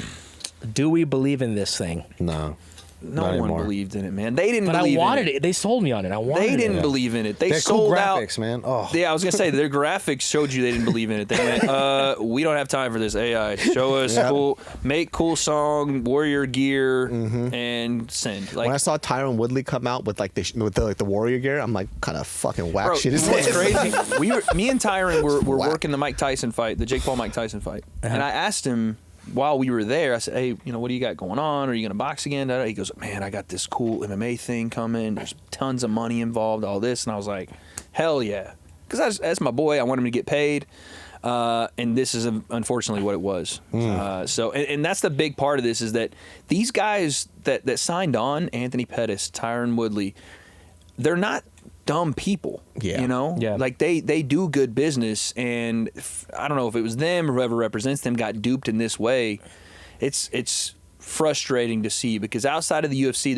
Speaker 1: Do we believe in this thing?
Speaker 2: No.
Speaker 3: No
Speaker 2: Not
Speaker 3: one
Speaker 2: anymore.
Speaker 3: believed in it, man. They didn't
Speaker 1: But I
Speaker 3: believe
Speaker 1: wanted
Speaker 3: in
Speaker 1: it. They sold me on it. I wanted
Speaker 3: They didn't
Speaker 1: it.
Speaker 3: believe in it. They
Speaker 2: They had cool
Speaker 3: sold out.
Speaker 2: graphics, man. Oh.
Speaker 3: Yeah, I was gonna say their graphics showed you they didn't believe in it. They went, "We don't have time for this AI. Show us cool, make cool song, warrior gear, and send." Like,
Speaker 4: When I saw Tyron Woodley come out with like the Warrior gear, I'm like, kind of fucking whack
Speaker 3: bro,
Speaker 4: shit is
Speaker 3: what's
Speaker 4: this?
Speaker 3: crazy? Me and Tyron were
Speaker 4: Wow.
Speaker 3: working the Mike Tyson fight, the Jake Paul Mike Tyson fight, and I asked him while we were there. I said, "Hey, you know, what do you got going on? Are you gonna box again?" He goes, "Man, I got this cool MMA thing coming. There's tons of money involved, all this." And I was like, "Hell yeah!" Because that's my boy. I want him to get paid. And this is unfortunately what it was. So, and that's the big part of this, is that these guys that signed on, Anthony Pettis, Tyron Woodley, they're not dumb people.
Speaker 4: Yeah.
Speaker 3: You know?
Speaker 1: Yeah.
Speaker 3: Like they do good business, and I don't know if it was them or whoever represents them got duped in this way. It's frustrating to see, because outside of the UFC,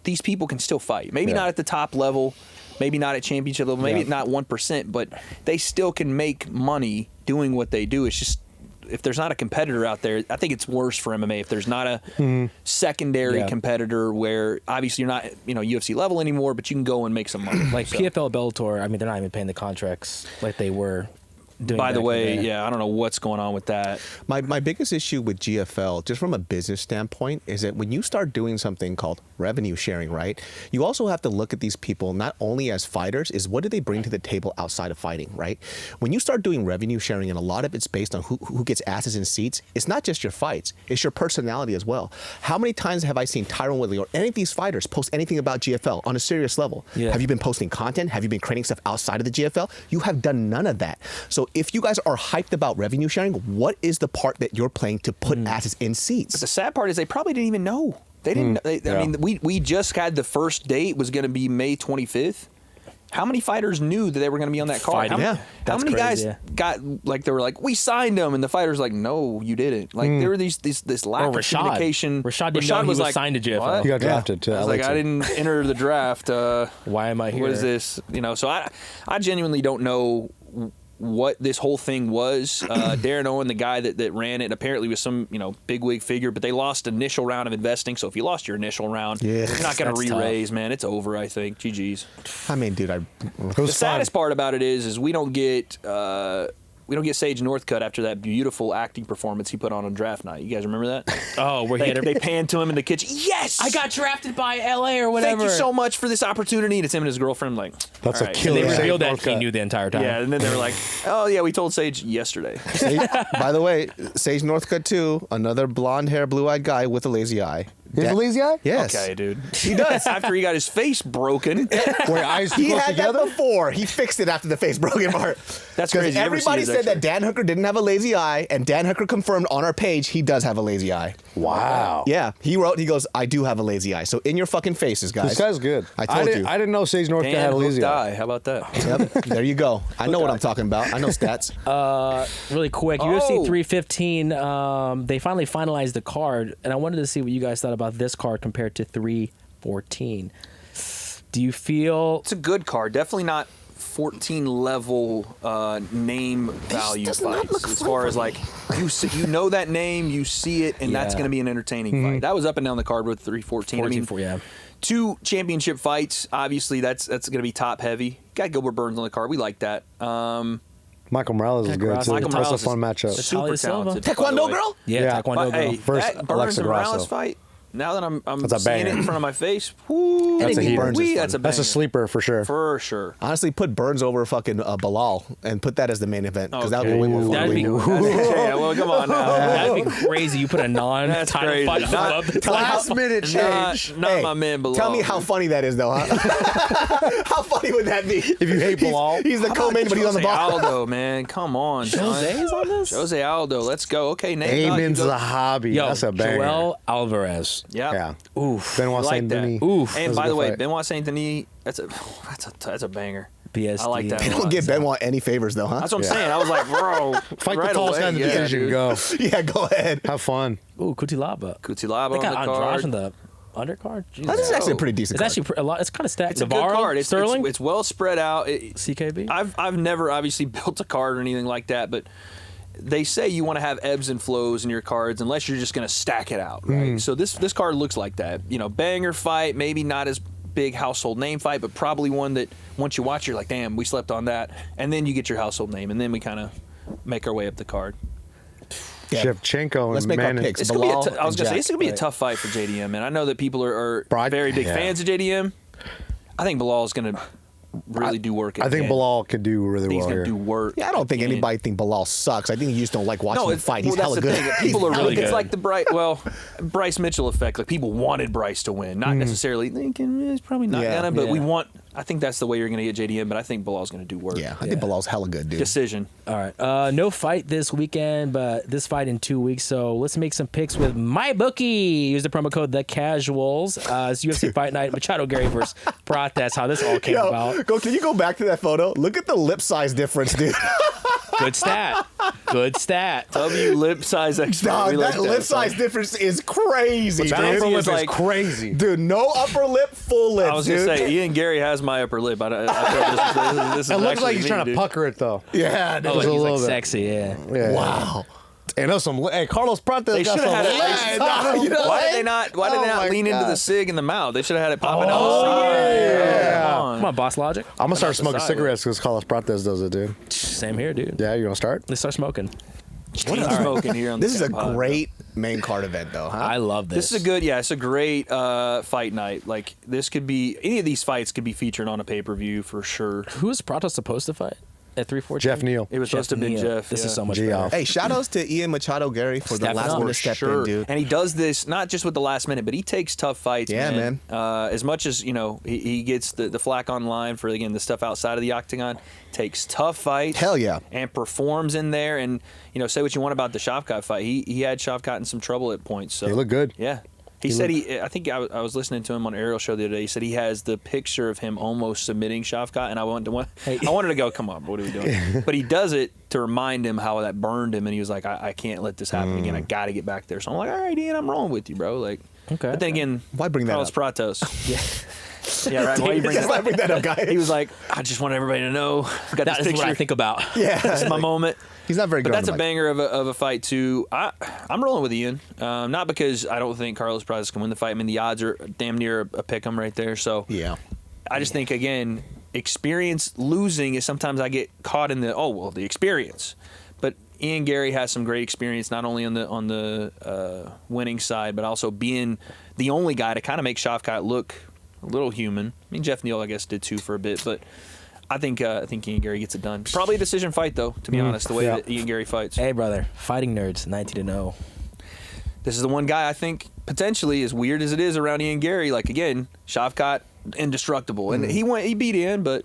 Speaker 3: these people can still fight. Maybe not at the top level, maybe not at championship level, maybe not 1%, but they still can make money doing what they do. It's just, if there's not a competitor out there, I think it's worse for MMA if there's not a secondary competitor where obviously you're not, UFC level anymore, but you can go and make some money.
Speaker 1: Like
Speaker 3: So,
Speaker 1: PFL, Bellator, I mean, they're not even paying the contracts like they were doing.
Speaker 3: by the
Speaker 1: back in
Speaker 3: way,
Speaker 1: day.
Speaker 3: yeah, I don't know what's going on with that.
Speaker 4: My biggest issue with GFL, just from a business standpoint, is that when you start doing something called revenue sharing, right, you also have to look at these people not only as fighters, is what do they bring to the table outside of fighting, right? When you start doing revenue sharing, and a lot of it's based on who gets asses in seats, it's not just your fights, it's your personality as well. How many times have I seen Tyron Woodley or any of these fighters post anything about GFL on a serious level?
Speaker 1: Yeah.
Speaker 4: Have you been posting content? Have you been creating stuff outside of the GFL? You have done none of that. So if you guys are hyped about revenue sharing, what is the part that you're playing to put asses in seats?
Speaker 3: The sad part is they probably didn't even know. They didn't. I mean, we just had the first date was going to be May 25th. How many fighters knew that they were going to be on that card?
Speaker 1: Fighting.
Speaker 3: How
Speaker 1: That's
Speaker 3: many
Speaker 1: crazy,
Speaker 3: guys got like they were like, we signed them, and the fighters like, no, you didn't. Like there were this lack
Speaker 1: Or
Speaker 3: of
Speaker 1: Rashad.
Speaker 3: communication.
Speaker 1: Rashad didn't know he was
Speaker 3: like,
Speaker 1: signed to GFL.
Speaker 3: "What?"
Speaker 2: He got drafted to
Speaker 3: I was
Speaker 2: LA.
Speaker 3: like, I didn't enter the draft.
Speaker 1: Why am I here?
Speaker 3: What is this? So I genuinely don't know what this whole thing was. Darren Owen, the guy that ran it, apparently was some bigwig figure, but they lost initial round of investing. So if you lost your initial round,
Speaker 4: Yeah.
Speaker 3: you're not going to
Speaker 1: That's
Speaker 3: re-raise, man. It's over, I think. GG's.
Speaker 4: I mean, dude,
Speaker 2: It
Speaker 3: The
Speaker 2: was
Speaker 3: saddest part about it is we don't get we don't get Sage Northcutt after that beautiful acting performance he put on draft night. You guys remember that?
Speaker 1: Oh, where he
Speaker 3: they panned to him in the kitchen. Yes,
Speaker 1: I got drafted by LA or whatever.
Speaker 3: Thank you so much for this opportunity. And it's him and his girlfriend. Like,
Speaker 2: That's
Speaker 3: all
Speaker 2: a
Speaker 3: right.
Speaker 2: killer.
Speaker 1: And they
Speaker 2: Sage
Speaker 1: revealed that he
Speaker 2: Northcutt.
Speaker 1: knew the entire time.
Speaker 3: Yeah, and then they were like, oh yeah, we told Sage yesterday.
Speaker 4: By the way, Sage Northcutt too, another blonde hair, blue eyed guy with a lazy eye.
Speaker 2: He has a lazy eye?
Speaker 4: Yes.
Speaker 3: Okay, dude. He does. After he got his face broken.
Speaker 2: Where eyes
Speaker 4: He
Speaker 2: close
Speaker 4: had
Speaker 2: together?
Speaker 4: that before. He fixed it after the face broken part.
Speaker 3: That's
Speaker 4: 'Cause
Speaker 3: crazy. You ever
Speaker 4: everybody
Speaker 3: see his
Speaker 4: said that
Speaker 3: X-ray?
Speaker 4: Dan Hooker didn't have a lazy eye, and Dan Hooker confirmed on our page he does have a lazy eye.
Speaker 2: Wow.
Speaker 4: Yeah, he wrote. He goes, "I do have a lazy eye." So in your fucking faces, guys.
Speaker 2: This guy's good.
Speaker 4: I told you.
Speaker 2: I didn't know Sage Northcutt
Speaker 3: Dan
Speaker 2: had a lazy
Speaker 3: hooked
Speaker 2: eye.
Speaker 3: eye. How about that?
Speaker 4: Yep, there you go. I know what I'm talking about. I know stats.
Speaker 1: Really quick,
Speaker 3: Oh.
Speaker 1: UFC 315, they finally finalized the card, and I wanted to see what you guys thought about this card compared to 314. Do you feel...
Speaker 3: It's a good card. Definitely not 14 level name value fights. As far as like you know that name, you see it, and that's
Speaker 1: Yeah.
Speaker 3: going to be an entertaining fight. That was up and down the card with 314. I mean,
Speaker 1: 14, yeah.
Speaker 3: 2 championship fights. Obviously, that's going to be top heavy. Got Gilbert Burns on the card. We like that.
Speaker 2: Michael Morales is good
Speaker 1: Morales.
Speaker 2: too.
Speaker 1: Michael
Speaker 2: That's a
Speaker 3: Morales
Speaker 2: fun
Speaker 3: is
Speaker 2: matchup.
Speaker 3: super
Speaker 1: Natalia Silva.
Speaker 3: talented. by the
Speaker 4: Taekwondo
Speaker 3: way.
Speaker 4: girl.
Speaker 1: Yeah,
Speaker 2: Yeah.
Speaker 1: Taekwondo
Speaker 3: But,
Speaker 1: girl.
Speaker 3: hey,
Speaker 2: First,
Speaker 3: that Burns
Speaker 2: Alexa
Speaker 3: and Morales
Speaker 2: Grasso.
Speaker 3: fight. Now that I'm
Speaker 2: That's a
Speaker 3: seeing it
Speaker 2: banger.
Speaker 3: in front of my face, whoo,
Speaker 2: That's a heater.
Speaker 3: that's a banger.
Speaker 2: That's a sleeper for sure.
Speaker 3: For sure.
Speaker 4: Honestly, put Burns over fucking Bilal and put that as the main event because that would be way more fun.
Speaker 1: That'd be-
Speaker 3: Yeah, well, come on now.
Speaker 1: That'd be crazy. You put a
Speaker 3: That's
Speaker 1: non-title
Speaker 3: crazy.
Speaker 1: fight
Speaker 3: Not-
Speaker 1: above the
Speaker 2: Last
Speaker 1: title.
Speaker 2: minute change.
Speaker 3: Not
Speaker 4: Hey,
Speaker 3: my man below.
Speaker 4: Tell me how funny that is, though, huh? How funny would that be?
Speaker 2: If you hate Bilal.
Speaker 4: He's the co-main, but he's on the
Speaker 3: Jose
Speaker 4: bottom.
Speaker 3: Aldo, man, come on. son.
Speaker 1: Jose's on this?
Speaker 3: Jose Aldo, let's go. Okay, name.
Speaker 2: Amon's the hobby.
Speaker 1: Yo,
Speaker 2: That's a banger.
Speaker 1: Joel Alvarez.
Speaker 3: Yeah.
Speaker 2: Yeah.
Speaker 1: Oof.
Speaker 2: Benoit
Speaker 3: like
Speaker 2: Saint
Speaker 3: that.
Speaker 2: Denis.
Speaker 1: Oof.
Speaker 3: And
Speaker 2: That's a
Speaker 3: by the
Speaker 2: good
Speaker 3: way,
Speaker 2: fight.
Speaker 3: Benoit Saint Denis, that's a banger.
Speaker 1: BSD.
Speaker 3: I like that.
Speaker 4: They
Speaker 3: a
Speaker 4: don't
Speaker 3: lot.
Speaker 4: give Benoit any favors, though, huh?
Speaker 3: That's what I'm
Speaker 2: Yeah.
Speaker 3: saying. I was like, bro,
Speaker 2: Fight
Speaker 3: right
Speaker 2: the tallest guy in the
Speaker 3: away.
Speaker 2: division.
Speaker 3: dude.
Speaker 2: Go.
Speaker 4: Yeah, go ahead.
Speaker 2: Have fun.
Speaker 1: Ooh, Kutilaba.
Speaker 3: Kutilaba
Speaker 1: They
Speaker 3: on
Speaker 1: got
Speaker 3: the
Speaker 1: Andrade
Speaker 3: card.
Speaker 1: on the undercard. Jesus.
Speaker 4: This is actually a pretty decent
Speaker 1: It's
Speaker 4: card.
Speaker 1: actually a lot. It's kind of stacked.
Speaker 3: It's a good
Speaker 1: Navarro,
Speaker 3: card.
Speaker 1: Sterling,
Speaker 3: It's well spread out.
Speaker 1: CKB.
Speaker 3: I've never obviously built a card or anything like that, but they say you want to have ebbs and flows in your cards unless you're just going to stack it out, right? So this card looks like that. You know, banger fight, maybe not as big household name fight, but probably one that once you watch, you're like, damn, we slept on that. And then you get your household name, and then we kind of make our way up the card.
Speaker 4: Yeah.
Speaker 2: Shevchenko
Speaker 4: Let's
Speaker 2: and
Speaker 4: make our
Speaker 2: Manin.
Speaker 4: picks.
Speaker 3: It's gonna be
Speaker 4: Bilal
Speaker 3: I was
Speaker 4: and
Speaker 3: gonna say
Speaker 4: Jack.
Speaker 3: it's gonna be a
Speaker 4: Right.
Speaker 3: tough fight for JDM, man. I know that people are
Speaker 2: Bro,
Speaker 3: very big
Speaker 2: yeah.
Speaker 3: fans of JDM. I think Bilal's gonna really do work.
Speaker 2: I think
Speaker 3: again.
Speaker 2: Bilal could do
Speaker 3: I
Speaker 2: really
Speaker 3: think he's
Speaker 2: well
Speaker 3: gonna
Speaker 2: here.
Speaker 3: do work.
Speaker 4: Yeah, I don't think
Speaker 3: again.
Speaker 4: anybody think Bilal sucks. I think you just don't like watching
Speaker 3: No,
Speaker 4: him fight. He's
Speaker 3: that's
Speaker 4: hella
Speaker 3: the
Speaker 4: good.
Speaker 3: thing. People are
Speaker 1: He's
Speaker 3: really.
Speaker 1: hella
Speaker 3: It's
Speaker 1: good.
Speaker 3: like the Bryce Mitchell effect. Like people wanted Bryce to win, not necessarily thinking he's probably not
Speaker 4: Yeah.
Speaker 3: gonna. But we
Speaker 1: Yeah.
Speaker 3: want. I think that's the way you're gonna get JDM. But I think Bilal's gonna do work.
Speaker 4: Yeah, I think Bilal's hella good, dude.
Speaker 3: Decision.
Speaker 1: All right. No fight this weekend, but this fight in 2 weeks. So let's make some picks with MyBookie. Use the promo code TheCasuals. It's UFC Fight Night. Machado Garry versus Prates. That's how this all came about.
Speaker 4: Can you go back to that photo? Look at the lip size difference, dude.
Speaker 1: Good stat. Good stat.
Speaker 3: W lip size expert.
Speaker 4: Dog,
Speaker 3: We like
Speaker 4: that lip size difference is crazy,
Speaker 3: That
Speaker 4: dude.
Speaker 3: upper lip
Speaker 2: It's
Speaker 3: like
Speaker 2: crazy.
Speaker 4: Dude, no upper lip, full lips,
Speaker 3: I was
Speaker 4: dude.
Speaker 3: gonna say, Ian Gary has my upper lip. I thought this is
Speaker 2: It looks
Speaker 3: actually
Speaker 2: like he's
Speaker 3: me,
Speaker 2: trying to
Speaker 3: dude.
Speaker 2: pucker it though.
Speaker 4: Yeah, dude.
Speaker 1: Oh,
Speaker 2: Just a
Speaker 1: he's
Speaker 2: little
Speaker 1: like
Speaker 2: bit.
Speaker 1: sexy, yeah.
Speaker 2: Yeah.
Speaker 4: Wow.
Speaker 2: And there's some. Hey, Carlos Prates
Speaker 3: They
Speaker 2: got
Speaker 3: should have
Speaker 2: some.
Speaker 3: had it.
Speaker 2: legs. You know
Speaker 3: Why
Speaker 2: what?
Speaker 3: did they not? Why did they
Speaker 2: Oh
Speaker 3: not
Speaker 2: my
Speaker 3: lean into
Speaker 2: God.
Speaker 3: the cig in the mouth? They should have had it popping out
Speaker 1: Oh,
Speaker 3: the side.
Speaker 2: yeah.
Speaker 1: Come on, Boss Logic.
Speaker 2: I'm gonna start
Speaker 3: the
Speaker 2: smoking
Speaker 3: side,
Speaker 2: cigarettes because Carlos Prates does it, dude.
Speaker 1: Same here, dude.
Speaker 2: Yeah, you gonna start?
Speaker 1: Let's start smoking.
Speaker 3: Chain smoking here on
Speaker 4: This is
Speaker 3: the
Speaker 4: a
Speaker 3: pod.
Speaker 4: great main card event, though, huh?
Speaker 1: I love this.
Speaker 3: This is a good. Yeah, it's a great fight night. Like this could be any of these fights could be featured on a pay per view for sure.
Speaker 1: Who's Prates supposed to fight at 314?
Speaker 2: Jeff Neal.
Speaker 3: It was supposed to have been
Speaker 1: Neal.
Speaker 3: Jeff.
Speaker 1: This
Speaker 3: yeah.
Speaker 1: is so much
Speaker 2: G
Speaker 1: better.
Speaker 2: off.
Speaker 4: Hey, shout outs to Ian Machado Garry for the
Speaker 1: Stepping
Speaker 4: last
Speaker 1: up.
Speaker 4: minute
Speaker 3: For
Speaker 4: step
Speaker 3: sure.
Speaker 4: in, dude.
Speaker 3: And he does this not just with the last minute, but he takes tough fights.
Speaker 4: Yeah, man.
Speaker 3: As much as he gets the flack online for again the stuff outside of the octagon, takes tough fights.
Speaker 4: Hell yeah.
Speaker 3: And performs in there. And say what you want about the Shavkat fight. He had Shavkat in some trouble at points. So
Speaker 2: He looked good.
Speaker 3: Yeah. He said I think I was listening to him on Ariel's show the other day. He said he has the picture of him almost submitting Shavkat, and I wanted to go, come on, what are we doing? But he does it to remind him how that burned him, and he was like, I can't let this happen again. I got to get back there. So I'm like, all right, Ian, I'm rolling with you, bro. Like,
Speaker 1: Okay.
Speaker 3: But then again,
Speaker 4: Why bring that
Speaker 3: Carlos
Speaker 4: up?
Speaker 3: Prates. Yeah, right. Why you bring
Speaker 4: Why bring that up, guys?
Speaker 3: He was like, I just want everybody to know. I got
Speaker 1: That
Speaker 3: this
Speaker 1: is
Speaker 3: picture.
Speaker 1: what I think about.
Speaker 4: Yeah.
Speaker 3: This is my moment.
Speaker 4: He's not very good
Speaker 3: But
Speaker 4: on
Speaker 3: that's
Speaker 4: the
Speaker 3: a
Speaker 4: mic.
Speaker 3: banger of a fight too. I'm rolling with Ian, not because I don't think Carlos Prates can win the fight. I mean, the odds are damn near a pick 'em right there. So
Speaker 4: Yeah.
Speaker 3: I just think again, experience losing is sometimes I get caught in the experience. But Ian Garry has some great experience, not only on the winning side, but also being the only guy to kind of make Shavkat look a little human. I mean, Jeff Neal, I guess, did too for a bit, but I think Ian Garry gets it done. Probably a decision fight, though, to be honest, the way that Ian Garry fights.
Speaker 1: Hey, brother, fighting nerds, 19-0.
Speaker 3: This is the one guy I think potentially, as weird as it is around Ian Garry, like, again, Shavkat, indestructible. And he beat Ian, but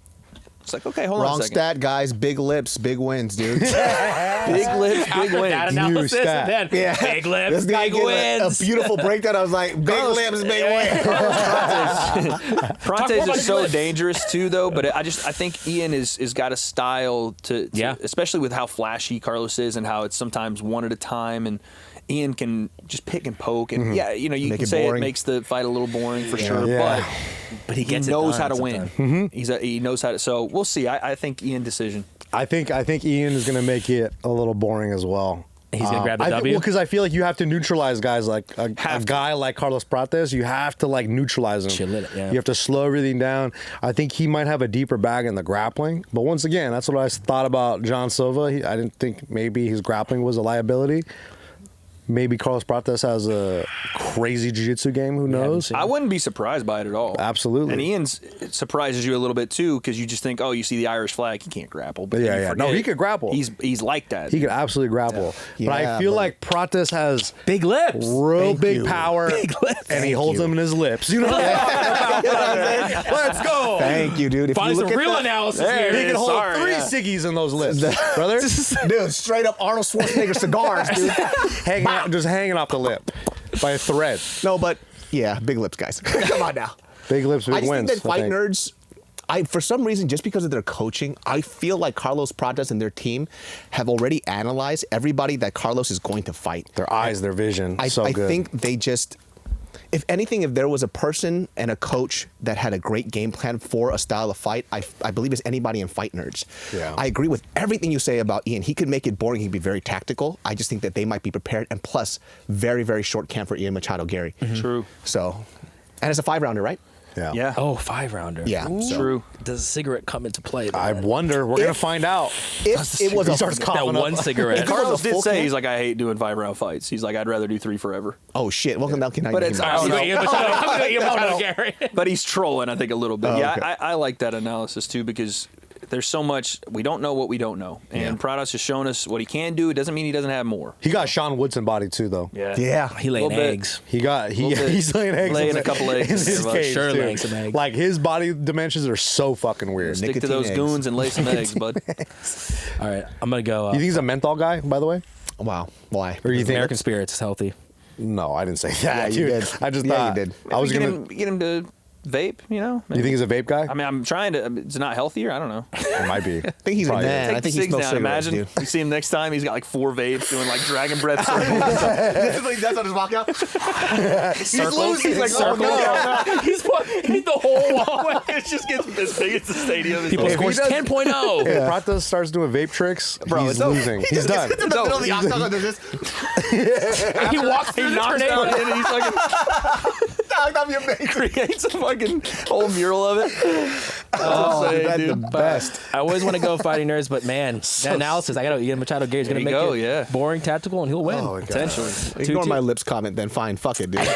Speaker 3: it's like, okay, hold on a
Speaker 4: Wrong
Speaker 3: second.
Speaker 4: stat, guys. Big lips, big wins, dude.
Speaker 3: Big lips, big
Speaker 1: That
Speaker 3: wins.
Speaker 1: analysis,
Speaker 2: stat.
Speaker 1: and then big lips,
Speaker 4: This guy
Speaker 1: big
Speaker 4: gave
Speaker 1: wins.
Speaker 4: a beautiful breakdown. I was like, big lips, big wins.
Speaker 3: Prates is so dangerous too, though. But I think Ian is got a style to especially with how flashy Carlos is and how it's sometimes one at a time, and Ian can just pick and poke, and you can say it makes the fight a little boring for sure, but he knows how to win. He knows how to. So we'll see. I think Ian decision.
Speaker 2: I think Ian is going to make it a little boring as well.
Speaker 1: He's going to grab the W?
Speaker 2: Well, because I feel like you have to neutralize guys like a guy like Carlos Prates. You have to like neutralize him.
Speaker 1: Chill it, yeah.
Speaker 2: You have to slow everything down. I think he might have a deeper bag in the grappling. But once again, that's what I thought about John Silva. I didn't think maybe his grappling was a liability. Maybe Carlos Prates has a crazy jiu-jitsu game. Who knows?
Speaker 3: I wouldn't be surprised by it at all.
Speaker 2: Absolutely.
Speaker 3: And Ian's surprises you a little bit too, because you just think, oh, you see the Irish flag, he can't grapple. But then you forget
Speaker 2: No, he could grapple.
Speaker 3: He's like that.
Speaker 2: He could absolutely grapple.
Speaker 4: Yeah.
Speaker 2: But I feel like Prates has
Speaker 1: Big lips.
Speaker 2: real
Speaker 4: Thank
Speaker 2: big
Speaker 4: you.
Speaker 2: power, and he holds them in his lips. You know? Let's go.
Speaker 4: Thank you, dude. If
Speaker 1: Finally,
Speaker 4: you
Speaker 1: some
Speaker 4: look
Speaker 1: real
Speaker 4: at
Speaker 1: analysis
Speaker 3: There
Speaker 1: here.
Speaker 2: He can hold
Speaker 3: Sorry,
Speaker 2: 3
Speaker 3: yeah.
Speaker 2: ciggies in those lips, brother.
Speaker 4: dude, straight up Arnold Schwarzenegger cigars, dude.
Speaker 2: Just hanging off the lip by a thread.
Speaker 4: No, but yeah, big lips, guys. Come on now.
Speaker 2: Big lips, big
Speaker 4: I just
Speaker 2: wins.
Speaker 4: think that fight nerds, for some reason, just because of their coaching, I feel like Carlos Prates and their team have already analyzed everybody that Carlos is going to fight.
Speaker 2: Their eyes, their vision,
Speaker 4: I
Speaker 2: good.
Speaker 4: think they just, if anything, if there was a person and a coach that had a great game plan for a style of fight, I believe it's anybody in Fight Nerds.
Speaker 2: Yeah.
Speaker 4: I agree with everything you say about Ian. He could make it boring. He could be very tactical. I just think that they might be prepared. And plus, very, very short camp for Ian Machado Garry.
Speaker 3: True.
Speaker 4: So, and it's a 5-rounder, right?
Speaker 2: Yeah.
Speaker 3: Yeah.
Speaker 1: Oh, 5-rounder.
Speaker 4: Yeah. So
Speaker 3: True.
Speaker 1: Does a cigarette come into play?
Speaker 2: I wonder. We're gonna find out.
Speaker 4: if it was
Speaker 2: He
Speaker 4: a
Speaker 2: starts coughing
Speaker 1: that
Speaker 2: up.
Speaker 1: one cigarette.
Speaker 3: Carlos
Speaker 4: a
Speaker 3: did
Speaker 4: full
Speaker 3: say,
Speaker 4: camp?
Speaker 3: he's like, I hate doing 5-round fights. He's like, I'd rather do 3 forever.
Speaker 4: oh shit, welcome to
Speaker 3: But it's-
Speaker 1: I'm going to get Machado Garry.
Speaker 3: But he's trolling, I think, a little bit.
Speaker 4: Oh,
Speaker 3: Yeah,
Speaker 4: okay.
Speaker 3: I like that analysis too, because there's so much we don't know what we don't know, and Prates has shown us what he can do. It doesn't mean he doesn't have more.
Speaker 2: He got Sean Woodson body too, though.
Speaker 4: Yeah.
Speaker 1: He laying
Speaker 3: Little bit.
Speaker 1: eggs.
Speaker 2: He's
Speaker 3: bit.
Speaker 2: laying eggs.
Speaker 3: Laying
Speaker 2: in
Speaker 3: a couple eggs
Speaker 2: in
Speaker 3: in
Speaker 2: his
Speaker 3: there,
Speaker 2: cage,
Speaker 1: sure
Speaker 2: too.
Speaker 1: laying some eggs.
Speaker 2: Like his body dimensions are so fucking weird.
Speaker 3: Stick to
Speaker 4: Nicotine
Speaker 3: those
Speaker 4: eggs.
Speaker 3: goons and lay some eggs, bud.
Speaker 1: All right, I'm going to go.
Speaker 2: You think he's a menthol guy, by the way?
Speaker 4: Wow. Why?
Speaker 2: Or you think
Speaker 1: American Spirits is healthy.
Speaker 2: No, I didn't say that.
Speaker 4: Yeah, you
Speaker 2: dude.
Speaker 4: did.
Speaker 2: I just
Speaker 4: Yeah,
Speaker 2: thought
Speaker 4: you did.
Speaker 2: I was
Speaker 3: get
Speaker 2: gonna.
Speaker 3: get him to vape. You know.
Speaker 2: You think he's a vape guy?
Speaker 3: I mean, I'm trying to. It's not healthier. I don't know.
Speaker 2: It might be.
Speaker 4: I think he's a
Speaker 2: Probably.
Speaker 4: man.
Speaker 3: Take
Speaker 4: I
Speaker 3: the
Speaker 4: think he
Speaker 3: cigs
Speaker 4: smokes
Speaker 3: down.
Speaker 4: cigarettes,
Speaker 3: Imagine
Speaker 4: dude.
Speaker 3: you see him next time. He's got like 4 vapes doing like dragon breath circles.
Speaker 4: That's on his walkout.
Speaker 3: Circles.
Speaker 4: losing. He's like, oh, no.
Speaker 1: He's the whole wall.
Speaker 3: It just gets as big as the stadium.
Speaker 1: People
Speaker 2: If he
Speaker 1: scores
Speaker 2: does-
Speaker 1: 10.0.
Speaker 2: If Prates starts doing vape tricks,
Speaker 4: Bro,
Speaker 2: he's
Speaker 4: it's over.
Speaker 2: losing. He's done.
Speaker 4: In the middle of the octagon, there's this.
Speaker 1: He walks through
Speaker 3: He
Speaker 1: the
Speaker 3: knocks down
Speaker 1: tornado.
Speaker 3: in and he's like
Speaker 4: That'd be amazing.
Speaker 3: creates a fucking whole mural of it.
Speaker 4: Oh,
Speaker 3: insane,
Speaker 4: that's
Speaker 3: dude.
Speaker 4: the best.
Speaker 1: I always want to go fighting nerds, but man, that analysis, I got to. Ian Machado Garry's going to
Speaker 3: There
Speaker 1: make
Speaker 3: you go,
Speaker 1: it
Speaker 3: yeah.
Speaker 1: boring, tactical, and he'll win.
Speaker 2: Oh, my God.
Speaker 1: Potentially.
Speaker 4: Ignore
Speaker 1: 2-2.
Speaker 4: my lips comment, then fine. Fuck it, dude.
Speaker 1: All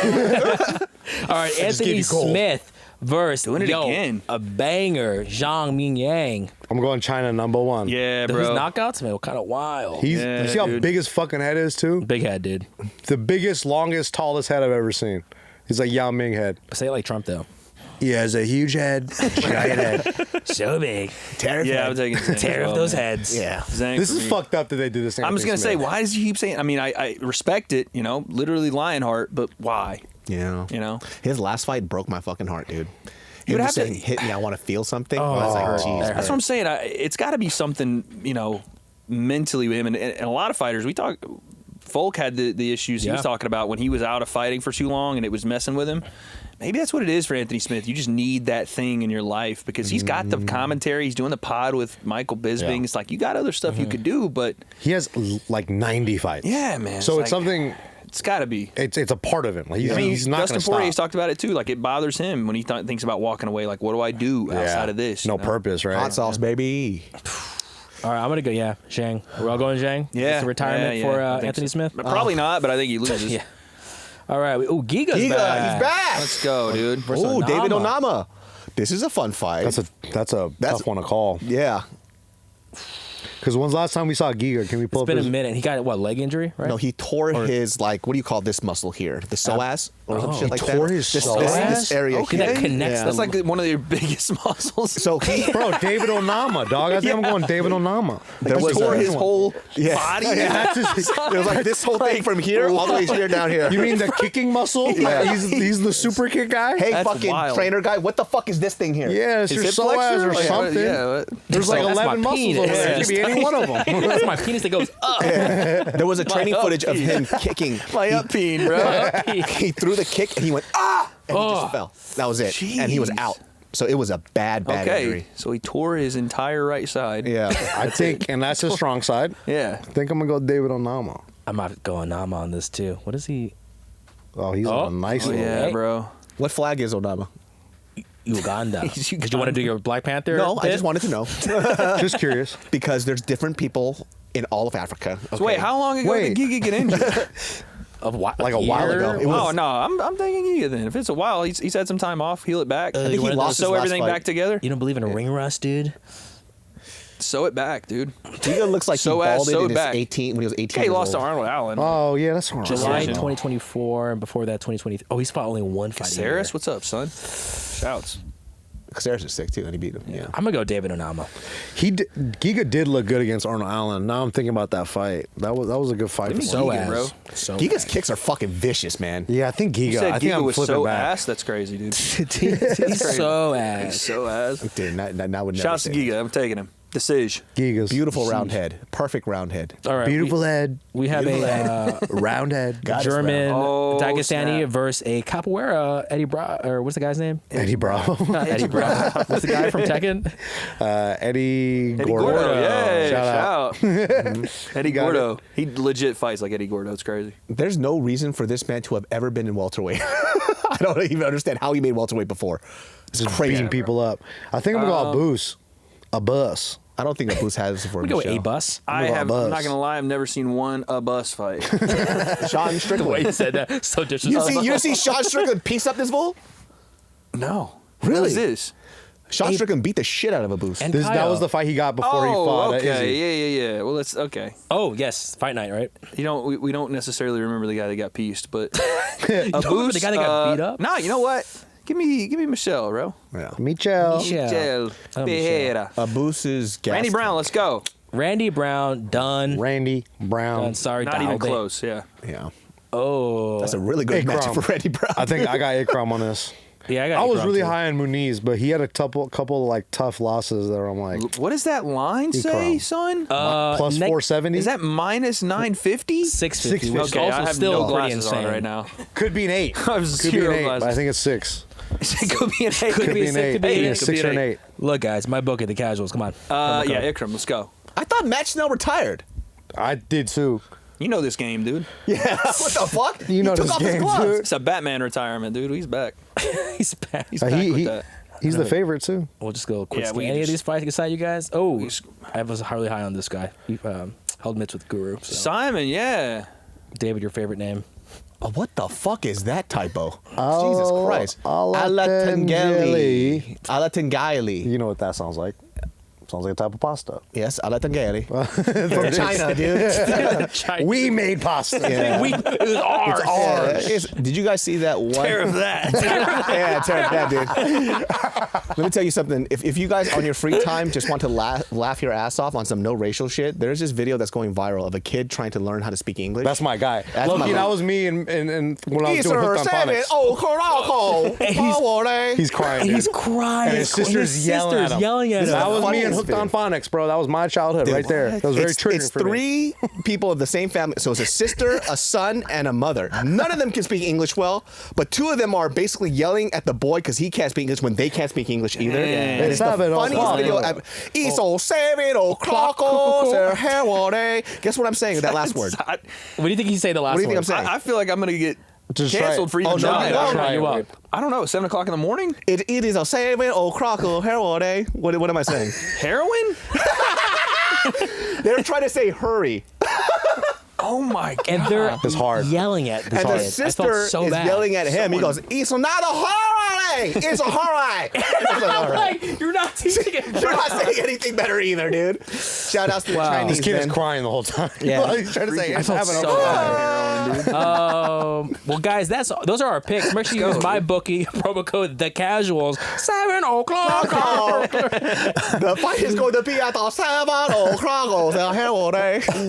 Speaker 1: right,
Speaker 2: gave
Speaker 1: Anthony
Speaker 2: you gold.
Speaker 1: Smith versus
Speaker 3: Doing it again.
Speaker 1: a banger, Zhang Mingyang.
Speaker 2: I'm going China #1.
Speaker 3: Yeah,
Speaker 1: Those
Speaker 3: bro.
Speaker 1: knockouts, man, were kind of wild.
Speaker 3: Yeah,
Speaker 2: you see how
Speaker 3: dude.
Speaker 2: big his fucking head is too?
Speaker 1: Big head, dude.
Speaker 2: The biggest, longest, tallest head I've ever seen. He's like Yao Ming head.
Speaker 1: Say it like Trump, though.
Speaker 2: He has a huge head, giant head.
Speaker 1: So big.
Speaker 3: Yeah, I'm taking Zhang
Speaker 1: Tear
Speaker 3: as
Speaker 1: up
Speaker 3: well,
Speaker 1: those
Speaker 3: man.
Speaker 1: heads.
Speaker 4: Yeah.
Speaker 3: Zhang
Speaker 2: This
Speaker 3: for
Speaker 2: is
Speaker 3: me.
Speaker 2: fucked up that they did this.
Speaker 3: I'm just gonna say, why does he keep saying? I mean, I respect it, you know, literally Lionheart, but why?
Speaker 4: Yeah.
Speaker 3: You know,
Speaker 4: His last fight broke my fucking heart, dude.
Speaker 3: You
Speaker 4: Him
Speaker 3: would
Speaker 4: just
Speaker 3: have to-
Speaker 4: saying, hit me, I want to feel something.
Speaker 1: Oh,
Speaker 4: I was like,
Speaker 1: that hurt.
Speaker 4: jeez.
Speaker 1: That
Speaker 3: that's what I'm saying. It's got to be something, you know, mentally with him, and a lot of fighters. We talk. Volk had the issues he was
Speaker 1: Yeah.
Speaker 3: talking about when he was out of fighting for too long, and it was messing with him. Maybe that's what it is for Anthony Smith. You just need that thing in your life because he's got the commentary. He's doing the pod with Michael Bisping.
Speaker 2: Yeah.
Speaker 3: It's like you got other stuff you could do, but
Speaker 2: He has like 90 fights.
Speaker 3: yeah, man.
Speaker 2: So it's
Speaker 3: like,
Speaker 2: something
Speaker 3: It's got to be.
Speaker 2: It's a part of him. Like, he's not going
Speaker 3: Dustin
Speaker 2: to stop.
Speaker 3: Poirier's talked about it too. Like it bothers him when he thinks about walking away. Like, what do I do outside of this?
Speaker 2: No purpose, right?
Speaker 4: Hot sauce, baby.
Speaker 1: All right, I'm gonna go. Yeah, Zhang. We're all going Zhang.
Speaker 3: Yeah,
Speaker 1: It's a retirement for Anthony Smith.
Speaker 3: Probably not, but I think he loses.
Speaker 1: Yeah. All right. Oh, Giga's
Speaker 4: Giga,
Speaker 1: back.
Speaker 4: he's back.
Speaker 3: Let's go, dude.
Speaker 4: Oh, David
Speaker 1: Onama.
Speaker 4: Onama. This is a fun fight.
Speaker 2: That's a tough one to call.
Speaker 4: Yeah.
Speaker 2: Because when's the last time we saw Giga? Can we pull
Speaker 1: It's
Speaker 2: up
Speaker 1: been a
Speaker 2: his...
Speaker 1: minute. He got what, leg injury, right?
Speaker 4: No, he tore his, like, what do you call this muscle here? The psoas or some shit like that?
Speaker 2: tore his
Speaker 4: This
Speaker 2: psoas?
Speaker 4: area
Speaker 1: Okay,
Speaker 4: here.
Speaker 1: that connects
Speaker 3: That's like one of your biggest muscles.
Speaker 4: So he
Speaker 2: Bro, David Onama, dog. I think I'm going David Onama.
Speaker 4: there was
Speaker 2: tore
Speaker 4: his whole
Speaker 3: body.
Speaker 2: That's his-
Speaker 4: It was like this whole thing from here all the way here down here.
Speaker 2: You mean the kicking muscle?
Speaker 4: Yeah.
Speaker 2: He's the super kick guy?
Speaker 4: Hey,
Speaker 3: That's
Speaker 4: fucking
Speaker 3: wild.
Speaker 4: trainer guy, what the fuck is this thing here?
Speaker 2: Yeah, it's
Speaker 3: His
Speaker 2: your
Speaker 3: hip
Speaker 2: psoas
Speaker 3: flexor?
Speaker 2: or
Speaker 3: Like,
Speaker 2: something.
Speaker 3: Yeah.
Speaker 2: There's like
Speaker 1: That's my
Speaker 2: 11 muscles
Speaker 1: penis.
Speaker 2: over there.
Speaker 1: Yeah.
Speaker 2: It could be any one of them.
Speaker 1: That's my penis that goes up.
Speaker 4: There was a training
Speaker 3: up
Speaker 4: footage of
Speaker 3: piece.
Speaker 4: him kicking.
Speaker 3: My up peen, bro.
Speaker 4: He threw the kick and he went, ah! And he just fell. That was it. And he was
Speaker 3: Jeez.
Speaker 4: out. So it was a bad
Speaker 3: Okay,
Speaker 4: injury.
Speaker 3: so he tore his entire right side.
Speaker 4: Yeah.
Speaker 2: I think, and that's his strong side.
Speaker 3: Yeah.
Speaker 2: I think I'm going to go David Onama.
Speaker 1: I'm not going Nama on this too. What is he?
Speaker 2: Oh, he's
Speaker 1: Oh.
Speaker 2: a nice
Speaker 3: Oh,
Speaker 2: little...
Speaker 3: yeah, bro.
Speaker 4: What flag is Onama?
Speaker 1: Uganda.
Speaker 3: He's
Speaker 1: Did you want to do your Black Panther?
Speaker 4: No, I
Speaker 1: bit?
Speaker 4: just wanted to know.
Speaker 2: Just curious.
Speaker 4: Because there's different people in all of Africa.
Speaker 3: So wait, how long ago
Speaker 2: Wait.
Speaker 3: did Giga get injured?
Speaker 1: Of what?
Speaker 2: Like a while
Speaker 1: year?
Speaker 2: ago. It
Speaker 3: Oh no, I'm thinking Giga then. If it's a while, he's had some time off, heal it back.
Speaker 4: I think he lost his
Speaker 3: sew
Speaker 4: last
Speaker 3: everything
Speaker 4: fight.
Speaker 3: back together.
Speaker 1: You don't believe in a ring rust, dude?
Speaker 3: Sew it back, dude.
Speaker 4: Giga looks like
Speaker 3: So
Speaker 4: he
Speaker 3: ass,
Speaker 4: balded
Speaker 3: sewed
Speaker 4: in his
Speaker 3: back.
Speaker 4: 18 when he was 18
Speaker 3: Okay, he
Speaker 4: years
Speaker 3: lost to
Speaker 4: old.
Speaker 3: Arnold Allen.
Speaker 2: Oh, yeah, that's all
Speaker 1: July
Speaker 2: right.
Speaker 1: 2024, and before that 2020. Oh, he's fought only one fight. a year.
Speaker 3: Saris, what's up, son? Shouts.
Speaker 4: Caceres is sick too, and he beat him. Yeah.
Speaker 1: I'm gonna go David Onama.
Speaker 2: Giga did look good against Arnold Allen. Now I'm thinking about that fight. That was a good fight.
Speaker 3: Give me
Speaker 2: for him.
Speaker 3: Giga, bro.
Speaker 1: So
Speaker 4: Giga's kicks are fucking vicious, man.
Speaker 2: Yeah, I think Giga.
Speaker 3: You said
Speaker 2: I think
Speaker 3: Giga
Speaker 2: I'm
Speaker 3: was
Speaker 2: flipping
Speaker 3: so
Speaker 2: back.
Speaker 3: ass. That's crazy, dude.
Speaker 1: he's so ass.
Speaker 3: So ass.
Speaker 4: Dude, that would never
Speaker 3: Shouts to
Speaker 4: say
Speaker 3: Giga. I'm taking him. Decision.
Speaker 2: Giga's
Speaker 4: Beautiful round head. Perfect round head.
Speaker 1: All right,
Speaker 2: beautiful head,
Speaker 1: We have a
Speaker 2: round head.
Speaker 1: German
Speaker 3: Oh,
Speaker 1: Dagestani
Speaker 3: snap.
Speaker 1: versus a Capoeira Eddie or what's the guy's name?
Speaker 2: Eddie Bravo,
Speaker 1: Not Eddie Bravo. What's the guy from Tekken?
Speaker 2: Eddie
Speaker 3: Eddie
Speaker 2: Gordo.
Speaker 3: Gordo. Yeah,
Speaker 2: Shout out.
Speaker 3: Eddie
Speaker 2: got
Speaker 3: Gordo. He legit fights like Eddie Gordo. It's crazy.
Speaker 4: There's no reason for this man to have ever been in welterweight. I don't even understand how he made welterweight before. It's
Speaker 2: Just
Speaker 4: crazy.
Speaker 2: beating people up. I think I'm gonna go a bus.
Speaker 4: I don't think Abus has this for
Speaker 1: We
Speaker 4: him.
Speaker 1: go with a bus.
Speaker 3: I'm
Speaker 2: about Buzz?
Speaker 3: not gonna lie. I've never seen a bus fight.
Speaker 4: Sean
Speaker 1: The way
Speaker 4: Strickland.
Speaker 1: you said that, so
Speaker 4: You
Speaker 1: disrespectful.
Speaker 4: didn't see Sean Strickland piece up this fool?
Speaker 3: No.
Speaker 4: Really?
Speaker 3: What is this?
Speaker 4: Sean Strickland beat the shit out of Abus.
Speaker 1: And
Speaker 2: That
Speaker 1: Kyle.
Speaker 2: was the fight he got before he
Speaker 3: Oh,
Speaker 2: fought
Speaker 3: okay.
Speaker 2: Izzy.
Speaker 3: Yeah. Well, that's okay.
Speaker 1: Oh yes, fight night, right?
Speaker 3: You don't. We don't necessarily remember the guy that got pieced, but
Speaker 1: You don't remember the guy that got beat up?
Speaker 3: No, you know what? Give me Michelle, bro.
Speaker 4: Yeah.
Speaker 2: Michel.
Speaker 1: Michel. Oh,
Speaker 3: Pereira.
Speaker 4: Abus is gas.
Speaker 3: Randy Brown, let's go.
Speaker 1: Randy Brown done.
Speaker 2: Randy Brown.
Speaker 1: Done. Sorry,
Speaker 3: Not even
Speaker 1: Dalde.
Speaker 3: close. Yeah.
Speaker 4: Yeah.
Speaker 1: Oh,
Speaker 4: That's a really good
Speaker 2: Ikram.
Speaker 4: matchup for Randy Brown.
Speaker 2: I think I got Ikram on this.
Speaker 1: yeah. I got.
Speaker 2: I was
Speaker 1: Ikram,
Speaker 2: really
Speaker 1: too.
Speaker 2: high on Muniz, but he had a couple of like tough losses that I'm like
Speaker 3: What does that line say,
Speaker 2: Ikram.
Speaker 3: son?
Speaker 2: plus 470.
Speaker 3: Is that minus 950?
Speaker 1: 650.
Speaker 2: 650.
Speaker 1: Which is
Speaker 3: Okay,
Speaker 1: also
Speaker 3: I have
Speaker 1: still
Speaker 3: no
Speaker 1: pretty
Speaker 3: glasses
Speaker 1: insane
Speaker 3: on right now.
Speaker 2: could be an 8?
Speaker 3: I have
Speaker 2: Could be
Speaker 3: zero
Speaker 2: an 8, but I
Speaker 3: glasses.
Speaker 2: think it's 6.
Speaker 3: It could be an 8.
Speaker 1: Could be an 8. Could be an
Speaker 2: Yeah,
Speaker 1: eight.
Speaker 2: 6 or an 8.
Speaker 1: Look, guys, my book at the casuals. Come on.
Speaker 3: Yeah, Ikram, let's go.
Speaker 4: I thought Matt Snell retired.
Speaker 2: I did too.
Speaker 3: You know this game, dude.
Speaker 4: Yeah. What the fuck?
Speaker 2: You know
Speaker 4: he took
Speaker 2: this
Speaker 4: off his
Speaker 2: game,
Speaker 4: gloves.
Speaker 2: dude.
Speaker 3: It's a Batman retirement, dude. He's back.
Speaker 1: He's back.
Speaker 3: He's back with that.
Speaker 2: He's the favorite too.
Speaker 1: We'll just go quick.
Speaker 3: Yeah,
Speaker 1: Yeah,
Speaker 3: we
Speaker 1: any of
Speaker 3: just-
Speaker 1: these fights excite you guys? Oh,
Speaker 3: We just-
Speaker 1: I was highly high on this guy. He held mitts with Guru. So.
Speaker 3: Simon, yeah.
Speaker 1: David, your favorite name?
Speaker 4: Oh, what the fuck is that typo?
Speaker 2: Oh,
Speaker 4: Jesus Christ.
Speaker 2: Alatangeli.
Speaker 4: Alatangeli.
Speaker 2: You know what that sounds like? Sounds like a type of pasta.
Speaker 4: Yes, Alatangeli. From China, dude.
Speaker 2: We made pasta.
Speaker 4: Yeah.
Speaker 1: It was ours.
Speaker 4: Did you guys see that one?
Speaker 3: Care of that.
Speaker 4: Yeah, tear of that, dude. Let me tell you something. If you guys on your free time just want to laugh your ass off on some no racial shit, there's this video that's going viral of a kid trying to learn how to speak English.
Speaker 2: That's my guy.
Speaker 4: That's
Speaker 2: Loki,
Speaker 4: my guy.
Speaker 2: that was me and when I was doing Hooked on Phonics.
Speaker 4: Oh,
Speaker 2: He's crying.
Speaker 1: He's
Speaker 2: dude.
Speaker 1: crying.
Speaker 2: And his sister's yelling at him.
Speaker 1: yelling at him.
Speaker 2: That was me and hooked on phonics, bro. That was my childhood right there. That was very triggering
Speaker 4: It's
Speaker 2: for me.
Speaker 4: 3 people of the same family. So it's a sister, a son, and a mother. None of them can speak English well, but 2 of them are basically yelling at the boy because he can't speak English when they can't speak English either. And it's the
Speaker 2: 7
Speaker 4: funniest
Speaker 2: o'clock.
Speaker 4: video ever. It's all 7 o'clock. Guess what I'm saying with that last word?
Speaker 1: What do you think he say the last
Speaker 4: What do you think
Speaker 1: one?
Speaker 4: I'm saying?
Speaker 3: I feel like I'm gonna get
Speaker 2: Just try
Speaker 3: canceled
Speaker 2: it.
Speaker 3: for even
Speaker 4: Oh, no,
Speaker 3: trying.
Speaker 4: no,
Speaker 3: I don't
Speaker 4: no,
Speaker 3: know.
Speaker 1: you up.
Speaker 3: I don't know. 7 o'clock in the morning.
Speaker 4: It is a 7 o'clock. What am I saying?
Speaker 3: Heroin?
Speaker 4: They're trying to say hurry.
Speaker 3: Oh my god!
Speaker 1: And they're
Speaker 2: It's hard.
Speaker 1: yelling at this
Speaker 4: And the
Speaker 1: kid. I
Speaker 4: sister
Speaker 1: felt so
Speaker 4: is
Speaker 1: bad.
Speaker 4: yelling at him. He goes, "It's not a hurry! It's a hurry!" It's like, all right.
Speaker 1: Like, you're not teaching it.
Speaker 4: You're not saying anything better either, dude. Shout outs to the Chinese.
Speaker 2: This kid is
Speaker 4: man.
Speaker 2: crying the whole time.
Speaker 4: Yeah.
Speaker 2: He's trying to say,
Speaker 1: I felt so bad. Well, guys, those are our picks. Make sure you use my bookie promo code the casuals 7 o'clock.
Speaker 4: The fight is going to be at the 7 o'clock.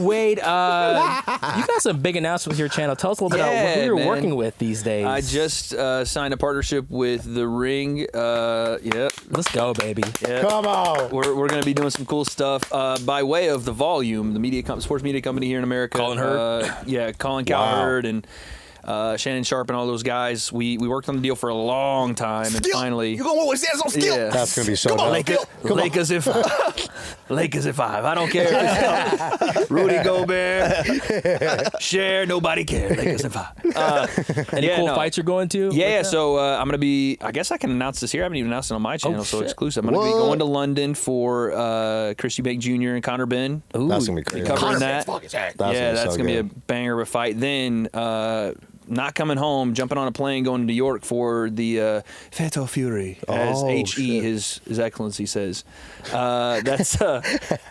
Speaker 1: Wade, you got some big announcements with your channel. Tell us a little bit about who you're
Speaker 3: man.
Speaker 1: working with these days.
Speaker 3: I just signed a partnership with The Ring. Yep.
Speaker 1: Let's go, baby.
Speaker 2: Come on.
Speaker 3: We're going to be doing some cool stuff by way of The Volume, the sports media company here in America.
Speaker 1: Colin Hurd?
Speaker 3: Colin Cowherd and Shannon Sharp and all those guys. We worked on the deal for a long time, and finally,
Speaker 4: You going with Sam's on skill?
Speaker 3: Yeah.
Speaker 2: That's going to be so
Speaker 4: Come on,
Speaker 2: dope.
Speaker 3: Lakers at 5. Lakers at 5. I don't care if it's Rudy Gobert. Share, nobody cares. Lakers at 5.
Speaker 1: Any cool fights you're going to?
Speaker 3: Yeah, so I'm going to be, I guess I can announce this here. I haven't even announced it on my channel, so
Speaker 1: shit.
Speaker 3: exclusive. I'm going to be going to London for Chris Eubank Jr. and Conor Benn.
Speaker 1: Ooh,
Speaker 2: That's going to be crazy.
Speaker 3: Covering
Speaker 4: Conor
Speaker 3: that.
Speaker 4: Ben's fucking sick.
Speaker 3: That's
Speaker 2: so
Speaker 3: going to be a
Speaker 2: good.
Speaker 3: banger of a fight. Then, not coming home, jumping on a plane, going to New York for the Fatal Fury, as
Speaker 2: Oh,
Speaker 3: H.E. His Excellency says. That's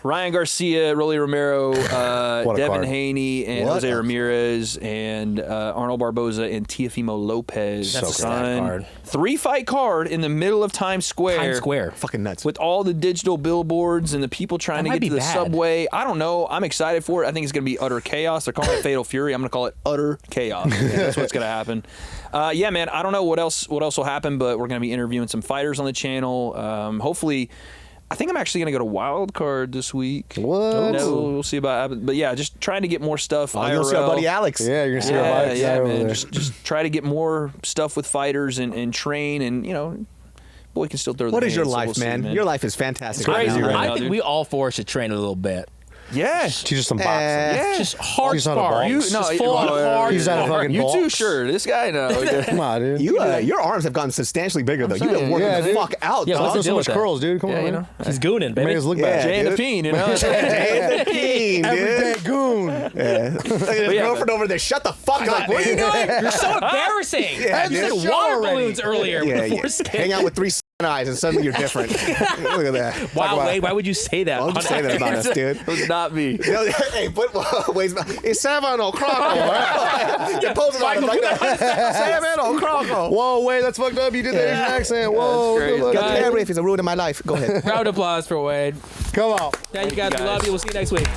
Speaker 3: Ryan Garcia, Rolly Romero,
Speaker 2: What a
Speaker 3: Devin
Speaker 2: card.
Speaker 3: Haney, and
Speaker 4: What
Speaker 3: Jose
Speaker 4: a-
Speaker 3: Ramirez, and Arnold Barboza, and Teofimo Lopez.
Speaker 1: That's a stacked card.
Speaker 3: 3-fight card in the middle of Times Square.
Speaker 1: Times Square.
Speaker 4: Fucking nuts.
Speaker 3: With all the digital billboards and the people trying
Speaker 1: That
Speaker 3: to
Speaker 1: might
Speaker 3: get to
Speaker 1: be
Speaker 3: the
Speaker 1: bad.
Speaker 3: subway. I don't know. I'm excited for it. I think it's going to be utter chaos. They're calling it Fatal Fury. I'm going to call it utter chaos. That's what's going to happen. Yeah, man. I don't know what else will happen, but we're going to be interviewing some fighters on the channel. Hopefully, I think I'm actually going to go to Wild Card this week.
Speaker 2: What?
Speaker 3: No, we'll see about it. But yeah, just trying to get more stuff.
Speaker 4: You'll see our buddy Alex.
Speaker 2: Yeah, you're going to see our
Speaker 3: Yeah,
Speaker 2: bikes
Speaker 3: yeah,
Speaker 2: over
Speaker 3: man.
Speaker 2: there.
Speaker 3: Just try to get more stuff with fighters and train, and boy can still throw.
Speaker 4: What
Speaker 3: the
Speaker 4: is your
Speaker 3: hands, so
Speaker 4: life,
Speaker 3: we'll see,
Speaker 4: man? Your life is fantastic.
Speaker 3: It's crazy
Speaker 4: now.
Speaker 3: right
Speaker 1: I
Speaker 3: now,
Speaker 1: think
Speaker 3: dude.
Speaker 1: we all 4 should train a little bit.
Speaker 3: Yeah.
Speaker 2: Teach us some boxing.
Speaker 3: Yeah.
Speaker 1: Just hard
Speaker 2: He's not a
Speaker 1: spar.
Speaker 2: boss.
Speaker 1: You,
Speaker 2: You-
Speaker 1: just full on hard.
Speaker 2: He's not a
Speaker 1: spar.
Speaker 2: fucking
Speaker 3: You too,
Speaker 2: boss.
Speaker 3: sure. This guy, no.
Speaker 2: Come on, dude.
Speaker 4: Your arms have gotten substantially bigger, though. You've been
Speaker 3: saying,
Speaker 4: working
Speaker 2: yeah,
Speaker 4: the
Speaker 2: dude.
Speaker 4: fuck out,
Speaker 1: Yeah,
Speaker 4: dog.
Speaker 1: what's the
Speaker 2: There's so
Speaker 1: deal
Speaker 2: much
Speaker 1: with that?
Speaker 2: curls, dude. Come
Speaker 3: Yeah,
Speaker 2: on,
Speaker 3: you
Speaker 2: man.
Speaker 3: know.
Speaker 1: He's gooning, baby.
Speaker 2: Made us look
Speaker 4: Yeah.
Speaker 2: bad.
Speaker 3: Jay and the
Speaker 4: dude.
Speaker 3: Peen, you know.
Speaker 4: Jay and the Peen, dude.
Speaker 2: Everyday goon.
Speaker 4: Look at his
Speaker 3: yeah,
Speaker 4: girlfriend over there. Shut the fuck up,
Speaker 1: What are you
Speaker 4: dude.
Speaker 1: doing? You're so embarrassing.
Speaker 4: Yeah,
Speaker 1: you
Speaker 4: dude.
Speaker 1: said water balloons earlier.
Speaker 4: Yeah,
Speaker 1: before
Speaker 4: yeah.
Speaker 1: skin.
Speaker 4: Hang out with 3 eyes and suddenly you're different. Look at that. Talk
Speaker 1: Wow,
Speaker 4: about-
Speaker 1: Wade, why would you say that?
Speaker 4: Why would you say that about us, dude?
Speaker 3: It was not me.
Speaker 4: Hey, but it's 7 o'clock. You're posing on it like that. 7 o'clock.
Speaker 2: Whoa, wait, that's fucked up. You did the Asian accent. Whoa.
Speaker 3: crazy.
Speaker 2: good luck.
Speaker 4: God damn, Rafe is a ruin in my life. Go ahead.
Speaker 1: Round of applause for Wade.
Speaker 2: Come on.
Speaker 1: Thank you guys. We love you. We'll see you next week.